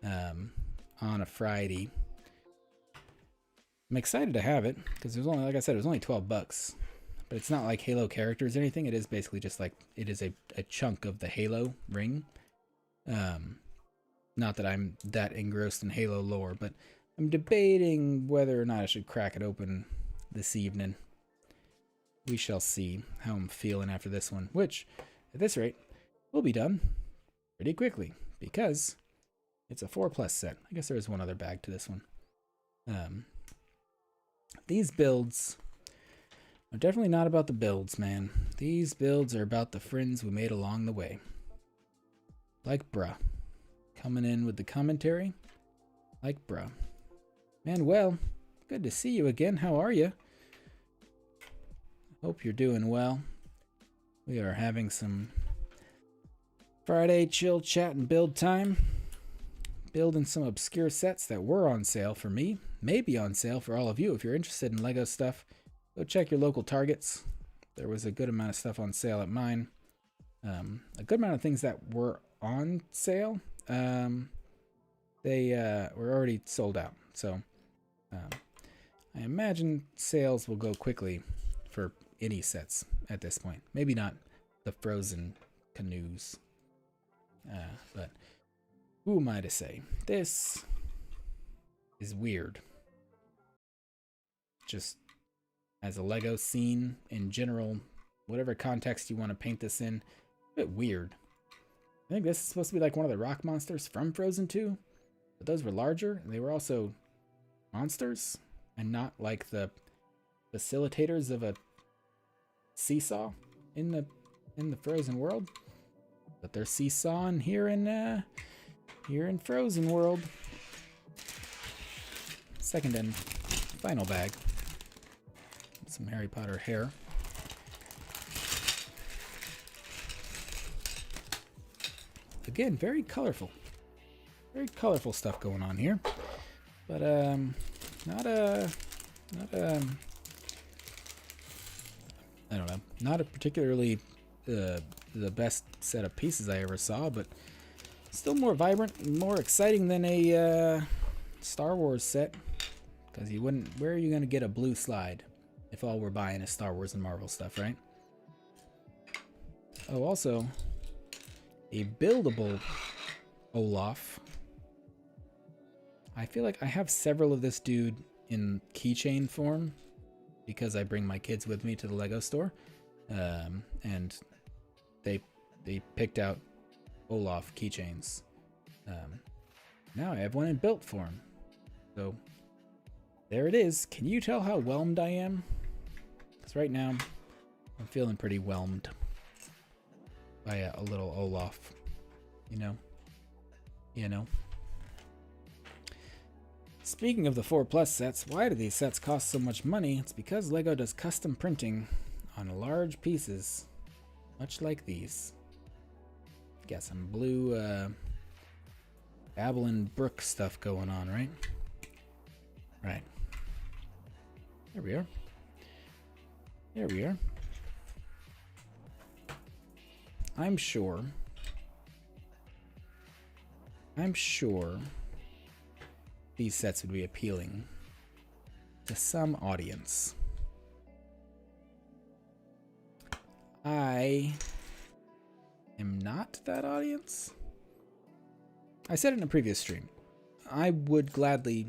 on a Friday. I'm excited to have it because it was only, like I said, it was only $12, but it's not like Halo characters or anything. It is basically just like, it is a chunk of the Halo ring. Not that I'm that engrossed in Halo lore, but I'm debating whether or not I should crack it open this evening. We shall see how I'm feeling after this one, which at this rate will be done pretty quickly because it's a 4+ set. I guess there is one other bag to this one. These builds are definitely not about the builds, man. These builds are about the friends we made along the way. Like bruh. Coming in with the commentary. Like bruh. Manuel, good to see you again. How are you? Hope you're doing well. We are having some Friday chill chat and build time. Building some obscure sets that were on sale for me. Maybe on sale for all of you. If you're interested in Lego stuff, go check your local Targets. There was a good amount of stuff on sale at mine. A good amount of things that were on sale. They were already sold out. So I imagine sales will go quickly for any sets at this point. Maybe not the frozen canoes. But who am I to say? This is weird. Just as a Lego scene in general, whatever context you want to paint this in. A bit weird. I think this is supposed to be like one of the rock monsters from Frozen 2, but those were larger. They were also monsters and not like the facilitators of a seesaw in the Frozen world. But they're seesawing here in Frozen world. Second and final bag. Some Harry Potter hair. Again, very colorful. Very colorful stuff going on here. But not a I don't know, not a particularly the best set of pieces I ever saw, but still more vibrant and more exciting than a Star Wars set. Because you wouldn't, where are you going to get a blue slide if all we're buying is Star Wars and Marvel stuff, right? Oh, also, a buildable Olaf. I feel like I have several of this dude in keychain form because I bring my kids with me to the Lego store. And they picked out Olaf keychains. Now I have one in built form. So there it is. Can you tell how whelmed I am? Because right now I'm feeling pretty whelmed by a little Olaf. You know. Speaking of the 4+ sets, why do these sets cost so much money? It's because Lego does custom printing on large pieces, much like these. Got some blue Babylon Brook stuff going on, right? Right. There we are. There we are. I'm sure these sets would be appealing to some audience. I am not that audience. I said it in a previous stream. I would gladly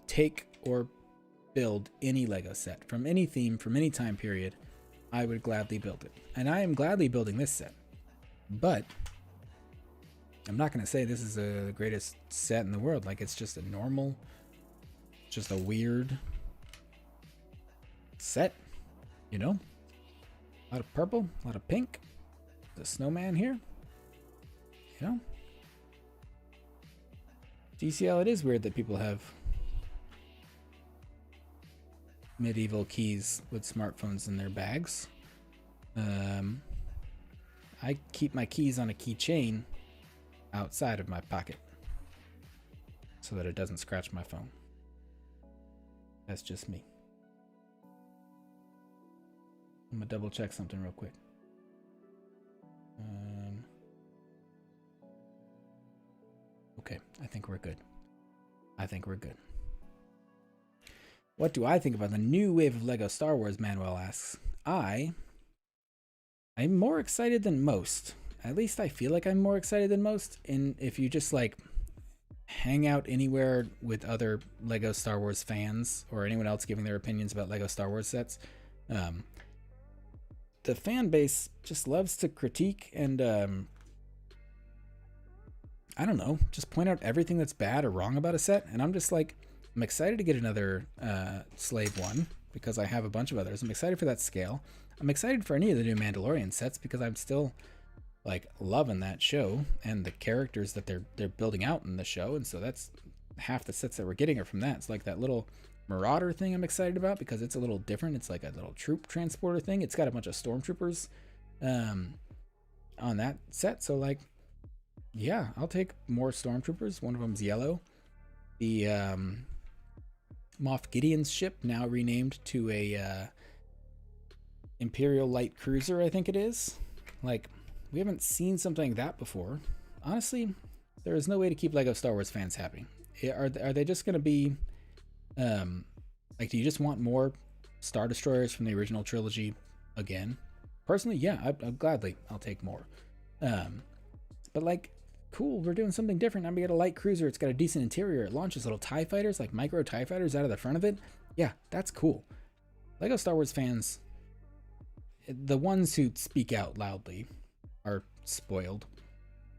take or build any Lego set from any theme, from any time period. I would gladly build it. And I am gladly building this set. But I'm not going to say this is the greatest set in the world. Like, it's just a normal, just a weird set, you know? A lot of purple, a lot of pink. The snowman here, you know? GCL, it is weird that people have medieval keys with smartphones in their bags. I keep my keys on a keychain outside of my pocket so that it doesn't scratch my phone. That's just me. I'm gonna double check something real quick. Okay, I think we're good. What do I think about the new wave of Lego Star Wars? Manuel asks. I'm more excited than most. At least I feel like I'm more excited than most. And if you just like hang out anywhere with other Lego Star Wars fans or anyone else giving their opinions about Lego Star Wars sets, the fan base just loves to critique and I don't know, just point out everything that's bad or wrong about a set. And I'm just like, I'm excited to get another Slave one because I have a bunch of others. I'm excited for that scale. I'm excited for any of the new Mandalorian sets because I'm still like loving that show and the characters that they're building out in the show. And so that's half the sets that we're getting are from that. It's like that little Marauder thing I'm excited about because it's a little different. It's like a little troop transporter thing. It's got a bunch of stormtroopers on that set. So like, yeah, I'll take more stormtroopers. One of them's yellow. The Moff Gideon's ship, now renamed to a Imperial Light Cruiser, I think it is. Like, we haven't seen something like that before. Honestly, there is no way to keep Lego Star Wars fans happy. Are they just going to be like, do you just want more Star Destroyers from the original trilogy again? Personally, yeah, I'll take more. But like, cool, we're doing something different. Now we got a light cruiser. It's got a decent interior. It launches little TIE fighters, like micro TIE fighters out of the front of it. Yeah, that's cool. Lego Star Wars fans, the ones who speak out loudly are spoiled.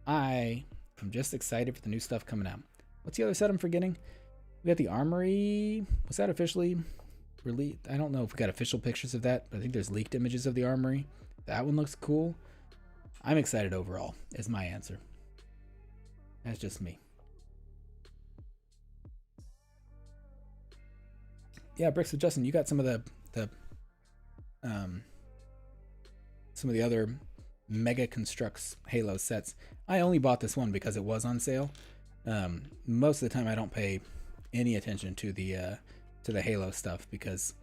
I am just excited for the new stuff coming out. What's the other set I'm forgetting? We got the Armory. Was that officially released? I don't know if we got official pictures of that, but I think there's leaked images of the Armory. That one looks cool. I'm excited overall, is my answer. That's just me. Yeah, Bricks with Justin, you got some of the other Mega Construx Halo sets. I only bought this one because it was on sale. Most of the time I don't pay any attention to the Halo stuff because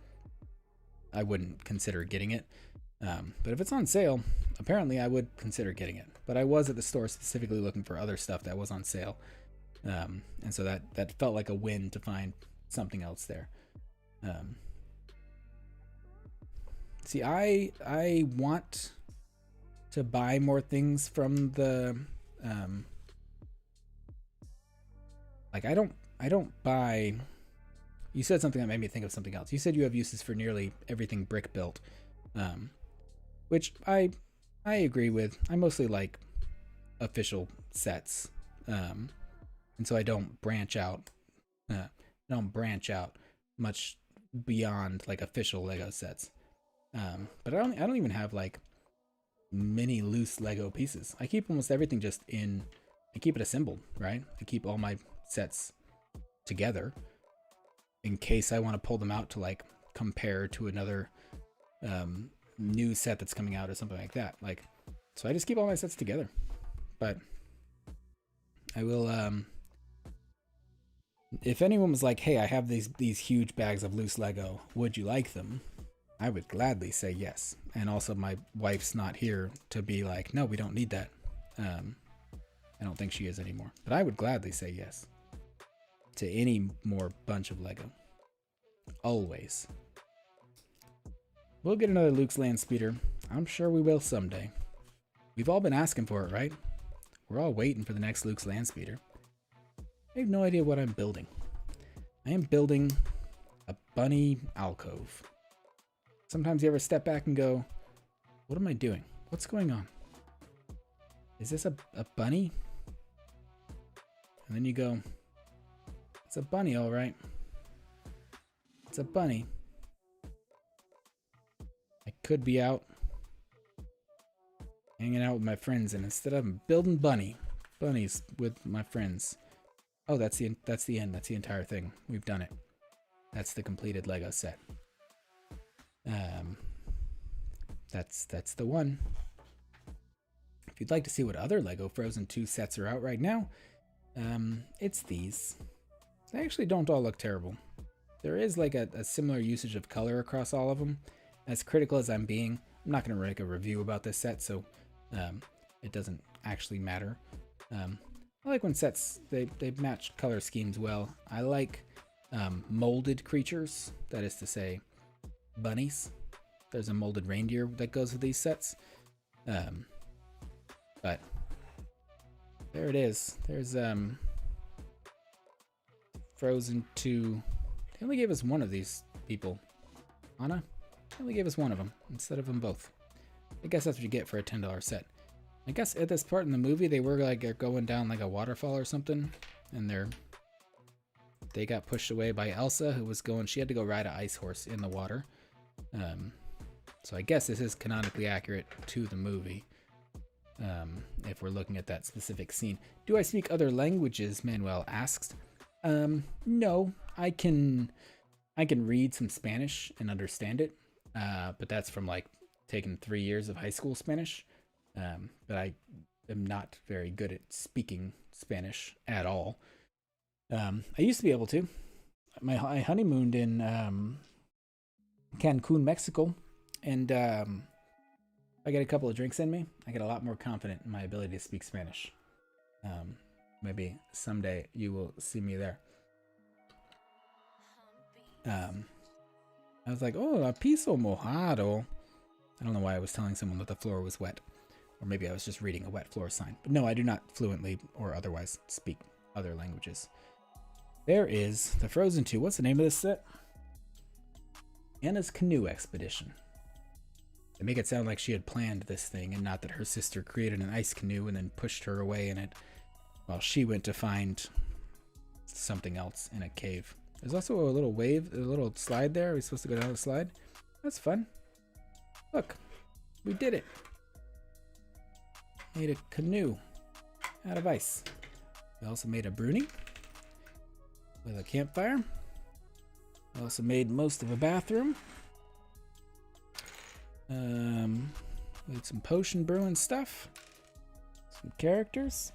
I wouldn't consider getting it. But if it's on sale, apparently I would consider getting it. But I was at the store specifically looking for other stuff that was on sale. And so that felt like a win to find something else there. See, I want to buy more things from the like I don't buy. You said something that made me think of something else. You said you have uses for nearly everything brick built, which I agree with. I mostly like official sets, and so I don't branch out. Much beyond like official Lego sets. But I don't even have like many loose Lego pieces. I keep almost everything just in. I keep it assembled, right? I keep all my sets together in case I want to pull them out to like compare to another new set that's coming out or something like that. Like, so I just keep all my sets together. But I will if anyone was like, hey, I have these huge bags of loose Lego, would you like them? I would gladly say yes. And also my wife's not here to be like, no, we don't need that. I don't think she is anymore. But I would gladly say yes to any more bunch of Lego. Always. We'll get another Luke's Land Speeder. I'm sure we will someday. We've all been asking for it, right? We're all waiting for the next Luke's Land Speeder. I have no idea what I'm building. I am building a bunny alcove. Sometimes you ever step back and go, what am I doing? What's going on? Is this a bunny? And then you go, it's a bunny, all right. It's a bunny. I could be out hanging out with my friends, and instead of building bunnies with my friends. Oh, that's the end. That's the entire thing. We've done it. That's the completed Lego set. That's the one. If you'd like to see what other Lego Frozen 2 sets are out right now, it's these. They actually don't all look terrible. There is like a similar usage of color across all of them. As critical as I'm being, I'm not going to make a review about this set, so it doesn't actually matter. I like when sets, they match color schemes well. I like molded creatures, that is to say, bunnies. There's a molded reindeer that goes with these sets. But there it is. There's Frozen 2. They only gave us one of these people. Anna? They only gave us one of them instead of them both. I guess that's what you get for a $10 set. I guess at this part in the movie, they were like going down like a waterfall or something, and they got pushed away by Elsa, who was going. She had to go ride an ice horse in the water. So I guess this is canonically accurate to the movie. If we're looking at that specific scene. Do I speak other languages? Manuel asks. No, I can read some Spanish and understand it, but that's from like taking 3 years of high school Spanish. But I am not very good at speaking Spanish at all. I used to be able to. I honeymooned in Cancun, Mexico, and I get a couple of drinks in me, I get a lot more confident in my ability to speak Spanish. Maybe someday you will see me there. I was like, oh, a piso mojado. I don't know why I was telling someone that the floor was wet. Or maybe I was just reading a wet floor sign. But no, I do not fluently or otherwise speak other languages. There is the Frozen 2. What's the name of this set? Anna's Canoe Expedition. They make it sound like she had planned this thing and not that her sister created an ice canoe and then pushed her away in it while she went to find something else in a cave. There's also a little wave, a little slide there. Are we supposed to go down the slide? That's fun. Look, we did it. Made a canoe out of ice. We also made a brewnie with a campfire. We also made most of a bathroom. With some potion brewing stuff. Some characters.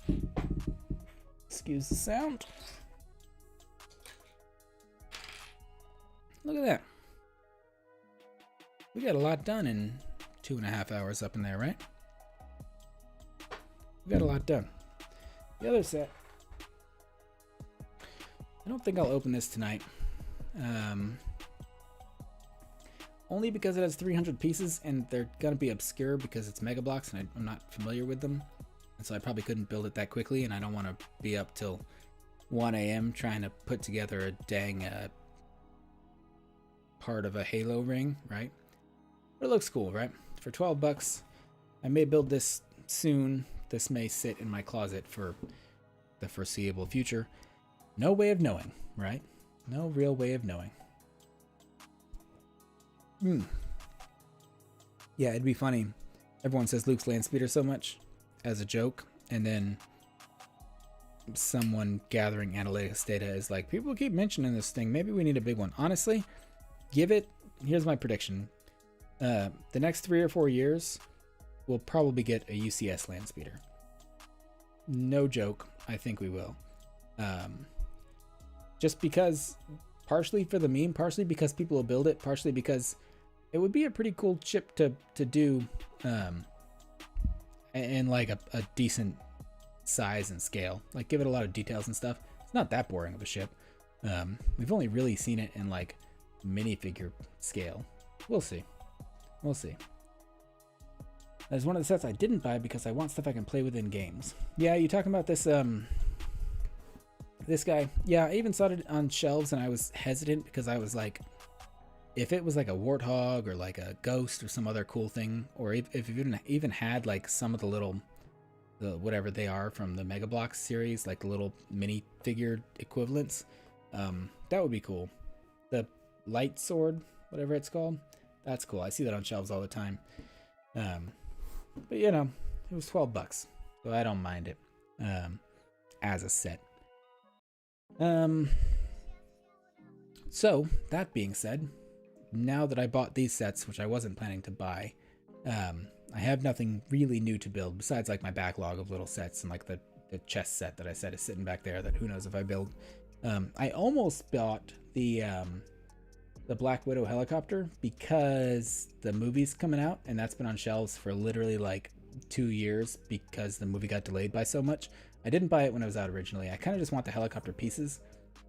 Excuse the sound. Look at that. We got a lot done in 2.5 hours up in there, right? We got a lot done. The other set. I don't think I'll open this tonight. Only because it has 300 pieces and they're gonna be obscure because it's Mega Blocks and I'm not familiar with them. And so I probably couldn't build it that quickly, and I don't want to be up till 1 a.m. trying to put together a dang part of a Halo ring, right? But it looks cool, right? For 12 bucks, I may build this soon. This may sit in my closet for the foreseeable future. No way of knowing, right? No real way of knowing. Yeah, it'd be funny. Everyone says Luke's land speeder so much as a joke, and then someone gathering analytics data is like, people keep mentioning this thing. Maybe we need a big one. Honestly, here's my prediction. The next 3 or 4 years, we'll probably get a UCS land speeder. No joke. I think we will. Just because, partially for the meme, partially because people will build it, partially because it would be a pretty cool chip to do in like a decent size and scale. Like, give it a lot of details and stuff. It's not that boring of a ship. We've only really seen it in like minifigure scale. We'll see. We'll see. That's one of the sets I didn't buy because I want stuff I can play with in games. Yeah, you talking about this this guy? Yeah, I even saw it on shelves and I was hesitant because I was like, if it was like a warthog or like a ghost or some other cool thing, or if it even had like some of the whatever they are from the Mega Bloks series, like the little mini figure equivalents, that would be cool. The light sword, whatever it's called, that's cool. I see that on shelves all the time. But you know, it was 12 bucks, so I don't mind it as a set. So that being said, now that I bought these sets, which I wasn't planning to buy, I have nothing really new to build besides like my backlog of little sets and like the chest set that I said is sitting back there that who knows if I build. I almost bought the Black Widow helicopter because the movie's coming out and that's been on shelves for literally like 2 years because the movie got delayed by so much. I didn't buy it when it was out originally. I kind of just want the helicopter pieces.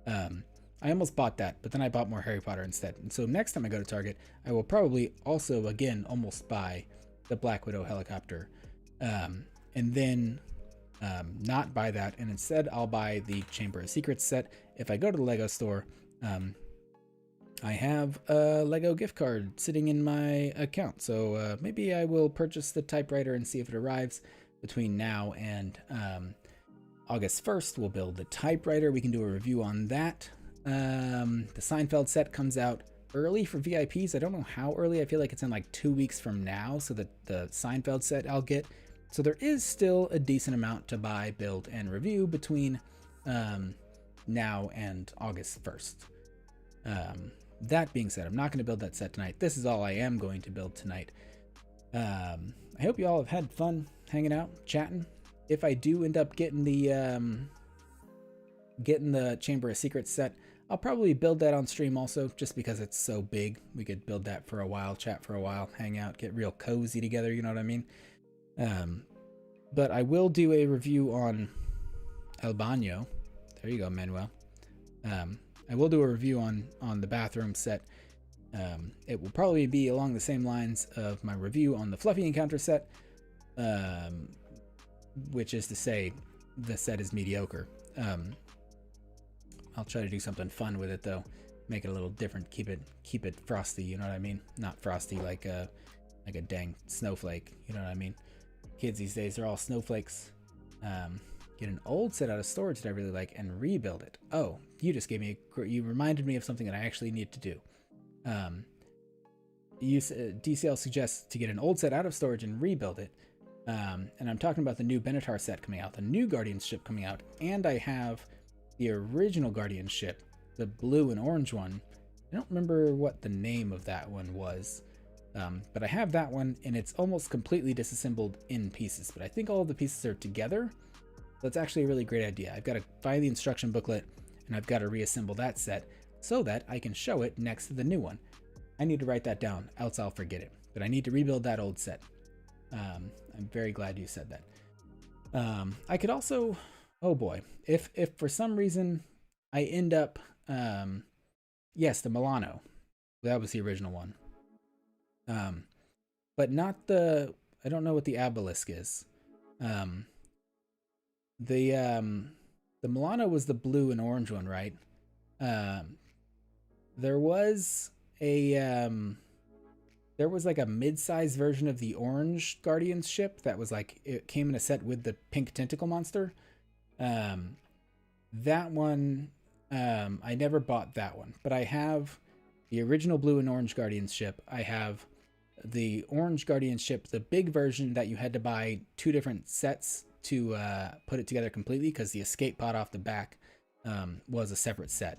I almost bought that, but then I bought more Harry Potter instead. And so next time I go to Target, I will probably also, again, almost buy the Black Widow helicopter. And then not buy that. And instead, I'll buy the Chamber of Secrets set. If I go to the Lego store, I have a Lego gift card sitting in my account. So maybe I will purchase the typewriter and see if it arrives between now and August 1st. We'll build the typewriter. We can do a review on that. The Seinfeld set comes out early for VIPs. I don't know how early. I feel like it's in like 2 weeks from now. So the Seinfeld set I'll get. So there is still a decent amount to buy, build, and review between now and August 1st. That being said, I'm not going to build that set tonight. This is all I am going to build tonight. I hope you all have had fun hanging out, chatting. If I do end up getting the Chamber of Secrets set, I'll probably build that on stream also, just because it's so big. We could build that for a while, chat for a while, hang out, get real cozy together, you know what I mean? But I will do a review on El Baño. There you go, Manuel. I will do a review on the bathroom set. It will probably be along the same lines of my review on the Fluffy Encounter set, which is to say the set is mediocre. I'll try to do something fun with it though, make it a little different, keep it frosty, you know what I mean? Not frosty like like a dang snowflake. You know what I mean? Kids these days are all snowflakes. Get an old set out of storage that I really like and rebuild it. Oh, you just gave me you reminded me of something that I actually need to do. DCL suggests to get an old set out of storage and rebuild it. And I'm talking about the new Benatar set coming out, the new Guardians ship coming out, and I have the original Guardians ship, the blue and orange one. I don't remember what the name of that one was, but I have that one, and it's almost completely disassembled in pieces, but I think all of the pieces are together. That's actually a really great idea. I've got to find the instruction booklet, and I've got to reassemble that set so that I can show it next to the new one. I need to write that down, else I'll forget it. But I need to rebuild that old set. I'm very glad you said that. I could also, oh boy, if for some reason I end up, yes, the Milano. That was the original one. But not the, I don't know what the Obelisk is. The Milano was the blue and orange one, right? There was like a mid-sized version of the orange Guardians ship that was like, it came in a set with the pink tentacle monster. That one, I never bought that one, but I have the original blue and orange Guardians ship. I have the orange Guardians ship, the big version that you had to buy 2 different sets to put it together completely, because the escape pod off the back was a separate set.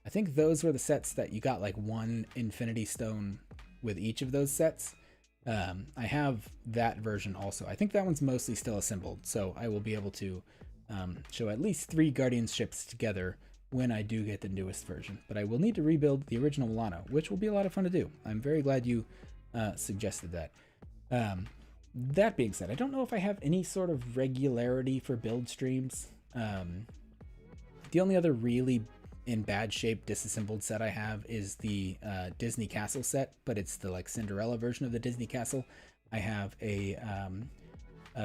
I think those were the sets that you got like 1 Infinity Stone with each of those sets. I have that version also. I think that one's mostly still assembled, so I will be able to show at least 3 Guardian ships together when I do get the newest version. But I will need to rebuild the original Milano, which will be a lot of fun to do. I'm very glad you suggested that. That being said, I don't know if I have any sort of regularity for build streams. The only other really in bad shape disassembled set I have is the Disney Castle set, but it's the like Cinderella version of the Disney Castle. I have a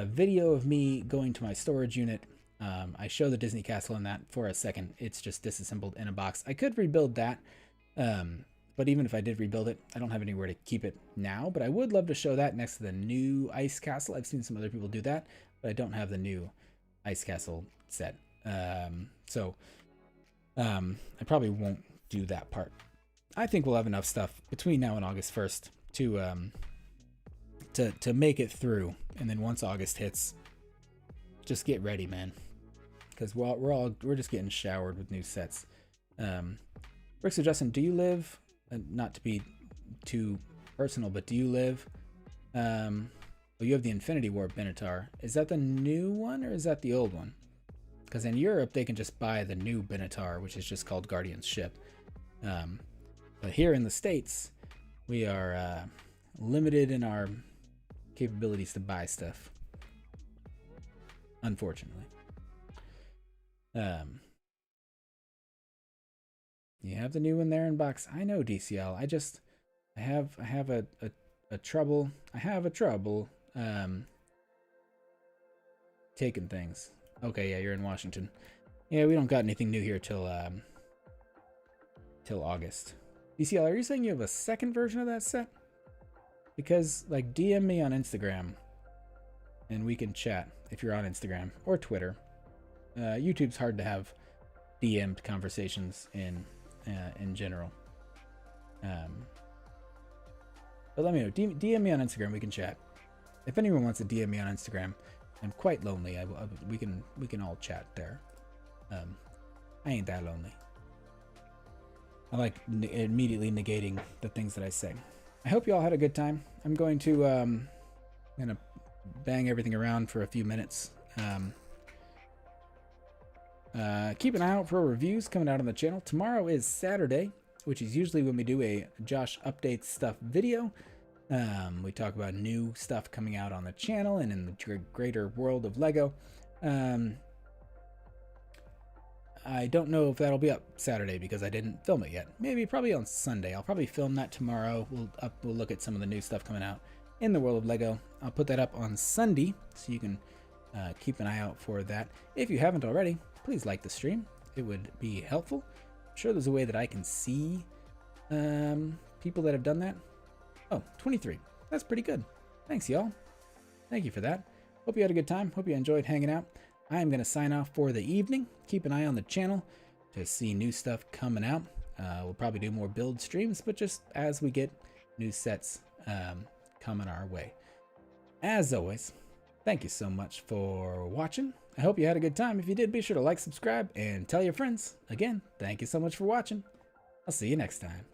video of me going to my storage unit. I show the Disney Castle in that for a second. It's just disassembled in a box. I could rebuild that, but even if I did rebuild it, I don't have anywhere to keep it now. But I would love to show that next to the new Ice Castle. I've seen some other people do that, but I don't have the new Ice Castle set. I probably won't do that part. I think we'll have enough stuff between now and August 1st to make it through. And then once August hits, just get ready, man, because we're just getting showered with new sets. Rick, so Justin, do you live? Not to be too personal, but do you live? Well, you have the Infinity War Benatar. Is that the new one or is that the old one? Because in Europe, they can just buy the new Benatar, which is just called Guardian's Ship. But here in the States, we are limited in our capabilities to buy stuff. Unfortunately. You have the new one there in box. I know, DCL. I have a trouble taking things. Okay, yeah, you're in Washington. Yeah, we don't got anything new here till August. DCL, are you saying you have a second version of that set? Because, like, DM me on Instagram, and we can chat if you're on Instagram or Twitter. YouTube's hard to have DM'd conversations in general. But let me know. DM me on Instagram. We can chat. If anyone wants to DM me on Instagram, I'm quite lonely. We can all chat there. I ain't that lonely. I like immediately negating the things that I say. I hope you all had a good time. I'm going to bang everything around for a few minutes. Keep an eye out for reviews coming out on the channel. Tomorrow is Saturday, which is usually when we do a Josh Updates Stuff video. We talk about new stuff coming out on the channel and in the greater world of Lego. I don't know if that'll be up Saturday because I didn't film it yet. Maybe probably on Sunday. I'll probably film that tomorrow. We'll look at some of the new stuff coming out in the world of Lego. I'll put that up on Sunday so you can keep an eye out for that. If you haven't already, please like the stream. It would be helpful. I'm sure there's a way that I can see people that have done that. Oh, 23. That's pretty good. Thanks, y'all. Thank you for that. Hope you had a good time. Hope you enjoyed hanging out. I am going to sign off for the evening. Keep an eye on the channel to see new stuff coming out. We'll probably do more build streams, but just as we get new sets coming our way. As always, thank you so much for watching. I hope you had a good time. If you did, be sure to like, subscribe, and tell your friends. Again, thank you so much for watching. I'll see you next time.